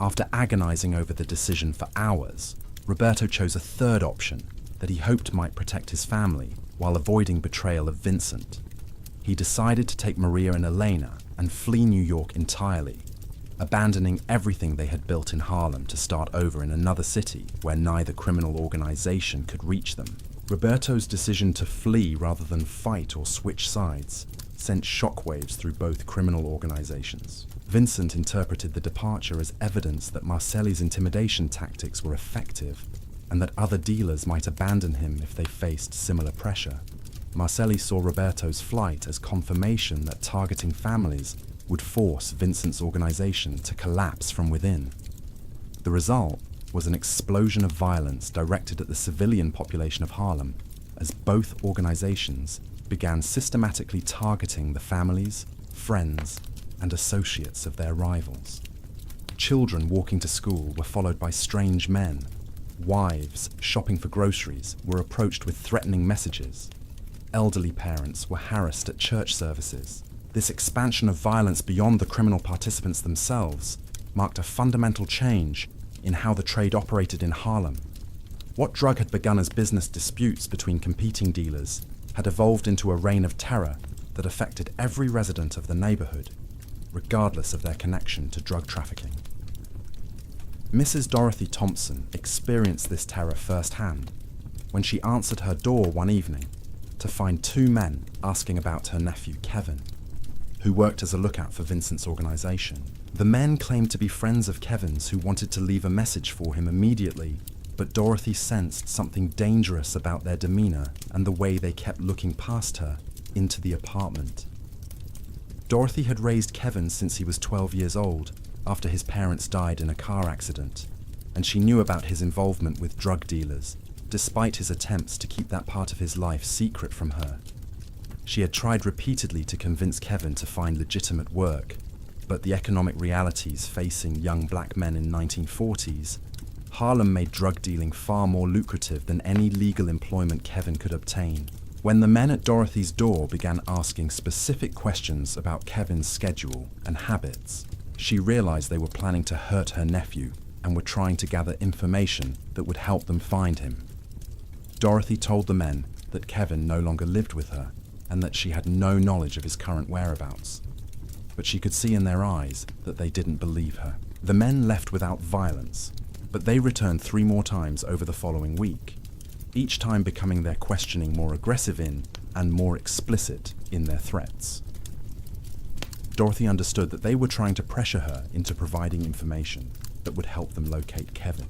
A: After agonizing over the decision for hours, Roberto chose a third option, that he hoped might protect his family while avoiding betrayal of Vincent. He decided to take Maria and Elena and flee New York entirely, abandoning everything they had built in Harlem to start over in another city where neither criminal organization could reach them. Roberto's decision to flee rather than fight or switch sides sent shockwaves through both criminal organizations. Vincent interpreted the departure as evidence that Marcelli's intimidation tactics were effective and that other dealers might abandon him if they faced similar pressure. Marcelli saw Roberto's flight as confirmation that targeting families would force Vincent's organization to collapse from within. The result was an explosion of violence directed at the civilian population of Harlem, as both organizations began systematically targeting the families, friends, and associates of their rivals. Children walking to school were followed by strange men. Wives shopping for groceries were approached with threatening messages. Elderly parents were harassed at church services. This expansion of violence beyond the criminal participants themselves marked a fundamental change in how the trade operated in Harlem. What drug had begun as business disputes between competing dealers had evolved into a reign of terror that affected every resident of the neighborhood, regardless of their connection to drug trafficking. Mrs. Dorothy Thompson experienced this terror firsthand when she answered her door one evening to find two men asking about her nephew Kevin, who worked as a lookout for Vincent's organization. The men claimed to be friends of Kevin's who wanted to leave a message for him immediately, but Dorothy sensed something dangerous about their demeanor and the way they kept looking past her into the apartment. Dorothy had raised Kevin since he was 12 years old, after his parents died in a car accident, and she knew about his involvement with drug dealers, despite his attempts to keep that part of his life secret from her. She had tried repeatedly to convince Kevin to find legitimate work, but the economic realities facing young black men in 1940s, Harlem made drug dealing far more lucrative than any legal employment Kevin could obtain. When the men at Dorothy's door began asking specific questions about Kevin's schedule and habits, she realized they were planning to hurt her nephew and were trying to gather information that would help them find him. Dorothy told the men that Kevin no longer lived with her and that she had no knowledge of his current whereabouts. But she could see in their eyes that they didn't believe her. The men left without violence, but they returned 3 more times over the following week, each time becoming their questioning more aggressive and more explicit in their threats. Dorothy understood that they were trying to pressure her into providing information that would help them locate Kevin,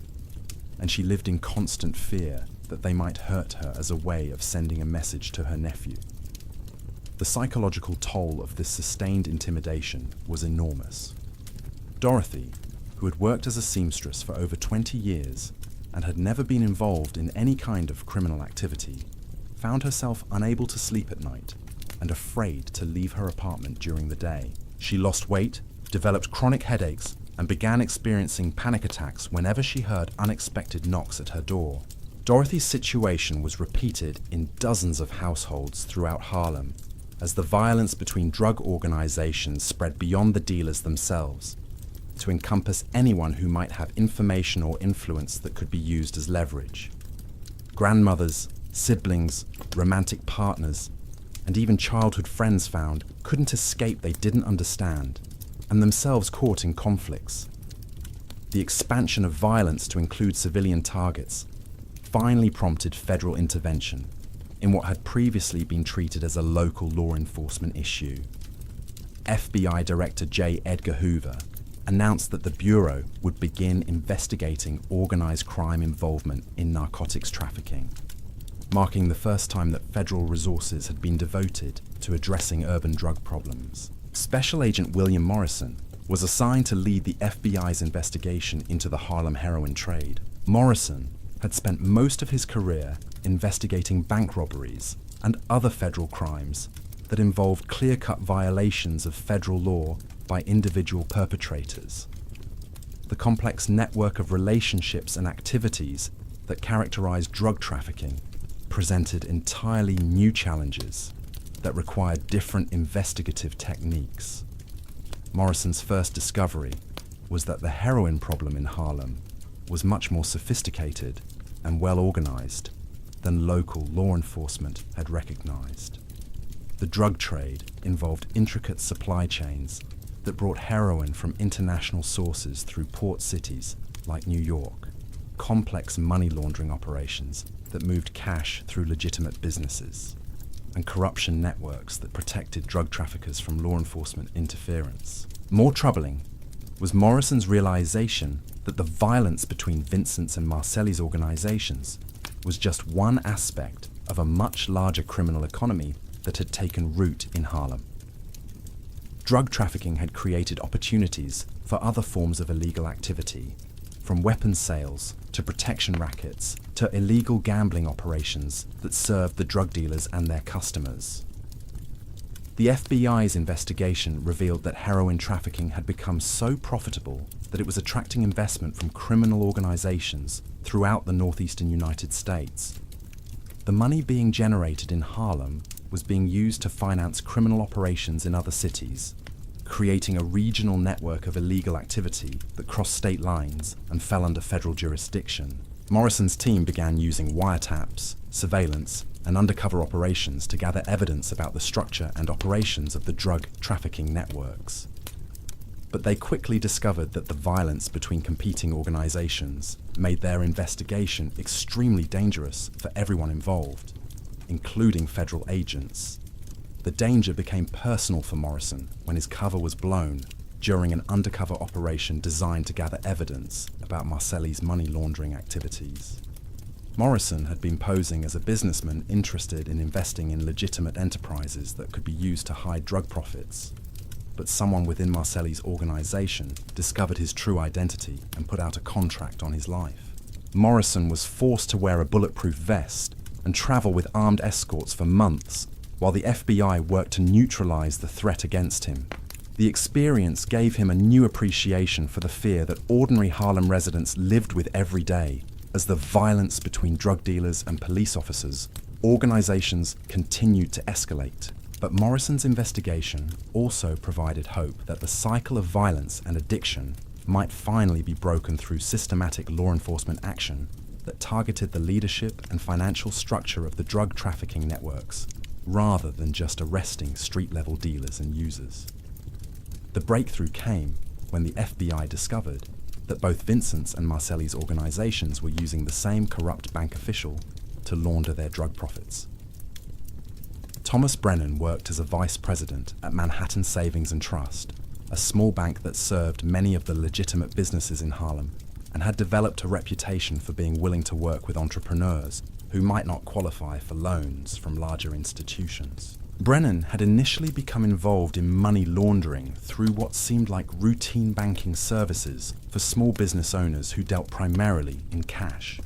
A: and she lived in constant fear that they might hurt her as a way of sending a message to her nephew. The psychological toll of this sustained intimidation was enormous. Dorothy, who had worked as a seamstress for over 20 years and had never been involved in any kind of criminal activity, found herself unable to sleep at night and afraid to leave her apartment during the day. She lost weight, developed chronic headaches, and began experiencing panic attacks whenever she heard unexpected knocks at her door. Dorothy's situation was repeated in dozens of households throughout Harlem, as the violence between drug organizations spread beyond the dealers themselves, to encompass anyone who might have information or influence that could be used as leverage. Grandmothers, siblings, romantic partners, and even childhood friends found couldn't escape they didn't understand, and themselves caught in conflicts. The expansion of violence to include civilian targets finally prompted federal intervention in what had previously been treated as a local law enforcement issue. FBI Director J. Edgar Hoover announced that the Bureau would begin investigating organized crime involvement in narcotics trafficking, marking the first time that federal resources had been devoted to addressing urban drug problems. Special Agent William Morrison was assigned to lead the FBI's investigation into the Harlem heroin trade. Morrison had spent most of his career investigating bank robberies and other federal crimes that involved clear-cut violations of federal law by individual perpetrators. The complex network of relationships and activities that characterized drug trafficking presented entirely new challenges that required different investigative techniques. Morrison's first discovery was that the heroin problem in Harlem was much more sophisticated and well organized than local law enforcement had recognized. The drug trade involved intricate supply chains that brought heroin from international sources through port cities like New York, complex money laundering operations that moved cash through legitimate businesses, and corruption networks that protected drug traffickers from law enforcement interference. More troubling was Morrison's realization that the violence between Vincent's and Marcelli's organizations was just one aspect of a much larger criminal economy that had taken root in Harlem. Drug trafficking had created opportunities for other forms of illegal activity, from weapons sales to protection rackets to illegal gambling operations that served the drug dealers and their customers. The FBI's investigation revealed that heroin trafficking had become so profitable that it was attracting investment from criminal organizations throughout the northeastern United States. The money being generated in Harlem was being used to finance criminal operations in other cities, creating a regional network of illegal activity that crossed state lines and fell under federal jurisdiction. Morrison's team began using wiretaps, surveillance, and undercover operations to gather evidence about the structure and operations of the drug trafficking networks. But they quickly discovered that the violence between competing organizations made their investigation extremely dangerous for everyone involved, including federal agents. The danger became personal for Morrison when his cover was blown during an undercover operation designed to gather evidence about Marcelli's money laundering activities. Morrison had been posing as a businessman interested in investing in legitimate enterprises that could be used to hide drug profits, but someone within Marcelli's organization discovered his true identity and put out a contract on his life. Morrison was forced to wear a bulletproof vest and travel with armed escorts for months while the FBI worked to neutralize the threat against him. The experience gave him a new appreciation for the fear that ordinary Harlem residents lived with every day. As the violence between drug dealers and police officers, organizations continued to escalate. But Morrison's investigation also provided hope that the cycle of violence and addiction might finally be broken through systematic law enforcement action that targeted the leadership and financial structure of the drug trafficking networks, rather than just arresting street-level dealers and users. The breakthrough came when the FBI discovered that both Vincent's and Marcelli's organizations were using the same corrupt bank official to launder their drug profits. Thomas Brennan worked as a vice president at Manhattan Savings and Trust, a small bank that served many of the legitimate businesses in Harlem and had developed a reputation for being willing to work with entrepreneurs who might not qualify for loans from larger institutions. Brennan had initially become involved in money laundering through what seemed like routine banking services for small business owners who dealt primarily in cash.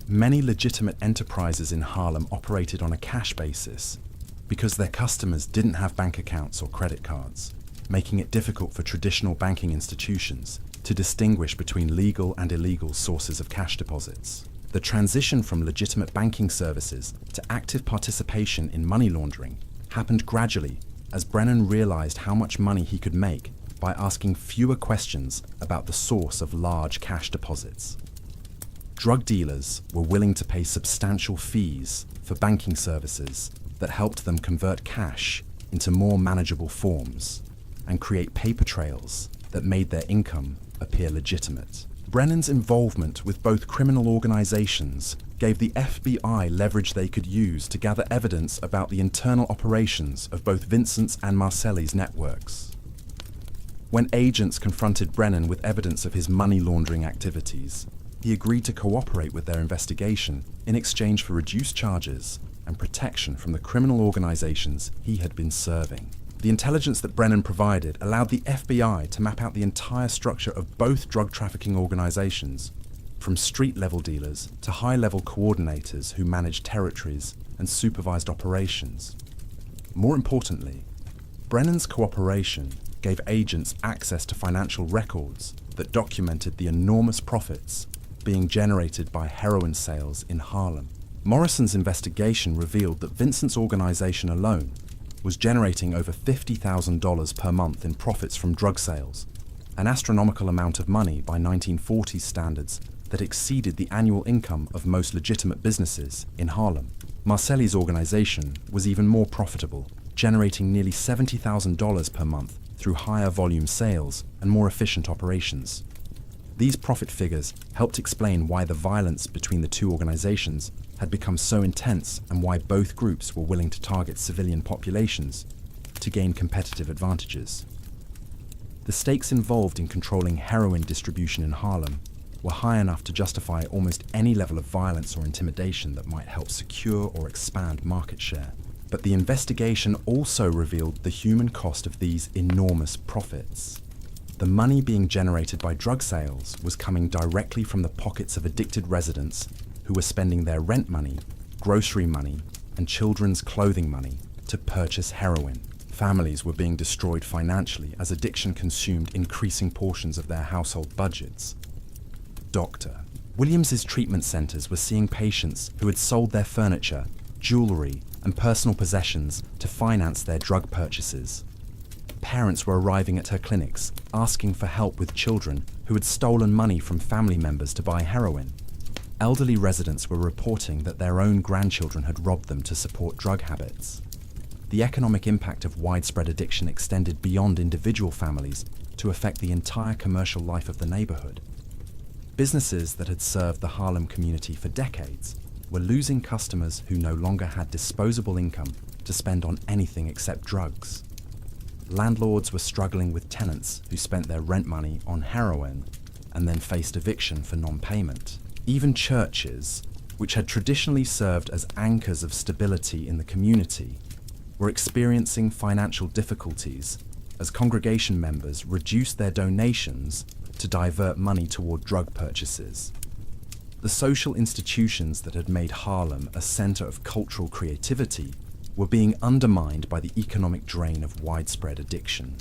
A: Many legitimate enterprises in Harlem operated on a cash basis because their customers didn't have bank accounts or credit cards, making it difficult for traditional banking institutions to distinguish between legal and illegal sources of cash deposits. The transition from legitimate banking services to active participation in money laundering happened gradually as Brennan realized how much money he could make by asking fewer questions about the source of large cash deposits. Drug dealers were willing to pay substantial fees for banking services that helped them convert cash into more manageable forms and create paper trails that made their income appear legitimate. Brennan's involvement with both criminal organizations gave the FBI leverage they could use to gather evidence about the internal operations of both Vincent's and Marcelli's networks. When agents confronted Brennan with evidence of his money laundering activities, he agreed to cooperate with their investigation in exchange for reduced charges and protection from the criminal organizations he had been serving. The intelligence that Brennan provided allowed the FBI to map out the entire structure of both drug trafficking organizations, from street-level dealers to high-level coordinators who managed territories and supervised operations. More importantly, Brennan's cooperation gave agents access to financial records that documented the enormous profits being generated by heroin sales in Harlem. Morrison's investigation revealed that Vincent's organization alone was generating over $50,000 per month in profits from drug sales, an astronomical amount of money by 1940s standards that exceeded the annual income of most legitimate businesses in Harlem. Marcelli's organization was even more profitable, generating nearly $70,000 per month through higher volume sales and more efficient operations. These profit figures helped explain why the violence between the two organizations had become so intense and why both groups were willing to target civilian populations to gain competitive advantages. The stakes involved in controlling heroin distribution in Harlem were high enough to justify almost any level of violence or intimidation that might help secure or expand market share. But the investigation also revealed the human cost of these enormous profits. The money being generated by drug sales was coming directly from the pockets of addicted residents who were spending their rent money, grocery money, and children's clothing money to purchase heroin. Families were being destroyed financially as addiction consumed increasing portions of their household budgets. Dr. Williams's treatment centers were seeing patients who had sold their furniture, jewelry, and personal possessions to finance their drug purchases. Parents were arriving at her clinics asking for help with children who had stolen money from family members to buy heroin. Elderly residents were reporting that their own grandchildren had robbed them to support drug habits. The economic impact of widespread addiction extended beyond individual families to affect the entire commercial life of the neighborhood. Businesses that had served the Harlem community for decades were losing customers who no longer had disposable income to spend on anything except drugs. Landlords were struggling with tenants who spent their rent money on heroin and then faced eviction for non-payment. Even churches, which had traditionally served as anchors of stability in the community, were experiencing financial difficulties as congregation members reduced their donations to divert money toward drug purchases. The social institutions that had made Harlem a center of cultural creativity were being undermined by the economic drain of widespread addiction.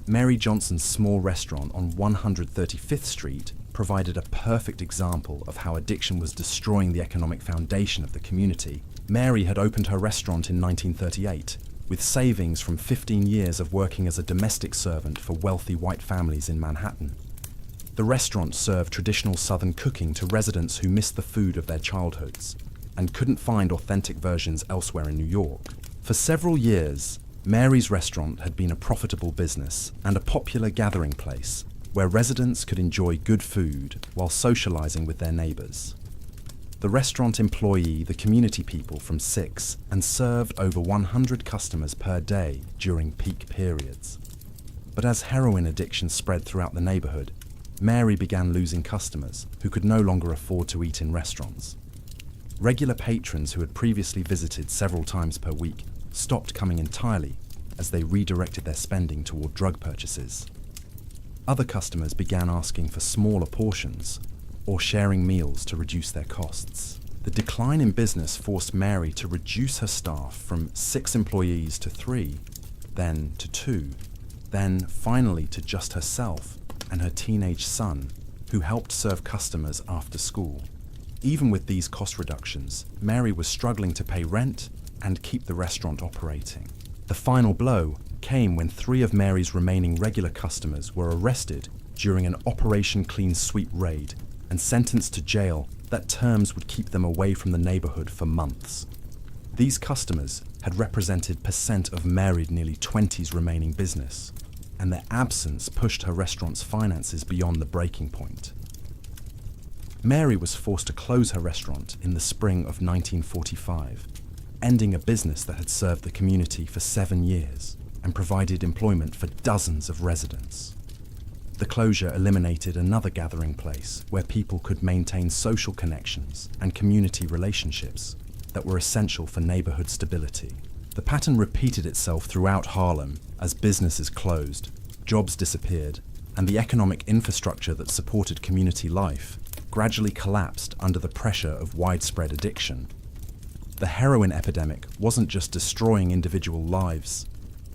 A: Mary Johnson's small restaurant on 135th Street provided a perfect example of how addiction was destroying the economic foundation of the community. Mary had opened her restaurant in 1938, with savings from 15 years of working as a domestic servant for wealthy white families in Manhattan. The restaurant served traditional Southern cooking to residents who missed the food of their childhoods and couldn't find authentic versions elsewhere in New York. For several years, Mary's restaurant had been a profitable business and a popular gathering place where residents could enjoy good food while socializing with their neighbors. The restaurant employed the community people from 6 and served over 100 customers per day during peak periods. But as heroin addiction spread throughout the neighborhood, Mary began losing customers who could no longer afford to eat in restaurants. Regular patrons who had previously visited several times per week stopped coming entirely as they redirected their spending toward drug purchases. Other customers began asking for smaller portions or sharing meals to reduce their costs. The decline in business forced Mary to reduce her staff from 6 employees to 3, then to 2, then finally to just herself and her teenage son, who helped serve customers after school. Even with these cost reductions, Mary was struggling to pay rent and keep the restaurant operating. The final blow came when 3 of Mary's remaining regular customers were arrested during an Operation Clean Sweep raid and sentenced to jail that terms would keep them away from the neighborhood for months. These customers had represented % of Mary nearly 20's remaining business, and their absence pushed her restaurant's finances beyond the breaking point. Mary was forced to close her restaurant in the spring of 1945, ending a business that had served the community for 7 years and provided employment for dozens of residents. The closure eliminated another gathering place where people could maintain social connections and community relationships that were essential for neighborhood stability. The pattern repeated itself throughout Harlem as businesses closed, jobs disappeared, and the economic infrastructure that supported community life gradually collapsed under the pressure of widespread addiction. The heroin epidemic wasn't just destroying individual lives,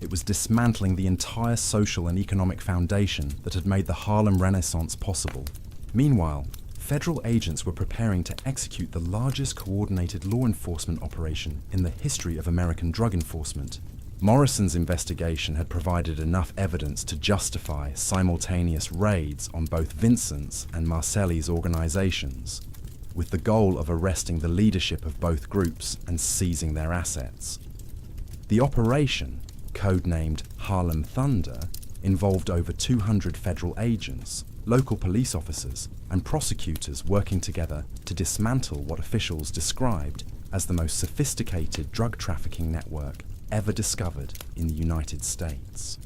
A: it was dismantling the entire social and economic foundation that had made the Harlem Renaissance possible. Meanwhile, federal agents were preparing to execute the largest coordinated law enforcement operation in the history of American drug enforcement, Morrison's investigation had provided enough evidence to justify simultaneous raids on both Vincent's and Marcelli's organizations, with the goal of arresting the leadership of both groups and seizing their assets. The operation, codenamed Harlem Thunder, involved over 200 federal agents, local police officers, and prosecutors working together to dismantle what officials described as the most sophisticated drug trafficking network ever discovered in the United States.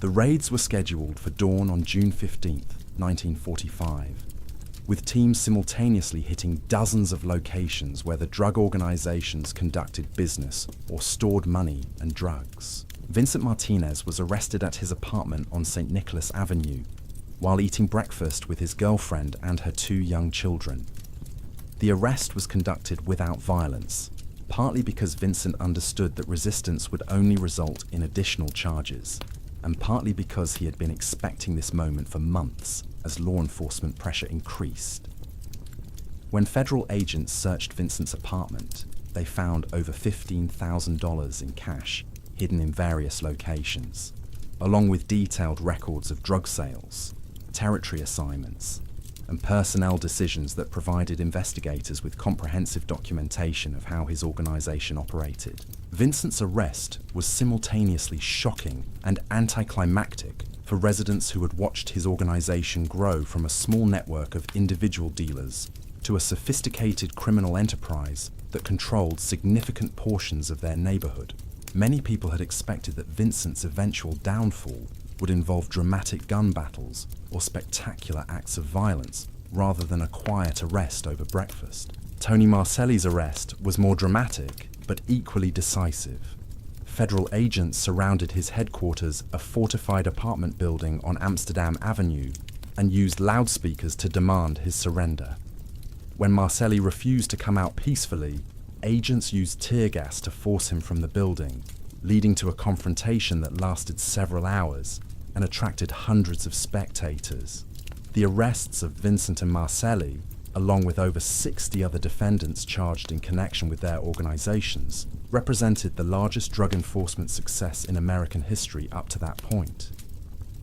A: The raids were scheduled for dawn on June 15, 1945, with teams simultaneously hitting dozens of locations where the drug organizations conducted business or stored money and drugs. Vincent Martinez was arrested at his apartment on St. Nicholas Avenue while eating breakfast with his girlfriend and her 2 young children. The arrest was conducted without violence, partly because Vincent understood that resistance would only result in additional charges, and partly because he had been expecting this moment for months as law enforcement pressure increased. When federal agents searched Vincent's apartment, they found over $15,000 in cash hidden in various locations, along with detailed records of drug sales, territory assignments, and personnel decisions that provided investigators with comprehensive documentation of how his organization operated. Vincent's arrest was simultaneously shocking and anticlimactic for residents who had watched his organization grow from a small network of individual dealers to a sophisticated criminal enterprise that controlled significant portions of their neighborhood. Many people had expected that Vincent's eventual downfall would involve dramatic gun battles or spectacular acts of violence, rather than a quiet arrest over breakfast. Tony Marcelli's arrest was more dramatic, but equally decisive. Federal agents surrounded his headquarters, a fortified apartment building on Amsterdam Avenue, and used loudspeakers to demand his surrender. When Marcelli refused to come out peacefully, agents used tear gas to force him from the building, leading to a confrontation that lasted several hours and attracted hundreds of spectators. The arrests of Vincent and Marcelli, along with over 60 other defendants charged in connection with their organizations, represented the largest drug enforcement success in American history up to that point.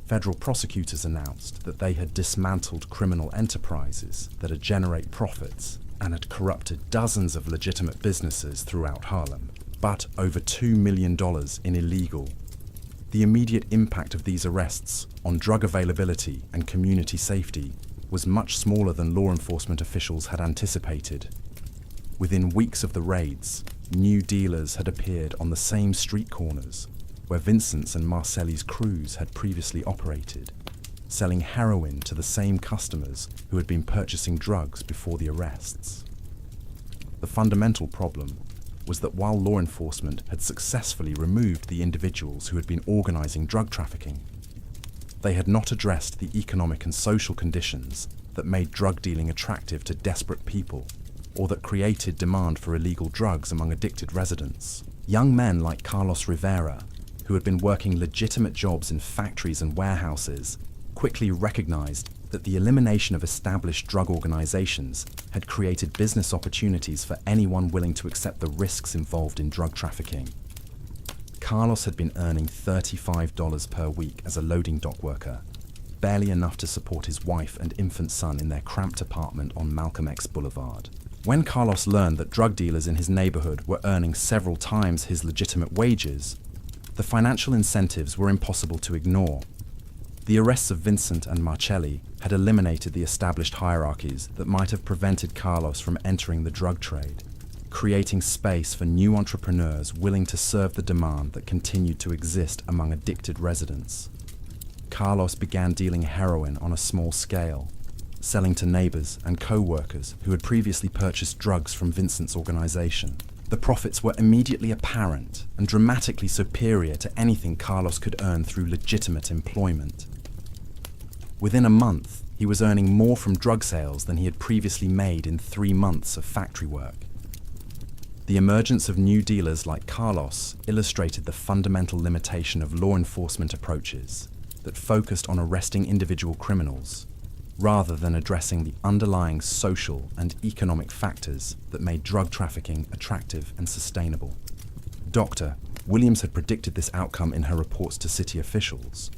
A: Federal prosecutors announced that they had dismantled criminal enterprises that had generated profits and had corrupted dozens of legitimate businesses throughout Harlem, but over $2 million in illegal. The immediate impact of these arrests on drug availability and community safety was much smaller than law enforcement officials had anticipated. Within weeks of the raids, new dealers had appeared on the same street corners where Vincent's and Marcelli's crews had previously operated, selling heroin to the same customers who had been purchasing drugs before the arrests. The fundamental problem was that while law enforcement had successfully removed the individuals who had been organizing drug trafficking, they had not addressed the economic and social conditions that made drug dealing attractive to desperate people, or that created demand for illegal drugs among addicted residents. Young men like Carlos Rivera, who had been working legitimate jobs in factories and warehouses, quickly recognized that the elimination of established drug organizations had created business opportunities for anyone willing to accept the risks involved in drug trafficking. Carlos had been earning $35 per week as a loading dock worker, barely enough to support his wife and infant son in their cramped apartment on Malcolm X Boulevard. When Carlos learned that drug dealers in his neighborhood were earning several times his legitimate wages, the financial incentives were impossible to ignore. The arrests of Vincent and Marcelli had eliminated the established hierarchies that might have prevented Carlos from entering the drug trade, creating space for new entrepreneurs willing to serve the demand that continued to exist among addicted residents. Carlos began dealing heroin on a small scale, selling to neighbors and co-workers who had previously purchased drugs from Vincent's organization. The profits were immediately apparent and dramatically superior to anything Carlos could earn through legitimate employment. Within a month, he was earning more from drug sales than he had previously made in 3 months of factory work. The emergence of new dealers like Carlos illustrated the fundamental limitation of law enforcement approaches that focused on arresting individual criminals, rather than addressing the underlying social and economic factors that made drug trafficking attractive and sustainable. Doctor, Williams had predicted this outcome in her reports to city officials,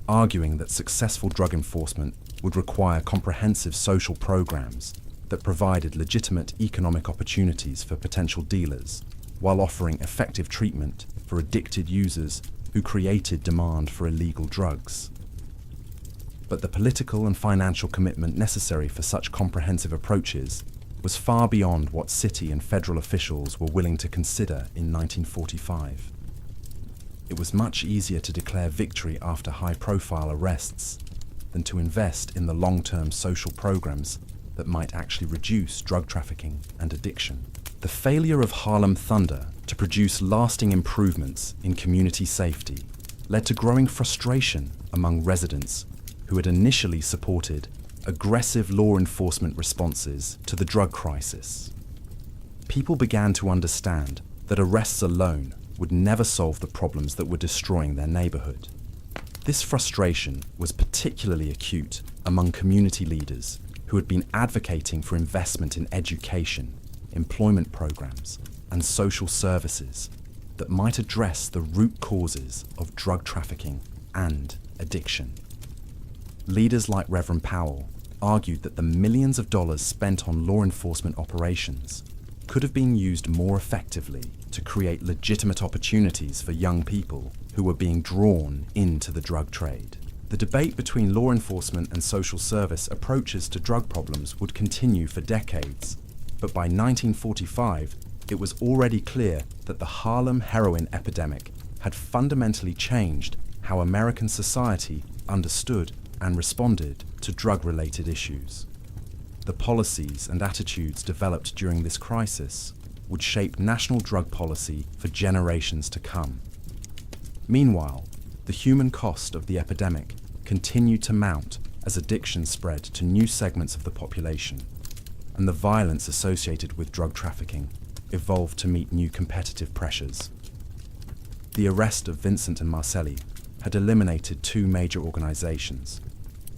A: arguing that successful drug enforcement would require comprehensive social programs that provided legitimate economic opportunities for potential dealers, while offering effective treatment for addicted users who created demand for illegal drugs. But the political and financial commitment necessary for such comprehensive approaches was far beyond what city and federal officials were willing to consider in 1945. It was much easier to declare victory after high-profile arrests than to invest in the long-term social programs that might actually reduce drug trafficking and addiction. The failure of Harlem Thunder to produce lasting improvements in community safety led to growing frustration among residents who had initially supported aggressive law enforcement responses to the drug crisis. People began to understand that arrests alone would never solve the problems that were destroying their neighborhood. This frustration was particularly acute among community leaders who had been advocating for investment in education, employment programs, and social services that might address the root causes of drug trafficking and addiction. Leaders like Reverend Powell argued that the millions of dollars spent on law enforcement operations could have been used more effectively to create legitimate opportunities for young people who were being drawn into the drug trade. The debate between law enforcement and social service approaches to drug problems would continue for decades, but by 1945, it was already clear that the Harlem heroin epidemic had fundamentally changed how American society understood and responded to drug-related issues. The policies and attitudes developed during this crisis would shape national drug policy for generations to come. Meanwhile, the human cost of the epidemic continued to mount as addiction spread to new segments of the population, and the violence associated with drug trafficking evolved to meet new competitive pressures. The arrest of Vincent and Marcelli had eliminated two major organizations,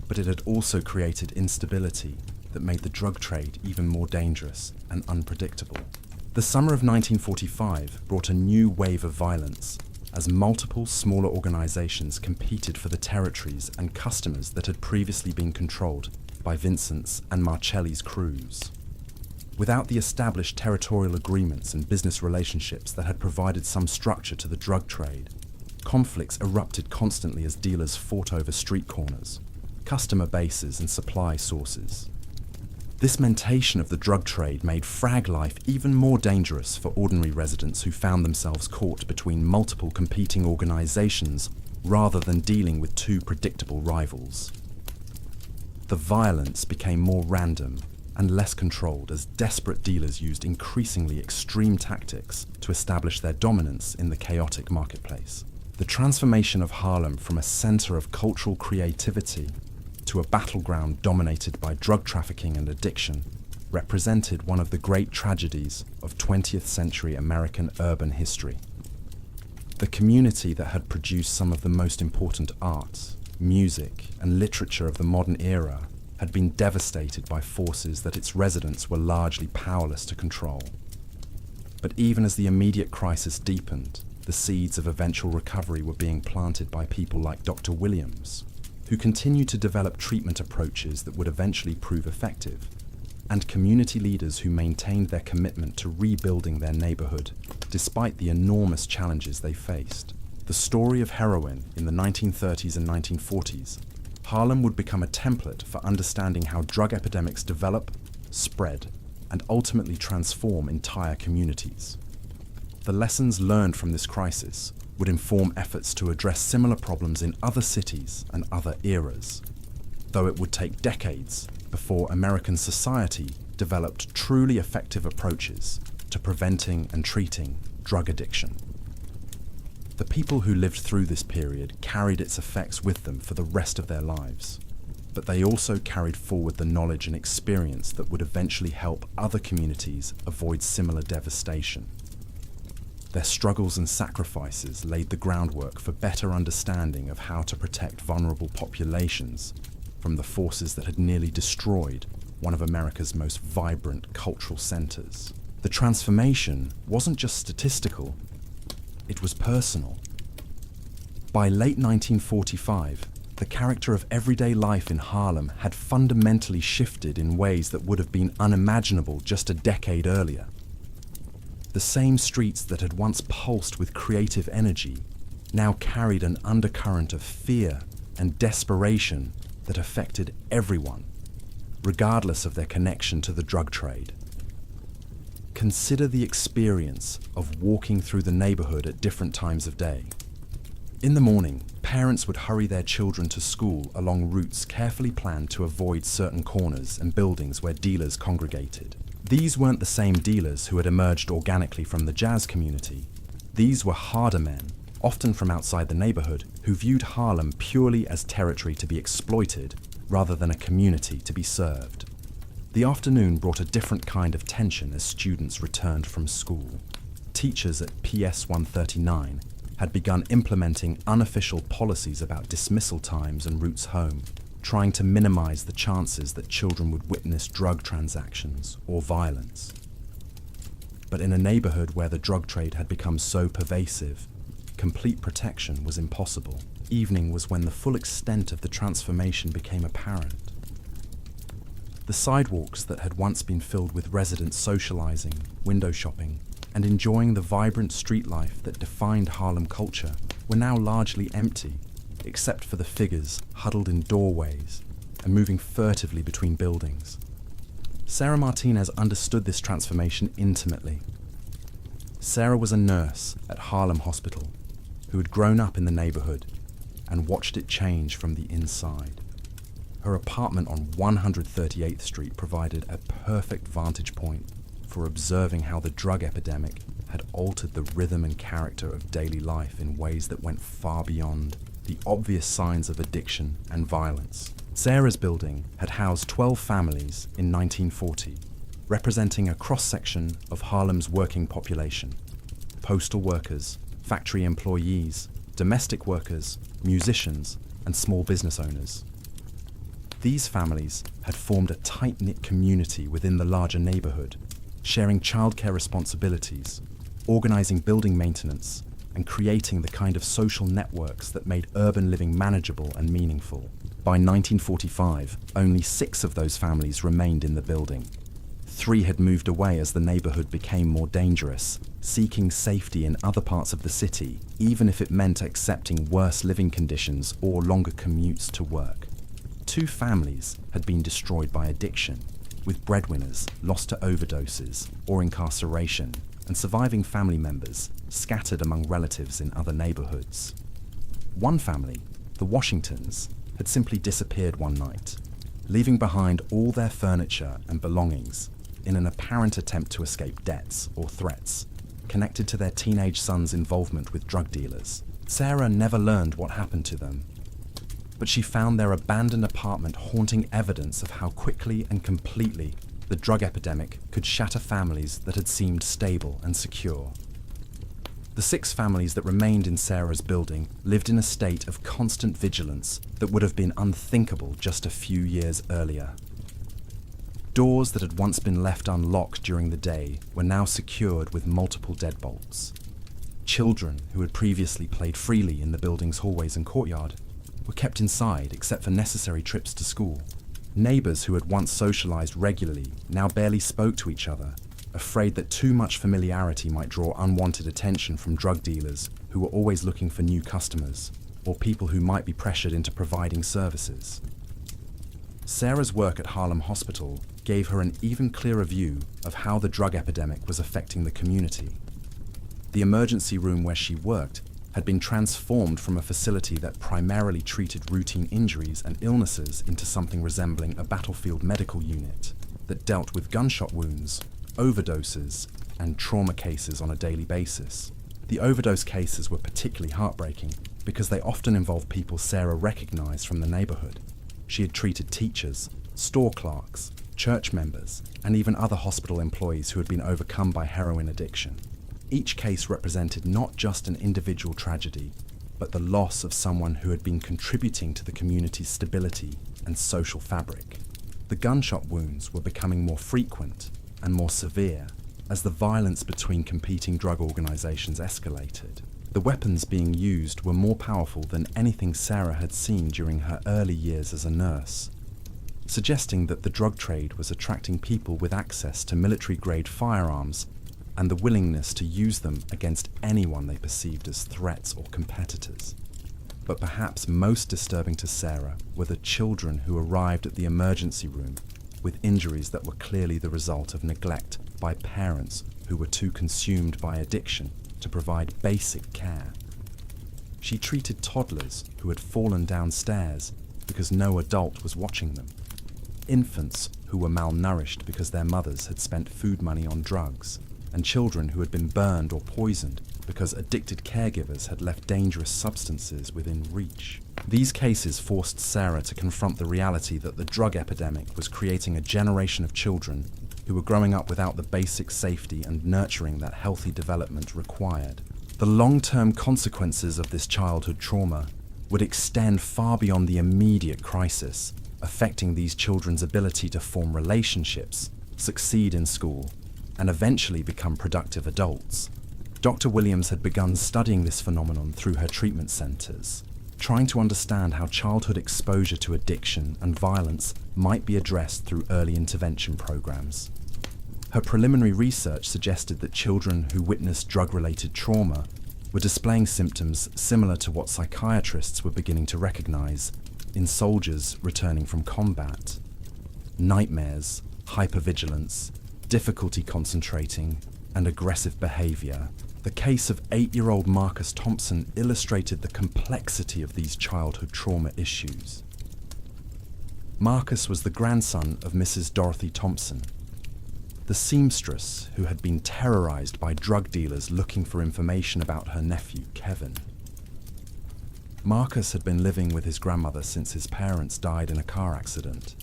A: but it had also created instability that made the drug trade even more dangerous and unpredictable. The summer of 1945 brought a new wave of violence as multiple smaller organizations competed for the territories and customers that had previously been controlled by Vincent's and Marcelli's crews. Without the established territorial agreements and business relationships that had provided some structure to the drug trade, conflicts erupted constantly as dealers fought over street corners, customer bases, and supply sources. This mentation of the drug trade made frag life even more dangerous for ordinary residents who found themselves caught between multiple competing organizations rather than dealing with two predictable rivals. The violence became more random and less controlled as desperate dealers used increasingly extreme tactics to establish their dominance in the chaotic marketplace. The transformation of Harlem from a center of cultural creativity to a battleground dominated by drug trafficking and addiction represented one of the great tragedies of 20th century American urban history. The community that had produced some of the most important art, music, and literature of the modern era had been devastated by forces that its residents were largely powerless to control. But even as the immediate crisis deepened, the seeds of eventual recovery were being planted by people like Dr. Williams, who continued to develop treatment approaches that would eventually prove effective, and community leaders who maintained their commitment to rebuilding their neighborhood despite the enormous challenges they faced. The story of heroin in the 1930s and 1940s, Harlem would become a template for understanding how drug epidemics develop, spread, and ultimately transform entire communities. The lessons learned from this crisis would inform efforts to address similar problems in other cities and other eras, though it would take decades before American society developed truly effective approaches to preventing and treating drug addiction. The people who lived through this period carried its effects with them for the rest of their lives, but they also carried forward the knowledge and experience that would eventually help other communities avoid similar devastation. Their struggles and sacrifices laid the groundwork for better understanding of how to protect vulnerable populations from the forces that had nearly destroyed one of America's most vibrant cultural centers. The transformation wasn't just statistical, it was personal. By late 1945, the character of everyday life in Harlem had fundamentally shifted in ways that would have been unimaginable just a decade earlier. The same streets that had once pulsed with creative energy now carried an undercurrent of fear and desperation that affected everyone, regardless of their connection to the drug trade. Consider the experience of walking through the neighborhood at different times of day. In the morning, parents would hurry their children to school along routes carefully planned to avoid certain corners and buildings where dealers congregated. These weren't the same dealers who had emerged organically from the jazz community. These were harder men, often from outside the neighborhood, who viewed Harlem purely as territory to be exploited rather than a community to be served. The afternoon brought a different kind of tension as students returned from school. Teachers at PS 139 had begun implementing unofficial policies about dismissal times and routes home, trying to minimize the chances that children would witness drug transactions or violence. But in a neighborhood where the drug trade had become so pervasive, complete protection was impossible. Evening was when the full extent of the transformation became apparent. The sidewalks that had once been filled with residents socializing, window shopping, and enjoying the vibrant street life that defined Harlem culture were now largely empty, except for the figures huddled in doorways and moving furtively between buildings. Sarah Martinez understood this transformation intimately. Sarah was a nurse at Harlem Hospital who had grown up in the neighborhood and watched it change from the inside. Her apartment on 138th Street provided a perfect vantage point for observing how the drug epidemic had altered the rhythm and character of daily life in ways that went far beyond the obvious signs of addiction and violence. Sarah's building had housed 12 families in 1940, representing a cross-section of Harlem's working population: postal workers, factory employees, domestic workers, musicians, and small business owners. These families had formed a tight-knit community within the larger neighborhood, sharing childcare responsibilities, organizing building maintenance, and creating the kind of social networks that made urban living manageable and meaningful. By 1945, only 6 of those families remained in the building. 3 had moved away as the neighborhood became more dangerous, seeking safety in other parts of the city, even if it meant accepting worse living conditions or longer commutes to work. 2 families had been destroyed by addiction, with breadwinners lost to overdoses or incarceration, and surviving family members scattered among relatives in other neighborhoods. One family, the Washingtons, had simply disappeared one night, leaving behind all their furniture and belongings in an apparent attempt to escape debts or threats connected to their teenage son's involvement with drug dealers. Sarah never learned what happened to them, but she found their abandoned apartment haunting evidence of how quickly and completely the drug epidemic could shatter families that had seemed stable and secure. The 6 families that remained in Sarah's building lived in a state of constant vigilance that would have been unthinkable just a few years earlier. Doors that had once been left unlocked during the day were now secured with multiple deadbolts. Children who had previously played freely in the building's hallways and courtyard were kept inside except for necessary trips to school. Neighbors who had once socialized regularly now barely spoke to each other, afraid that too much familiarity might draw unwanted attention from drug dealers who were always looking for new customers, or people who might be pressured into providing services. Sarah's work at Harlem Hospital gave her an even clearer view of how the drug epidemic was affecting the community. The emergency room where she worked had been transformed from a facility that primarily treated routine injuries and illnesses into something resembling a battlefield medical unit that dealt with gunshot wounds, overdoses, and trauma cases on a daily basis. The overdose cases were particularly heartbreaking because they often involved people Sarah recognized from the neighborhood. She had treated teachers, store clerks, church members, and even other hospital employees who had been overcome by heroin addiction. Each case represented not just an individual tragedy, but the loss of someone who had been contributing to the community's stability and social fabric. The gunshot wounds were becoming more frequent and more severe as the violence between competing drug organizations escalated. The weapons being used were more powerful than anything Sarah had seen during her early years as a nurse, suggesting that the drug trade was attracting people with access to military-grade firearms and the willingness to use them against anyone they perceived as threats or competitors. But perhaps most disturbing to Sarah were the children who arrived at the emergency room with injuries that were clearly the result of neglect by parents who were too consumed by addiction to provide basic care. She treated toddlers who had fallen downstairs because no adult was watching them, infants who were malnourished because their mothers had spent food money on drugs, and children who had been burned or poisoned because addicted caregivers had left dangerous substances within reach. These cases forced Sarah to confront the reality that the drug epidemic was creating a generation of children who were growing up without the basic safety and nurturing that healthy development required. The long-term consequences of this childhood trauma would extend far beyond the immediate crisis, affecting these children's ability to form relationships, succeed in school, and eventually become productive adults. Dr. Williams had begun studying this phenomenon through her treatment centers, trying to understand how childhood exposure to addiction and violence might be addressed through early intervention programs. Her preliminary research suggested that children who witnessed drug-related trauma were displaying symptoms similar to what psychiatrists were beginning to recognize in soldiers returning from combat: nightmares, hypervigilance, difficulty concentrating, and aggressive behavior. The case of 8-year-old Marcus Thompson illustrated the complexity of these childhood trauma issues. Marcus was the grandson of Mrs. Dorothy Thompson, the seamstress who had been terrorized by drug dealers looking for information about her nephew, Kevin. Marcus had been living with his grandmother since his parents died in a car accident,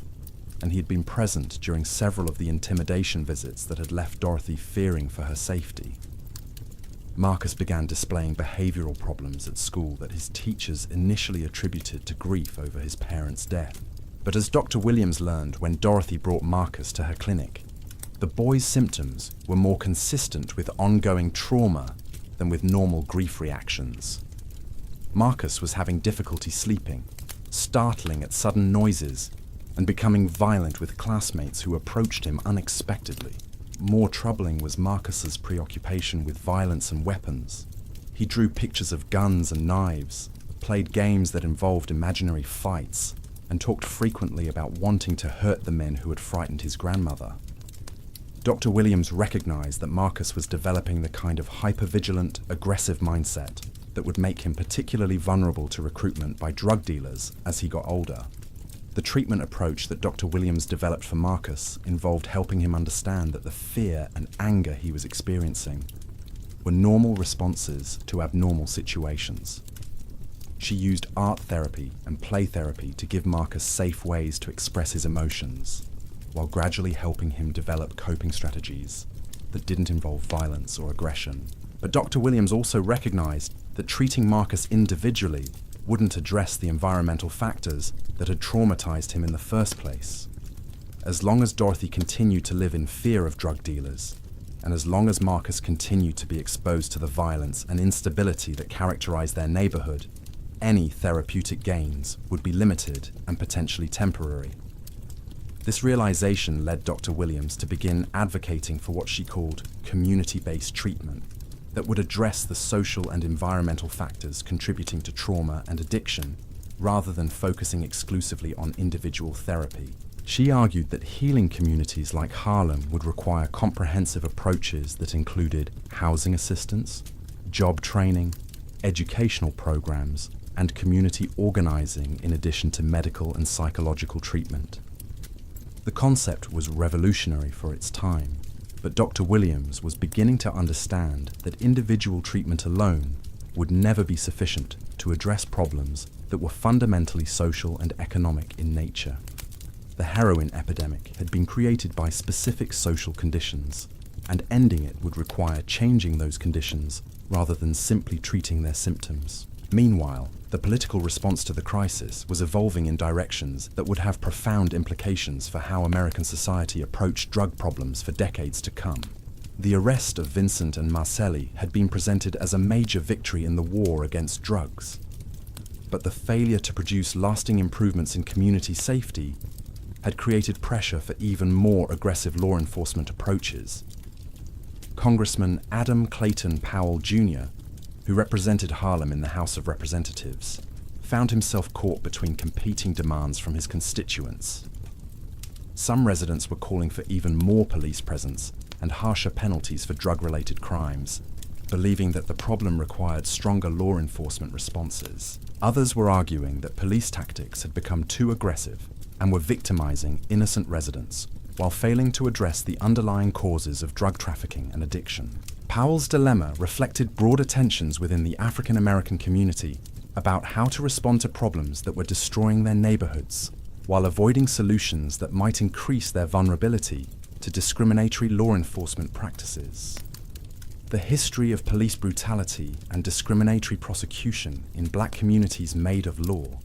A: and he had been present during several of the intimidation visits that had left Dorothy fearing for her safety. Marcus began displaying behavioral problems at school that his teachers initially attributed to grief over his parents' death. But as Dr. Williams learned when Dorothy brought Marcus to her clinic, the boy's symptoms were more consistent with ongoing trauma than with normal grief reactions. Marcus was having difficulty sleeping, startling at sudden noises, and becoming violent with classmates who approached him unexpectedly. More troubling was Marcus's preoccupation with violence and weapons. He drew pictures of guns and knives, played games that involved imaginary fights, and talked frequently about wanting to hurt the men who had frightened his grandmother. Dr. Williams recognized that Marcus was developing the kind of hypervigilant, aggressive mindset that would make him particularly vulnerable to recruitment by drug dealers as he got older. The treatment approach that Dr. Williams developed for Marcus involved helping him understand that the fear and anger he was experiencing were normal responses to abnormal situations. She used art therapy and play therapy to give Marcus safe ways to express his emotions, while gradually helping him develop coping strategies that didn't involve violence or aggression. But Dr. Williams also recognized that treating Marcus individually wouldn't address the environmental factors that had traumatized him in the first place. As long as Dorothy continued to live in fear of drug dealers, and as long as Marcus continued to be exposed to the violence and instability that characterized their neighborhood, any therapeutic gains would be limited and potentially temporary. This realization led Dr. Williams to begin advocating for what she called community-based treatment that would address the social and environmental factors contributing to trauma and addiction, rather than focusing exclusively on individual therapy. She argued that healing communities like Harlem would require comprehensive approaches that included housing assistance, job training, educational programs, and community organizing in addition to medical and psychological treatment. The concept was revolutionary for its time, but Dr. Williams was beginning to understand that individual treatment alone would never be sufficient to address problems that were fundamentally social and economic in nature. The heroin epidemic had been created by specific social conditions, and ending it would require changing those conditions rather than simply treating their symptoms. Meanwhile, the political response to the crisis was evolving in directions that would have profound implications for how American society approached drug problems for decades to come. The arrest of Vincent and Marcelli had been presented as a major victory in the war against drugs. But the failure to produce lasting improvements in community safety had created pressure for even more aggressive law enforcement approaches. Congressman Adam Clayton Powell Jr., who represented Harlem in the House of Representatives, found himself caught between competing demands from his constituents. Some residents were calling for even more police presence and harsher penalties for drug-related crimes, believing that the problem required stronger law enforcement responses. Others were arguing that police tactics had become too aggressive and were victimizing innocent residents while failing to address the underlying causes of drug trafficking and addiction. Powell's dilemma reflected broader tensions within the African American community about how to respond to problems that were destroying their neighborhoods while avoiding solutions that might increase their vulnerability to discriminatory law enforcement practices. The history of police brutality and discriminatory prosecution in black communities made of law,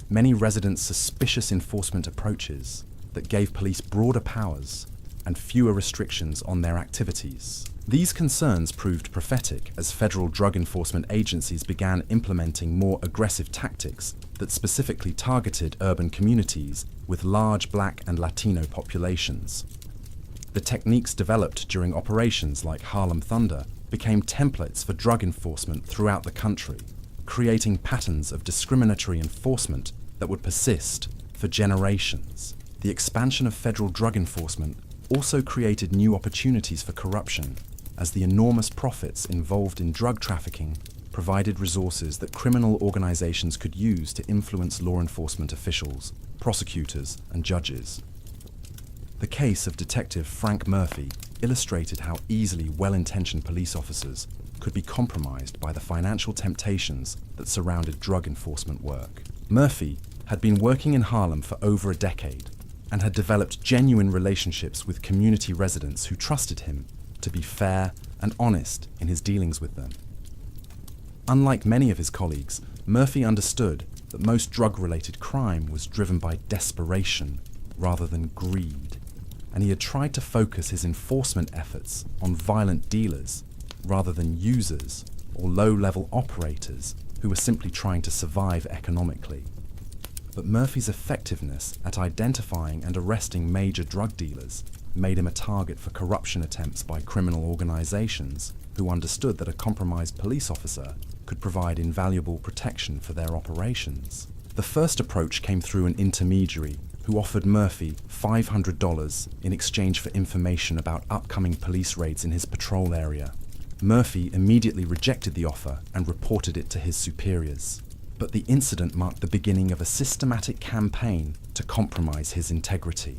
A: many residents' suspicious enforcement approaches that gave police broader powers and fewer restrictions on their activities. These concerns proved prophetic as federal drug enforcement agencies began implementing more aggressive tactics that specifically targeted urban communities with large Black and Latino populations. The techniques developed during operations like Harlem Thunder became templates for drug enforcement throughout the country, creating patterns of discriminatory enforcement that would persist for generations. The expansion of federal drug enforcement also created new opportunities for corruption, as the enormous profits involved in drug trafficking provided resources that criminal organizations could use to influence law enforcement officials, prosecutors, and judges. The case of Detective Frank Murphy illustrated how easily well-intentioned police officers could be compromised by the financial temptations that surrounded drug enforcement work. Murphy had been working in Harlem for over a decade and had developed genuine relationships with community residents who trusted him to be fair and honest in his dealings with them. Unlike many of his colleagues, Murphy understood that most drug-related crime was driven by desperation rather than greed, and he had tried to focus his enforcement efforts on violent dealers rather than users or low-level operators who were simply trying to survive economically. But Murphy's effectiveness at identifying and arresting major drug dealers made him a target for corruption attempts by criminal organizations who understood that a compromised police officer could provide invaluable protection for their operations. The first approach came through an intermediary who offered Murphy $500 in exchange for information about upcoming police raids in his patrol area. Murphy immediately rejected the offer and reported it to his superiors. But the incident marked the beginning of a systematic campaign to compromise his integrity.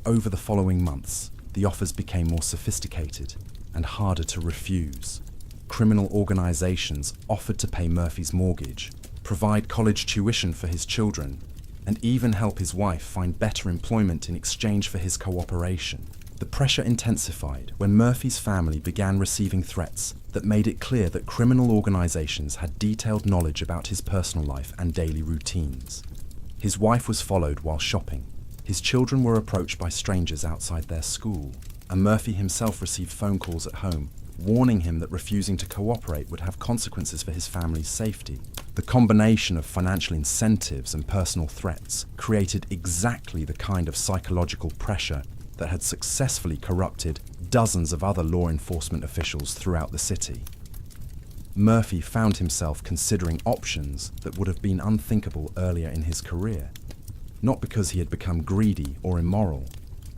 A: Over the following months, the offers became more sophisticated and harder to refuse. Criminal organizations offered to pay Murphy's mortgage, provide college tuition for his children, and even help his wife find better employment in exchange for his cooperation. The pressure intensified when Murphy's family began receiving threats that made it clear that criminal organizations had detailed knowledge about his personal life and daily routines. His wife was followed while shopping. His children were approached by strangers outside their school, and Murphy himself received phone calls at home, warning him that refusing to cooperate would have consequences for his family's safety. The combination of financial incentives and personal threats created exactly the kind of psychological pressure that had successfully corrupted dozens of other law enforcement officials throughout the city. Murphy found himself considering options that would have been unthinkable earlier in his career, not because he had become greedy or immoral,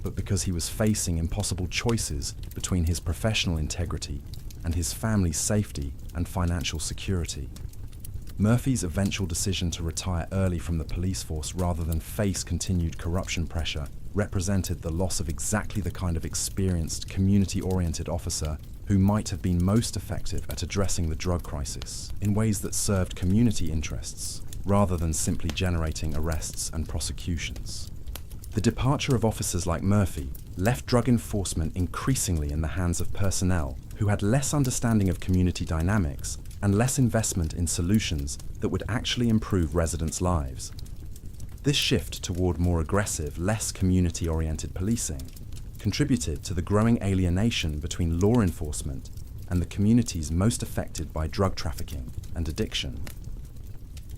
A: but because he was facing impossible choices between his professional integrity and his family's safety and financial security. Murphy's eventual decision to retire early from the police force rather than face continued corruption pressure represented the loss of exactly the kind of experienced, community-oriented officer who might have been most effective at addressing the drug crisis in ways that served community interests rather than simply generating arrests and prosecutions. The departure of officers like Murphy left drug enforcement increasingly in the hands of personnel who had less understanding of community dynamics and less investment in solutions that would actually improve residents' lives. This shift toward more aggressive, less community-oriented policing contributed to the growing alienation between law enforcement and the communities most affected by drug trafficking and addiction.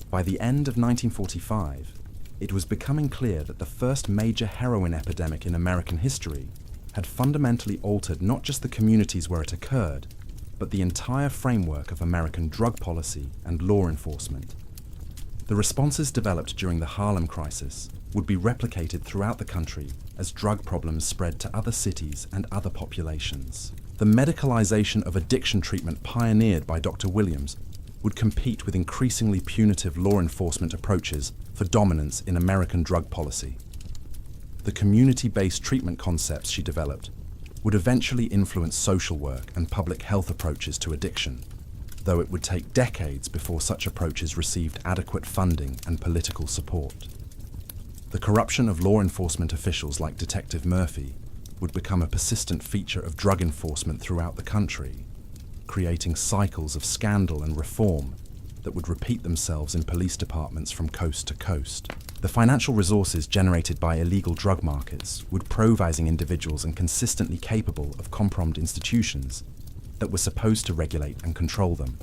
A: By the end of 1945, it was becoming clear that the first major heroin epidemic in American history had fundamentally altered not just the communities where it occurred, but the entire framework of American drug policy and law enforcement. The responses developed during the Harlem crisis would be replicated throughout the country as drug problems spread to other cities and other populations. The medicalization of addiction treatment pioneered by Dr. Williams would compete with increasingly punitive law enforcement approaches for dominance in American drug policy. The community-based treatment concepts she developed would eventually influence social work and public health approaches to addiction, though it would take decades before such approaches received adequate funding and political support. The corruption of law enforcement officials like Detective Murphy would become a persistent feature of drug enforcement throughout the country, creating cycles of scandal and reform that would repeat themselves in police departments from coast to coast. The financial resources generated by illegal drug markets would prove individuals and consistently capable of compromised institutions that were supposed to regulate and control them.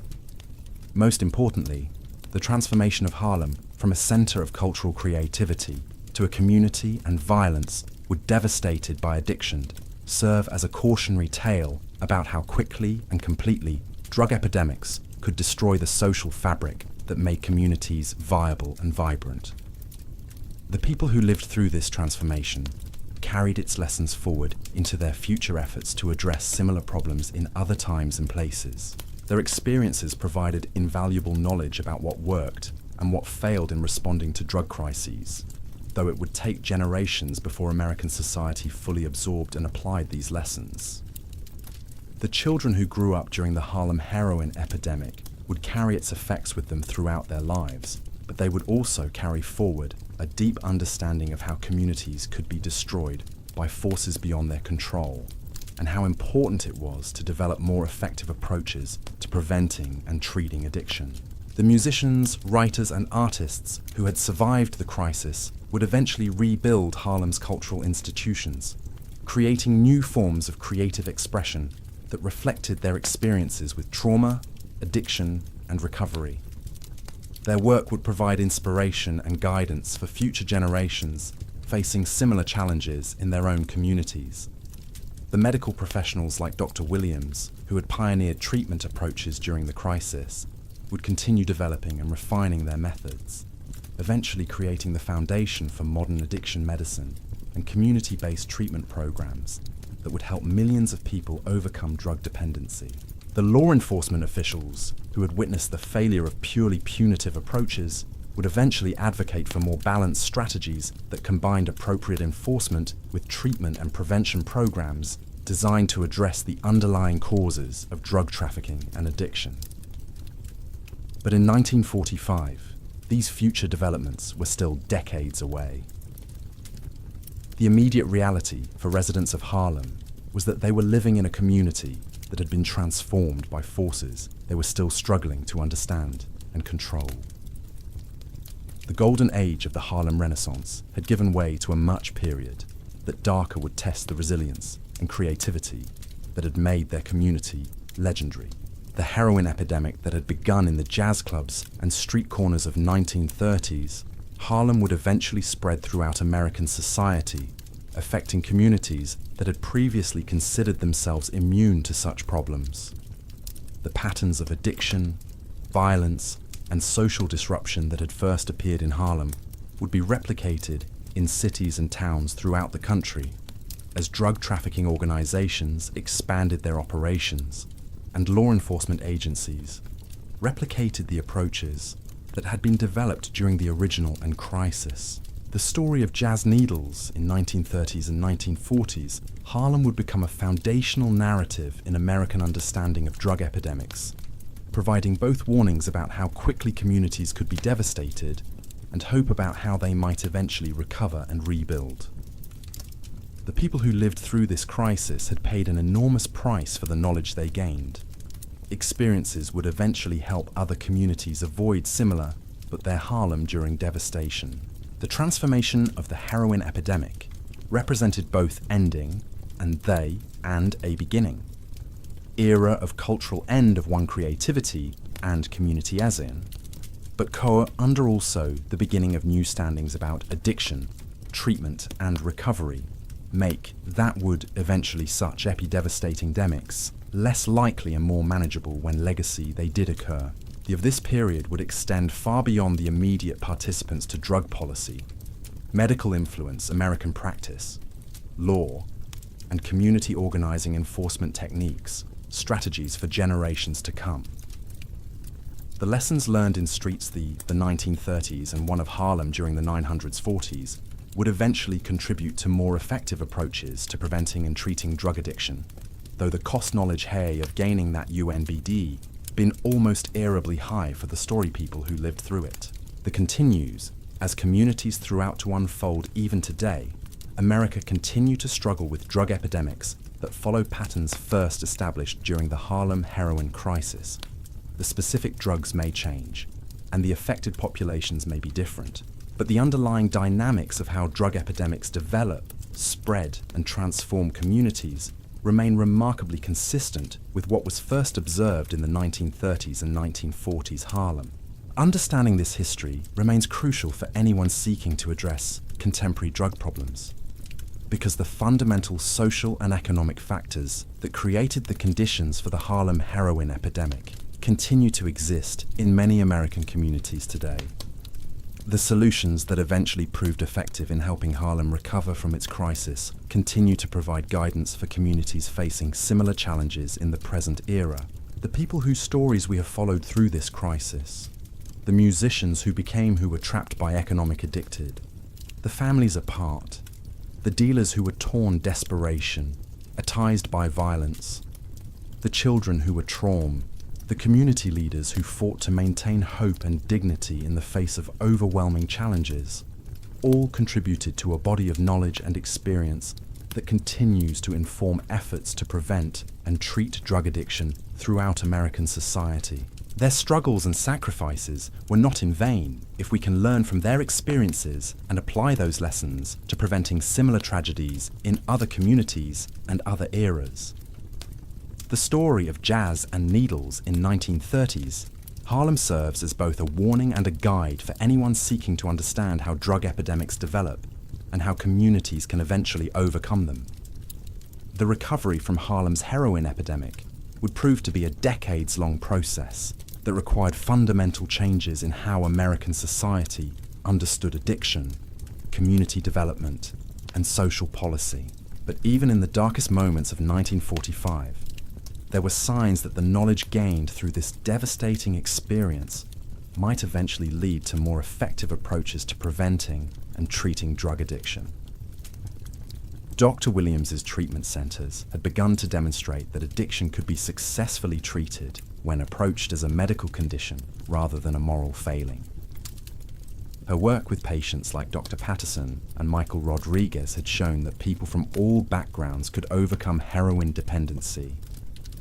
A: Most importantly, the transformation of Harlem from a center of cultural creativity to a community and violence would, devastated by addiction, serve as a cautionary tale about how quickly and completely drug epidemics could destroy the social fabric that made communities viable and vibrant. The people who lived through this transformation carried its lessons forward into their future efforts to address similar problems in other times and places. Their experiences provided invaluable knowledge about what worked and what failed in responding to drug crises, though it would take generations before American society fully absorbed and applied these lessons. The children who grew up during the Harlem heroin epidemic would carry its effects with them throughout their lives, but they would also carry forward a deep understanding of how communities could be destroyed by forces beyond their control, and how important it was to develop more effective approaches to preventing and treating addiction. The musicians, writers, and artists who had survived the crisis would eventually rebuild Harlem's cultural institutions, creating new forms of creative expression that reflected their experiences with trauma, addiction, and recovery. Their work would provide inspiration and guidance for future generations facing similar challenges in their own communities. The medical professionals like Dr. Williams, who had pioneered treatment approaches during the crisis, would continue developing and refining their methods, eventually creating the foundation for modern addiction medicine and community-based treatment programs that would help millions of people overcome drug dependency. The law enforcement officials, who had witnessed the failure of purely punitive approaches, would eventually advocate for more balanced strategies that combined appropriate enforcement with treatment and prevention programs designed to address the underlying causes of drug trafficking and addiction. But in 1945, these future developments were still decades away. The immediate reality for residents of Harlem was that they were living in a community that had been transformed by forces they were still struggling to understand and control. The golden age of the Harlem Renaissance had given way to a much period that darker would test the resilience and creativity that had made their community legendary. The heroin epidemic that had begun in the jazz clubs and street corners of 1930s, Harlem would eventually spread throughout American society, affecting communities that had previously considered themselves immune to such problems. The patterns of addiction, violence, and social disruption that had first appeared in Harlem would be replicated in cities and towns throughout the country as drug trafficking organizations expanded their operations and law enforcement agencies replicated the approaches that had been developed during the original and crisis. The story of jazz needles in 1930s and 1940s, Harlem would become a foundational narrative in American understanding of drug epidemics, providing both warnings about how quickly communities could be devastated and hope about how they might eventually recover and rebuild. The people who lived through this crisis had paid an enormous price for the knowledge they gained. Experiences would eventually help other communities avoid similar, but their Harlem during devastation. The transformation of the heroin epidemic represented both ending and they and a beginning. Era of cultural end of one creativity and community as in, but under also the beginning of new standings about addiction, treatment and recovery, make that would eventually such epi-devastating demics less likely and more manageable when legacy they did occur. The of this period would extend far beyond the immediate participants to drug policy, medical influence, American practice, law, and community organizing enforcement techniques, strategies for generations to come. The lessons learned in streets the 1930s and one of Harlem during the 1940s would eventually contribute to more effective approaches to preventing and treating drug addiction, though the cost knowledge hay of gaining that UNBD been almost airably high for the story people who lived through it. The continues, as communities throughout to unfold even today, America continue to struggle with drug epidemics that follow patterns first established during the Harlem heroin crisis. The specific drugs may change, and the affected populations may be different, but the underlying dynamics of how drug epidemics develop, spread, and transform communities remain remarkably consistent with what was first observed in the 1930s and 1940s Harlem. Understanding this history remains crucial for anyone seeking to address contemporary drug problems, because the fundamental social and economic factors that created the conditions for the Harlem heroin epidemic continue to exist in many American communities today. The solutions that eventually proved effective in helping Harlem recover from its crisis continue to provide guidance for communities facing similar challenges in the present era. The people whose stories we have followed through this crisis, the musicians who were trapped by economic addicted, the families apart, the dealers who were torn desperation, attised by violence, the children who were traumatized, the community leaders who fought to maintain hope and dignity in the face of overwhelming challenges, all contributed to a body of knowledge and experience that continues to inform efforts to prevent and treat drug addiction throughout American society. Their struggles and sacrifices were not in vain if we can learn from their experiences and apply those lessons to preventing similar tragedies in other communities and other eras. The story of Jazz and Needles in 1930s, Harlem serves as both a warning and a guide for anyone seeking to understand how drug epidemics develop and how communities can eventually overcome them. The recovery from Harlem's heroin epidemic would prove to be a decades-long process that required fundamental changes in how American society understood addiction, community development, and social policy. But even in the darkest moments of 1945, there were signs that the knowledge gained through this devastating experience might eventually lead to more effective approaches to preventing and treating drug addiction. Dr. Williams's treatment centers had begun to demonstrate that addiction could be successfully treated when approached as a medical condition rather than a moral failing. Her work with patients like Dr. Patterson and Michael Rodriguez had shown that people from all backgrounds could overcome heroin dependency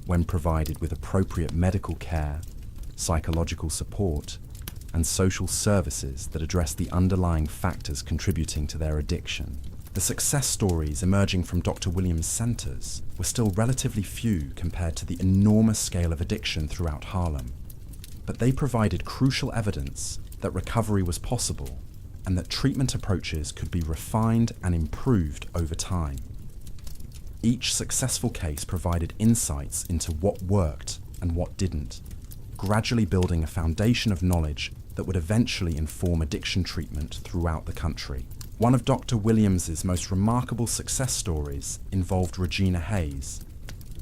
A: when provided with appropriate medical care, psychological support, and social services that address the underlying factors contributing to their addiction. The success stories emerging from Dr. Williams' centers were still relatively few compared to the enormous scale of addiction throughout Harlem, but they provided crucial evidence that recovery was possible and that treatment approaches could be refined and improved over time. Each successful case provided insights into what worked and what didn't, gradually building a foundation of knowledge that would eventually inform addiction treatment throughout the country. One of Dr. Williams's most remarkable success stories involved Regina Hayes,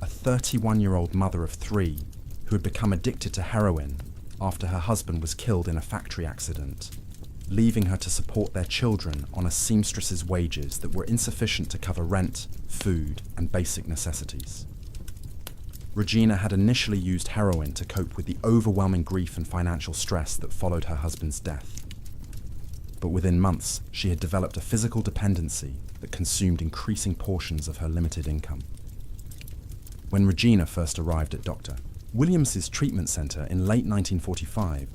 A: a 31-year-old mother of 3 who had become addicted to heroin after her husband was killed in a factory accident, leaving her to support their children on a seamstress's wages that were insufficient to cover rent, food, and basic necessities. Regina had initially used heroin to cope with the overwhelming grief and financial stress that followed her husband's death. But within months, she had developed a physical dependency that consumed increasing portions of her limited income. When Regina first arrived at Dr. Williams's treatment center in late 1945,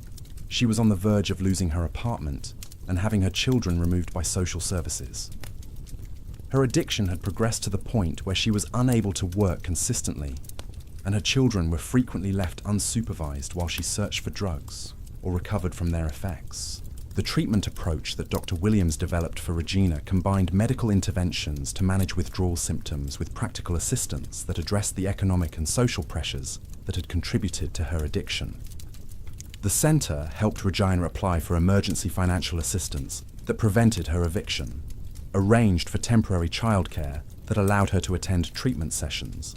A: she was on the verge of losing her apartment and having her children removed by social services. Her addiction had progressed to the point where she was unable to work consistently, and her children were frequently left unsupervised while she searched for drugs or recovered from their effects. The treatment approach that Dr. Williams developed for Regina combined medical interventions to manage withdrawal symptoms with practical assistance that addressed the economic and social pressures that had contributed to her addiction. The centre helped Regina apply for emergency financial assistance that prevented her eviction, arranged for temporary childcare that allowed her to attend treatment sessions,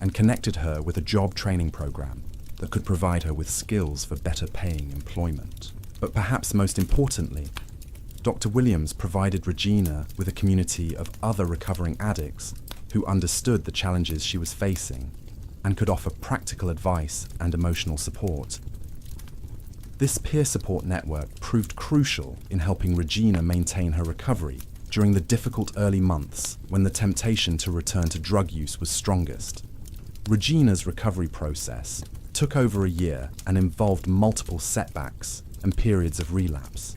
A: and connected her with a job training program that could provide her with skills for better paying employment. But perhaps most importantly, Dr. Williams provided Regina with a community of other recovering addicts who understood the challenges she was facing and could offer practical advice and emotional support. This peer support network proved crucial in helping Regina maintain her recovery during the difficult early months when the temptation to return to drug use was strongest. Regina's recovery process took over a year and involved multiple setbacks and periods of relapse.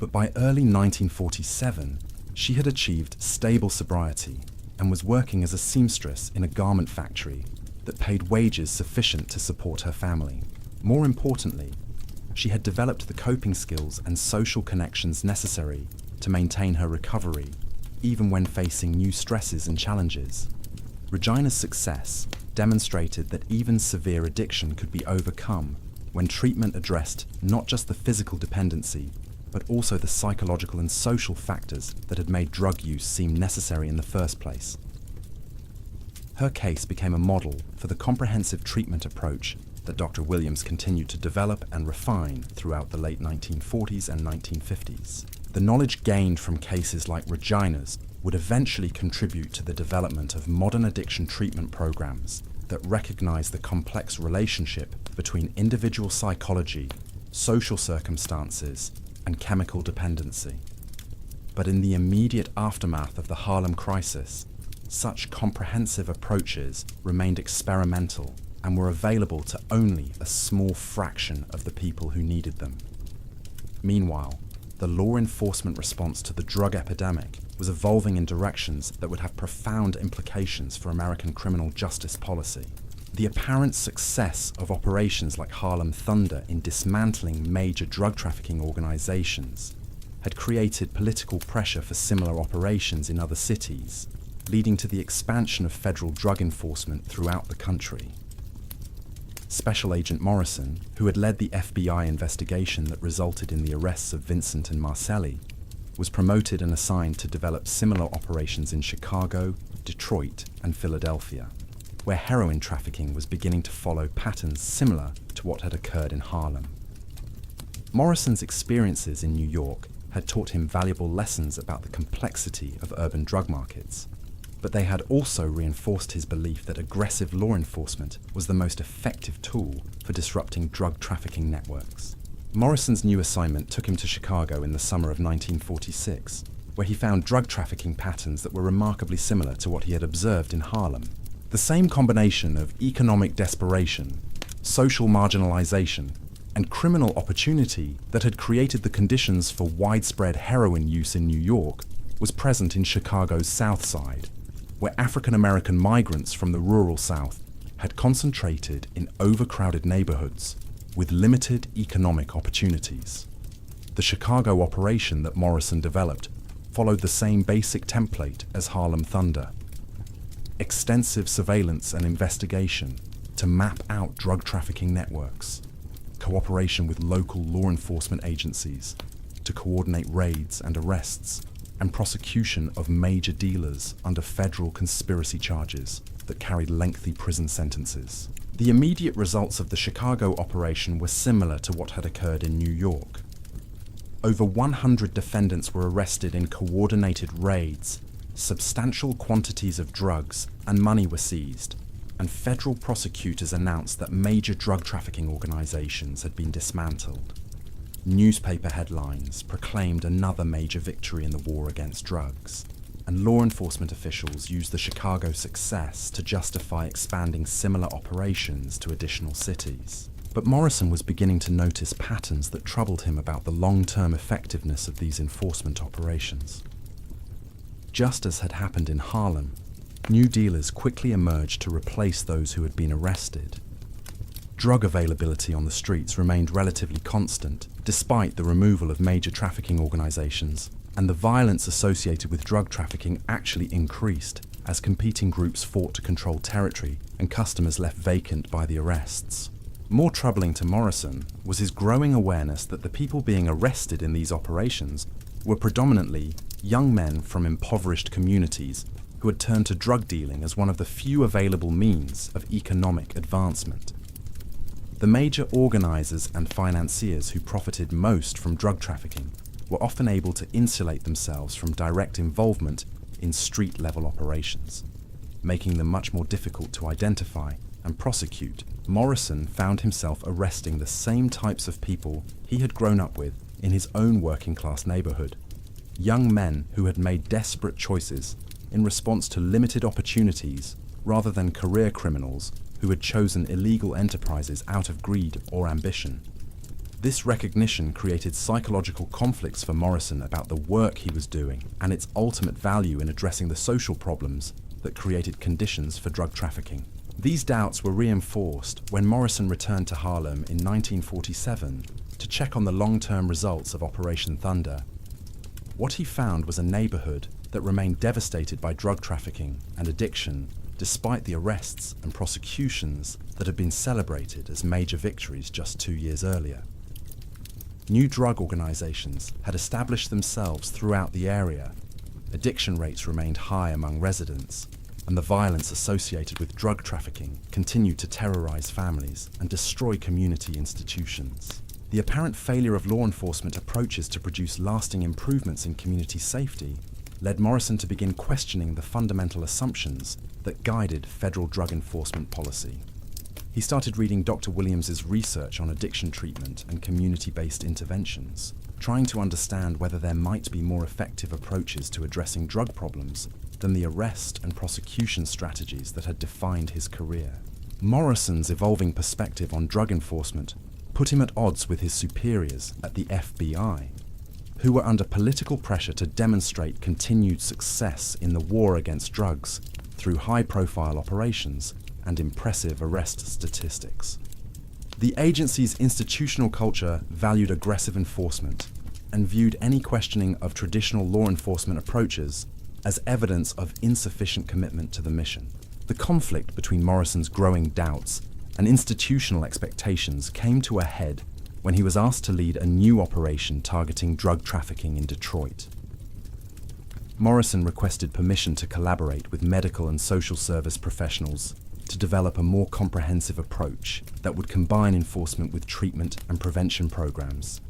A: But by early 1947, she had achieved stable sobriety and was working as a seamstress in a garment factory that paid wages sufficient to support her family. More importantly, she had developed the coping skills and social connections necessary to maintain her recovery, even when facing new stresses and challenges. Regina's success demonstrated that even severe addiction could be overcome when treatment addressed not just the physical dependency, but also the psychological and social factors that had made drug use seem necessary in the first place. Her case became a model for the comprehensive treatment approach that Dr. Williams continued to develop and refine throughout the late 1940s and 1950s. The knowledge gained from cases like Regina's would eventually contribute to the development of modern addiction treatment programs that recognize the complex relationship between individual psychology, social circumstances, and chemical dependency. But in the immediate aftermath of the Harlem crisis, such comprehensive approaches remained experimental and were available to only a small fraction of the people who needed them. Meanwhile, the law enforcement response to the drug epidemic was evolving in directions that would have profound implications for American criminal justice policy. The apparent success of operations like Harlem Thunder in dismantling major drug trafficking organizations had created political pressure for similar operations in other cities, leading to the expansion of federal drug enforcement throughout the country. Special Agent Morrison, who had led the FBI investigation that resulted in the arrests of Vincent and Marcelli, was promoted and assigned to develop similar operations in Chicago, Detroit, and Philadelphia, where heroin trafficking was beginning to follow patterns similar to what had occurred in Harlem. Morrison's experiences in New York had taught him valuable lessons about the complexity of urban drug markets, but they had also reinforced his belief that aggressive law enforcement was the most effective tool for disrupting drug trafficking networks. Morrison's new assignment took him to Chicago in the summer of 1946, where he found drug trafficking patterns that were remarkably similar to what he had observed in Harlem. The same combination of economic desperation, social marginalization, and criminal opportunity that had created the conditions for widespread heroin use in New York was present in Chicago's South Side, where African American migrants from the rural South had concentrated in overcrowded neighborhoods with limited economic opportunities. The Chicago operation that Morrison developed followed the same basic template as Harlem Thunder: extensive surveillance and investigation to map out drug trafficking networks, cooperation with local law enforcement agencies to coordinate raids and arrests, and prosecution of major dealers under federal conspiracy charges that carried lengthy prison sentences. The immediate results of the Chicago operation were similar to what had occurred in New York. Over 100 defendants were arrested in coordinated raids, substantial quantities of drugs and money were seized, and federal prosecutors announced that major drug trafficking organizations had been dismantled. Newspaper headlines proclaimed another major victory in the war against drugs, and law enforcement officials used the Chicago success to justify expanding similar operations to additional cities. But Morrison was beginning to notice patterns that troubled him about the long-term effectiveness of these enforcement operations. Just as had happened in Harlem, new dealers quickly emerged to replace those who had been arrested. Drug availability on the streets remained relatively constant, despite the removal of major trafficking organizations, and the violence associated with drug trafficking actually increased as competing groups fought to control territory and customers left vacant by the arrests. More troubling to Morrison was his growing awareness that the people being arrested in these operations were predominantly young men from impoverished communities who had turned to drug dealing as one of the few available means of economic advancement. The major organizers and financiers who profited most from drug trafficking were often able to insulate themselves from direct involvement in street-level operations, making them much more difficult to identify and prosecute. Morrison found himself arresting the same types of people he had grown up with in his own working-class neighborhood. Young men who had made desperate choices in response to limited opportunities rather than career criminals who had chosen illegal enterprises out of greed or ambition. This recognition created psychological conflicts for Morrison about the work he was doing and its ultimate value in addressing the social problems that created conditions for drug trafficking. These doubts were reinforced when Morrison returned to Harlem in 1947 to check on the long-term results of Operation Thunder. What he found was a neighborhood that remained devastated by drug trafficking and addiction despite the arrests and prosecutions that had been celebrated as major victories just 2 years earlier. New drug organizations had established themselves throughout the area. Addiction rates remained high among residents, and the violence associated with drug trafficking continued to terrorize families and destroy community institutions. The apparent failure of law enforcement approaches to produce lasting improvements in community safety led Morrison to begin questioning the fundamental assumptions that guided federal drug enforcement policy. He started reading Dr. Williams's research on addiction treatment and community-based interventions, trying to understand whether there might be more effective approaches to addressing drug problems than the arrest and prosecution strategies that had defined his career. Morrison's evolving perspective on drug enforcement put him at odds with his superiors at the FBI, who were under political pressure to demonstrate continued success in the war against drugs through high-profile operations and impressive arrest statistics. The agency's institutional culture valued aggressive enforcement and viewed any questioning of traditional law enforcement approaches as evidence of insufficient commitment to the mission. The conflict between Morrison's growing doubts and institutional expectations came to a head when he was asked to lead a new operation targeting drug trafficking in Detroit. Morrison requested permission to collaborate with medical and social service professionals to develop a more comprehensive approach that would combine enforcement with treatment and prevention programs.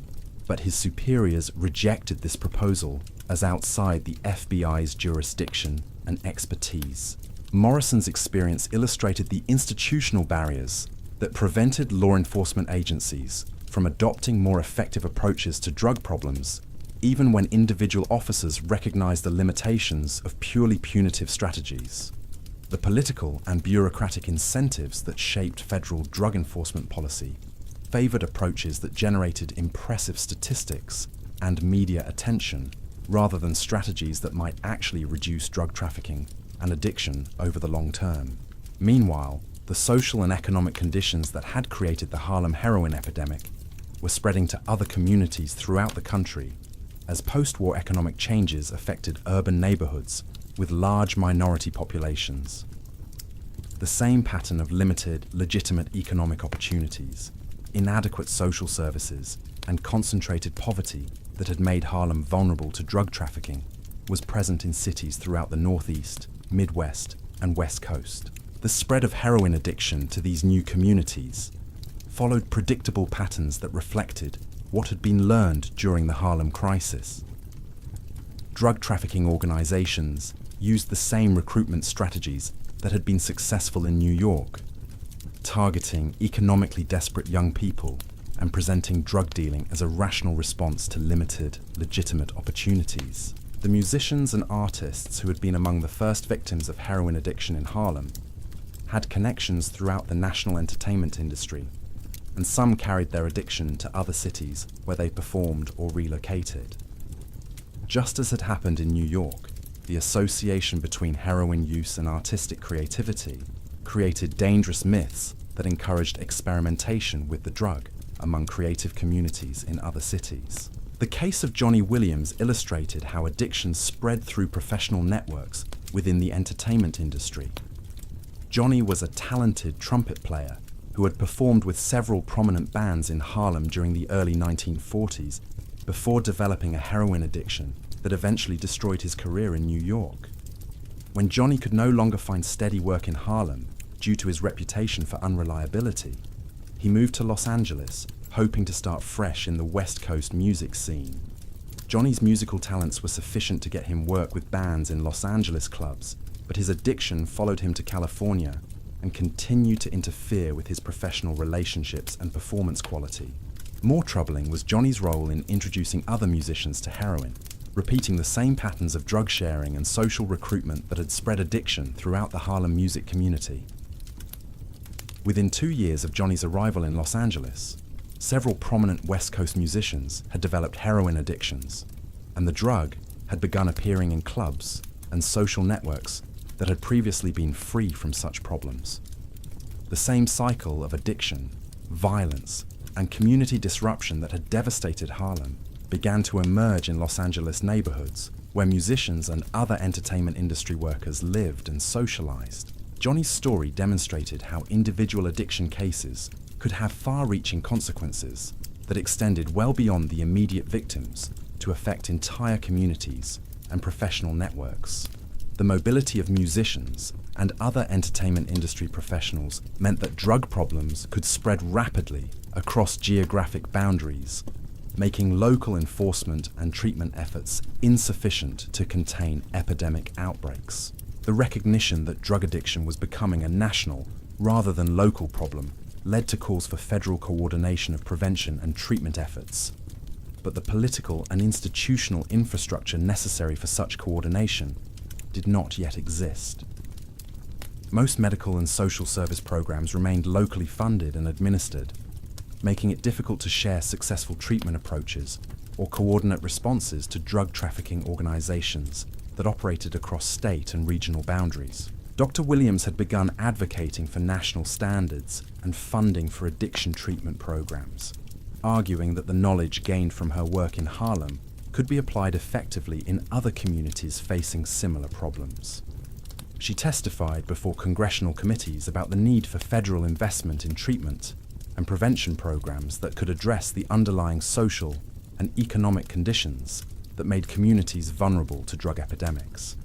A: But his superiors rejected this proposal as outside the FBI's jurisdiction and expertise. Morrison's experience illustrated the institutional barriers that prevented law enforcement agencies from adopting more effective approaches to drug problems, even when individual officers recognized the limitations of purely punitive strategies. The political and bureaucratic incentives that shaped federal drug enforcement policy favored approaches that generated impressive statistics and media attention, rather than strategies that might actually reduce drug trafficking and addiction over the long term. Meanwhile, the social and economic conditions that had created the Harlem heroin epidemic were spreading to other communities throughout the country as post-war economic changes affected urban neighborhoods with large minority populations. The same pattern of limited, legitimate economic opportunities, inadequate social services, and concentrated poverty that had made Harlem vulnerable to drug trafficking was present in cities throughout the Northeast, Midwest, and West Coast. The spread of heroin addiction to these new communities followed predictable patterns that reflected what had been learned during the Harlem crisis. Drug trafficking organizations used the same recruitment strategies that had been successful in New York, targeting economically desperate young people and presenting drug dealing as a rational response to limited, legitimate opportunities. The musicians and artists who had been among the first victims of heroin addiction in Harlem had connections throughout the national entertainment industry, and some carried their addiction to other cities where they performed or relocated. Just as had happened in New York, the association between heroin use and artistic creativity created dangerous myths that encouraged experimentation with the drug among creative communities in other cities. The case of Johnny Williams illustrated how addiction spread through professional networks within the entertainment industry. Johnny was a talented trumpet player who had performed with several prominent bands in Harlem during the early 1940s before developing a heroin addiction that eventually destroyed his career in New York. When Johnny could no longer find steady work in Harlem due to his reputation for unreliability, he moved to Los Angeles, hoping to start fresh in the West Coast music scene. Johnny's musical talents were sufficient to get him work with bands in Los Angeles clubs, but his addiction followed him to California and continued to interfere with his professional relationships and performance quality. More troubling was Johnny's role in introducing other musicians to heroin, repeating the same patterns of drug sharing and social recruitment that had spread addiction throughout the Harlem music community. Within 2 years of Johnny's arrival in Los Angeles, several prominent West Coast musicians had developed heroin addictions, and the drug had begun appearing in clubs and social networks that had previously been free from such problems. The same cycle of addiction, violence, and community disruption that had devastated Harlem began to emerge in Los Angeles neighborhoods where musicians and other entertainment industry workers lived and socialized. Johnny's story demonstrated how individual addiction cases could have far-reaching consequences that extended well beyond the immediate victims to affect entire communities and professional networks. The mobility of musicians and other entertainment industry professionals meant that drug problems could spread rapidly across geographic boundaries, making local enforcement and treatment efforts insufficient to contain epidemic outbreaks. The recognition that drug addiction was becoming a national rather than local problem led to calls for federal coordination of prevention and treatment efforts. But the political and institutional infrastructure necessary for such coordination did not yet exist. Most medical and social service programs remained locally funded and administered, making it difficult to share successful treatment approaches or coordinate responses to drug trafficking organizations that operated across state and regional boundaries. Dr. Williams had begun advocating for national standards and funding for addiction treatment programs, arguing that the knowledge gained from her work in Harlem could be applied effectively in other communities facing similar problems. She testified before congressional committees about the need for federal investment in treatment and prevention programs that could address the underlying social and economic conditions that made communities vulnerable to drug epidemics.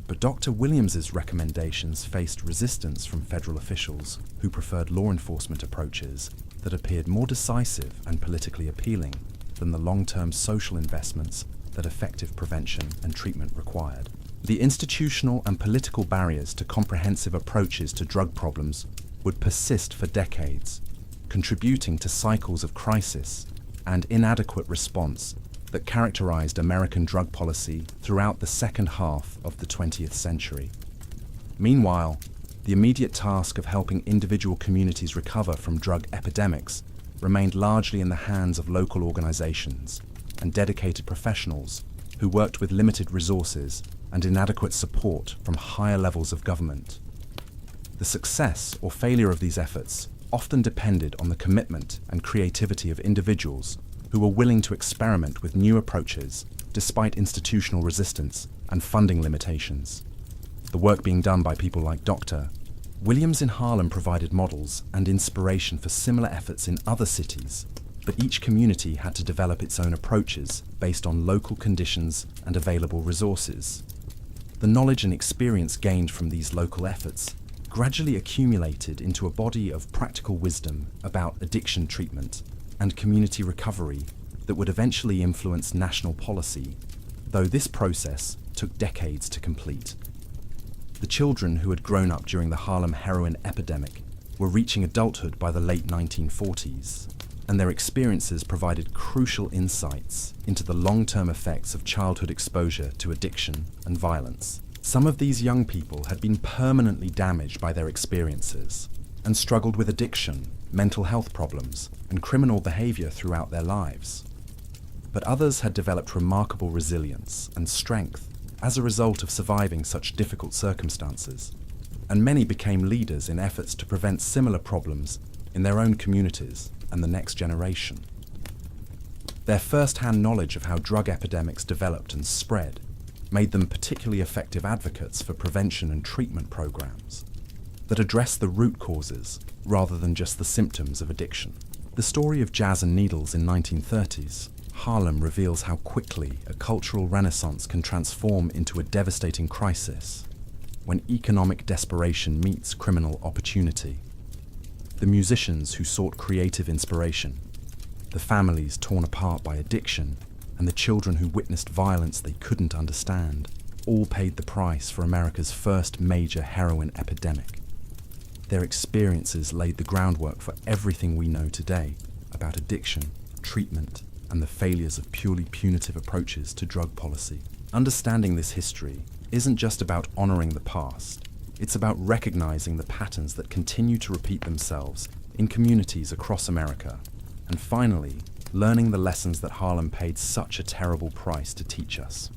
A: But Dr. Williams's recommendations faced resistance from federal officials who preferred law enforcement approaches that appeared more decisive and politically appealing than the long-term social investments that effective prevention and treatment required. The institutional and political barriers to comprehensive approaches to drug problems would persist for decades, contributing to cycles of crisis and inadequate response that characterized American drug policy throughout the second half of the 20th century. Meanwhile, the immediate task of helping individual communities recover from drug epidemics remained largely in the hands of local organizations and dedicated professionals who worked with limited resources and inadequate support from higher levels of government. The success or failure of these efforts often depended on the commitment and creativity of individuals who were willing to experiment with new approaches despite institutional resistance and funding limitations. The work being done by people like Dr. Williams in Harlem provided models and inspiration for similar efforts in other cities, but each community had to develop its own approaches based on local conditions and available resources. The knowledge and experience gained from these local efforts gradually accumulated into a body of practical wisdom about addiction treatment and community recovery that would eventually influence national policy, though this process took decades to complete. The children who had grown up during the Harlem heroin epidemic were reaching adulthood by the late 1940s, and their experiences provided crucial insights into the long-term effects of childhood exposure to addiction and violence. Some of these young people had been permanently damaged by their experiences and struggled with addiction, mental health problems, and criminal behavior throughout their lives. But others had developed remarkable resilience and strength as a result of surviving such difficult circumstances, and many became leaders in efforts to prevent similar problems in their own communities and the next generation. Their first-hand knowledge of how drug epidemics developed and spread made them particularly effective advocates for prevention and treatment programs that address the root causes rather than just the symptoms of addiction. The story of Jazz and Needles in 1930s, Harlem reveals how quickly a cultural renaissance can transform into a devastating crisis when economic desperation meets criminal opportunity. The musicians who sought creative inspiration, the families torn apart by addiction, and the children who witnessed violence they couldn't understand, all paid the price for America's first major heroin epidemic. Their experiences laid the groundwork for everything we know today about addiction, treatment, and the failures of purely punitive approaches to drug policy. Understanding this history isn't just about honoring the past, it's about recognizing the patterns that continue to repeat themselves in communities across America, and finally, learning the lessons that Harlem paid such a terrible price to teach us.